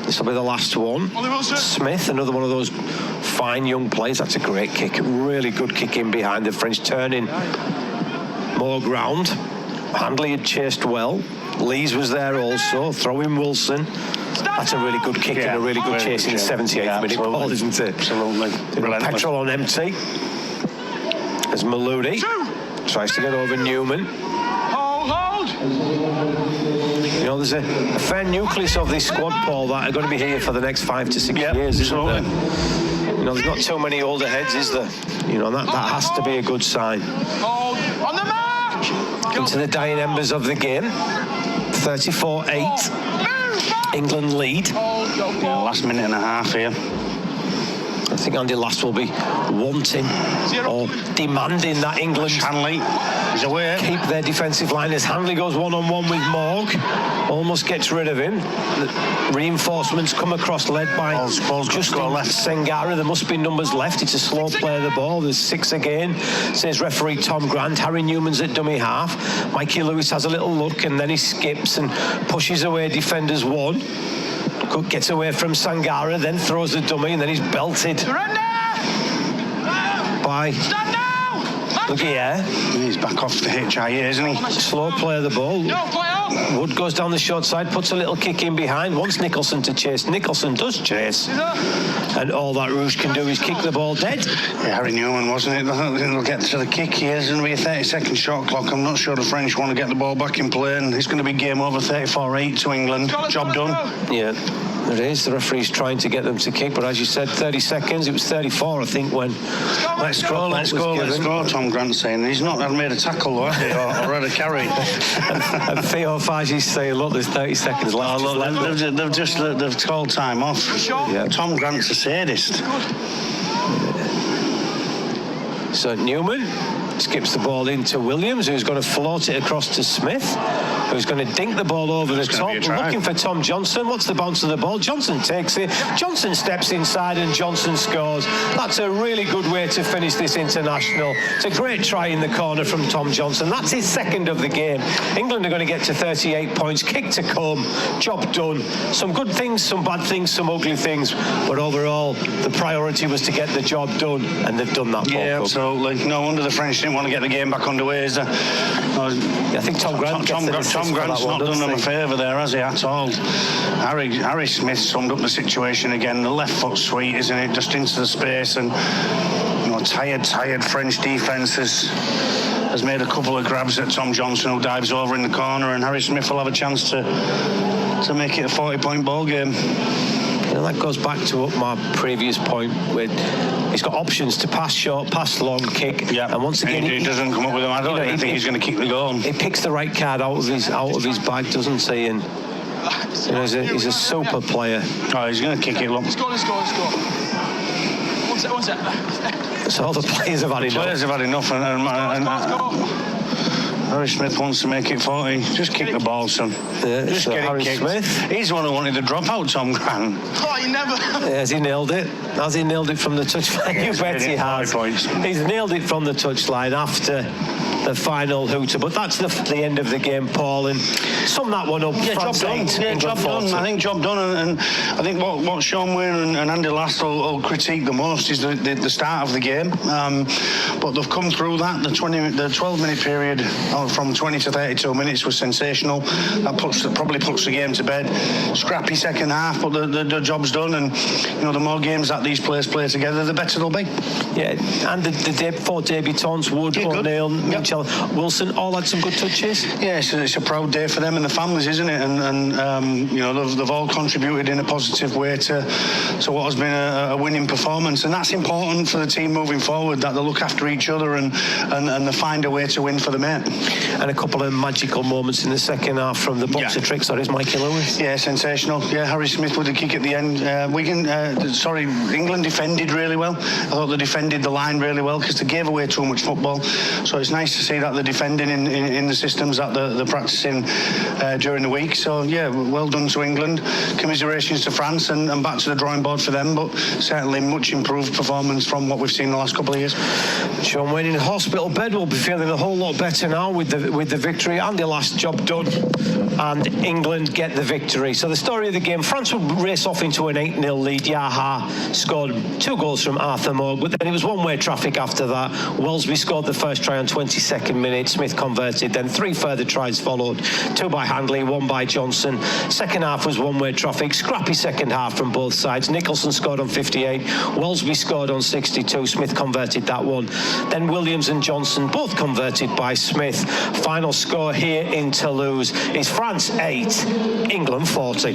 This will be the last one. Smith, another one of those fine young players. That's a great kick, really good kick in behind the French, turning more ground. Handley had chased well. Lees was there also, throwing Wilson. That's a really good kick and a really good chase in the 78th minute, Paul, isn't it? Absolutely. Petrol on empty. As Maludi tries to get over Newman. There's a fair nucleus of this squad, Paul, that are going to be here for the next 5 to 6 years, isn't there? There's not too many older heads, is there? That has to be a good sign. On the mark! Into the dying embers of the game. 34-8. England lead. Last minute and a half here. I think Andy Last will be wanting or demanding that England Hanley is away. keep their defensive line as Hanley goes one-on-one with Morg. Almost gets rid of him. The reinforcements come across, led by Justin Sengara. There must be numbers left. It's a slow play of the ball. There's 6 again, says referee Tom Grant. Harry Newman's at dummy half. Mikey Lewis has a little look and then he skips and pushes away defenders 1. Gets away from Sangara, then throws the dummy, and then he's belted by... Look here. He's back off the HIA, isn't he? Slow play of the ball. Wood goes down the short side, puts a little kick in behind, wants Nicholson to chase. Nicholson does chase. And all that Rouge can do is kick the ball dead. Yeah, Harry Newman, wasn't it? I think they'll get to the kick here. There's going to be a 30-second shot clock. I'm not sure the French want to get the ball back in play, and it's going to be game over 34-8 to England. Job done. Yeah. It is. The referee's trying to get them to kick, but as you said, 30 seconds. It was 34, I think, when... Let's go, Tom Grant saying. He's not made a tackle, though, has he? Or had a carry. And Theo Fagi's saying, look, there's 30 seconds left. They've called time off. Yeah. Tom Grant's a sadist. So Newman skips the ball into Williams, who's going to float it across to Smith, who's going to dink the ball over the top, looking for Tom Johnson. What's the bounce of the ball? Johnson takes it. Johnson steps inside and Johnson scores. That's a really good way to finish this international. It's a great try in the corner from Tom Johnson. That's his second of the game. England are going to get to 38 points. Kick to come. Job done. Some good things, some bad things, some ugly things. But overall, the priority was to get the job done, and they've done that. Yeah, absolutely. No wonder the French didn't want to get the game back underway. I think Tom Grant's not done them a favour there, has he, at all? Harry Smith summed up the situation again. The left foot sweet, isn't it? Just into the space, and tired French defence has made a couple of grabs at Tom Johnson, who dives over in the corner, and Harry Smith will have a chance to make it a 40-point ball game. And that goes back to my previous point with he's got options to pass short, pass long, kick. Yeah. And once again, he doesn't come up with them. I don't even think he's going to keep the goal. He picks the right card out of his bag, doesn't he? And he's a super player. Oh, he's going to kick it. Look. Let's go. One sec. So all the players have had enough. And Harry Smith wants to make it 40. Just kick the ball, son. Yeah, just so get Harry it kicked. Smith. He's the one who wanted the drop out, Tom Grant. Oh, he never. Has he nailed it? Has he nailed it from the touchline? You bet he has. He's nailed it from the touchline after the final hooter. But that's the end of the game, Paul. And sum that one up. Yeah, job done. Yeah, job done. I think job done. And I think what Sean Wayne and Andy Last will critique the most is the start of the game. But they've come through that. The 12-minute period from 20 to 32 minutes was sensational. That probably puts the game to bed. Scrappy second half, but the job's done. And the more games that these players play together, the better they'll be. Yeah, and the 4 debutants, Wood, O'Neill, Mitchell, Wilson, all had some good touches. Yeah, it's a proud day for them and the families, isn't it? And they've all contributed in a positive way to what has been a winning performance, and that's important for the team moving forward, that they look after each other and they find a way to win for the mate. And a couple of magical moments in the second half from the boxer tricks. Sorry, Mikey Lewis. Yeah, sensational. Yeah, Harry Smith with a kick at the end. England defended really well. I thought they defended the line really well because they gave away too much football. So it's nice to see that they're defending in the systems that they're practicing during the week. So yeah, well done to England. Commiserations to France and back to the drawing board for them. But certainly much improved performance from what we've seen in the last couple of years. Sean Wayne in hospital bed will be feeling a whole lot better now with the victory. Andy Last, job done, and England get the victory. So the story of the game: France would race off into an 8-0 lead. Yaha scored 2 goals from Arthur Morg, but then it was one-way traffic after that. Wellesby scored the first try on 22nd minute. Smith converted. Then 3 further tries followed. 2 by Handley, 1 by Johnson. Second half was one-way traffic. Scrappy second half from both sides. Nicholson scored on 58. Wellesby scored on 62. Smith converted that one. Then Williams and Johnson both converted by Smith. Final score here in Toulouse is France 8, England 40.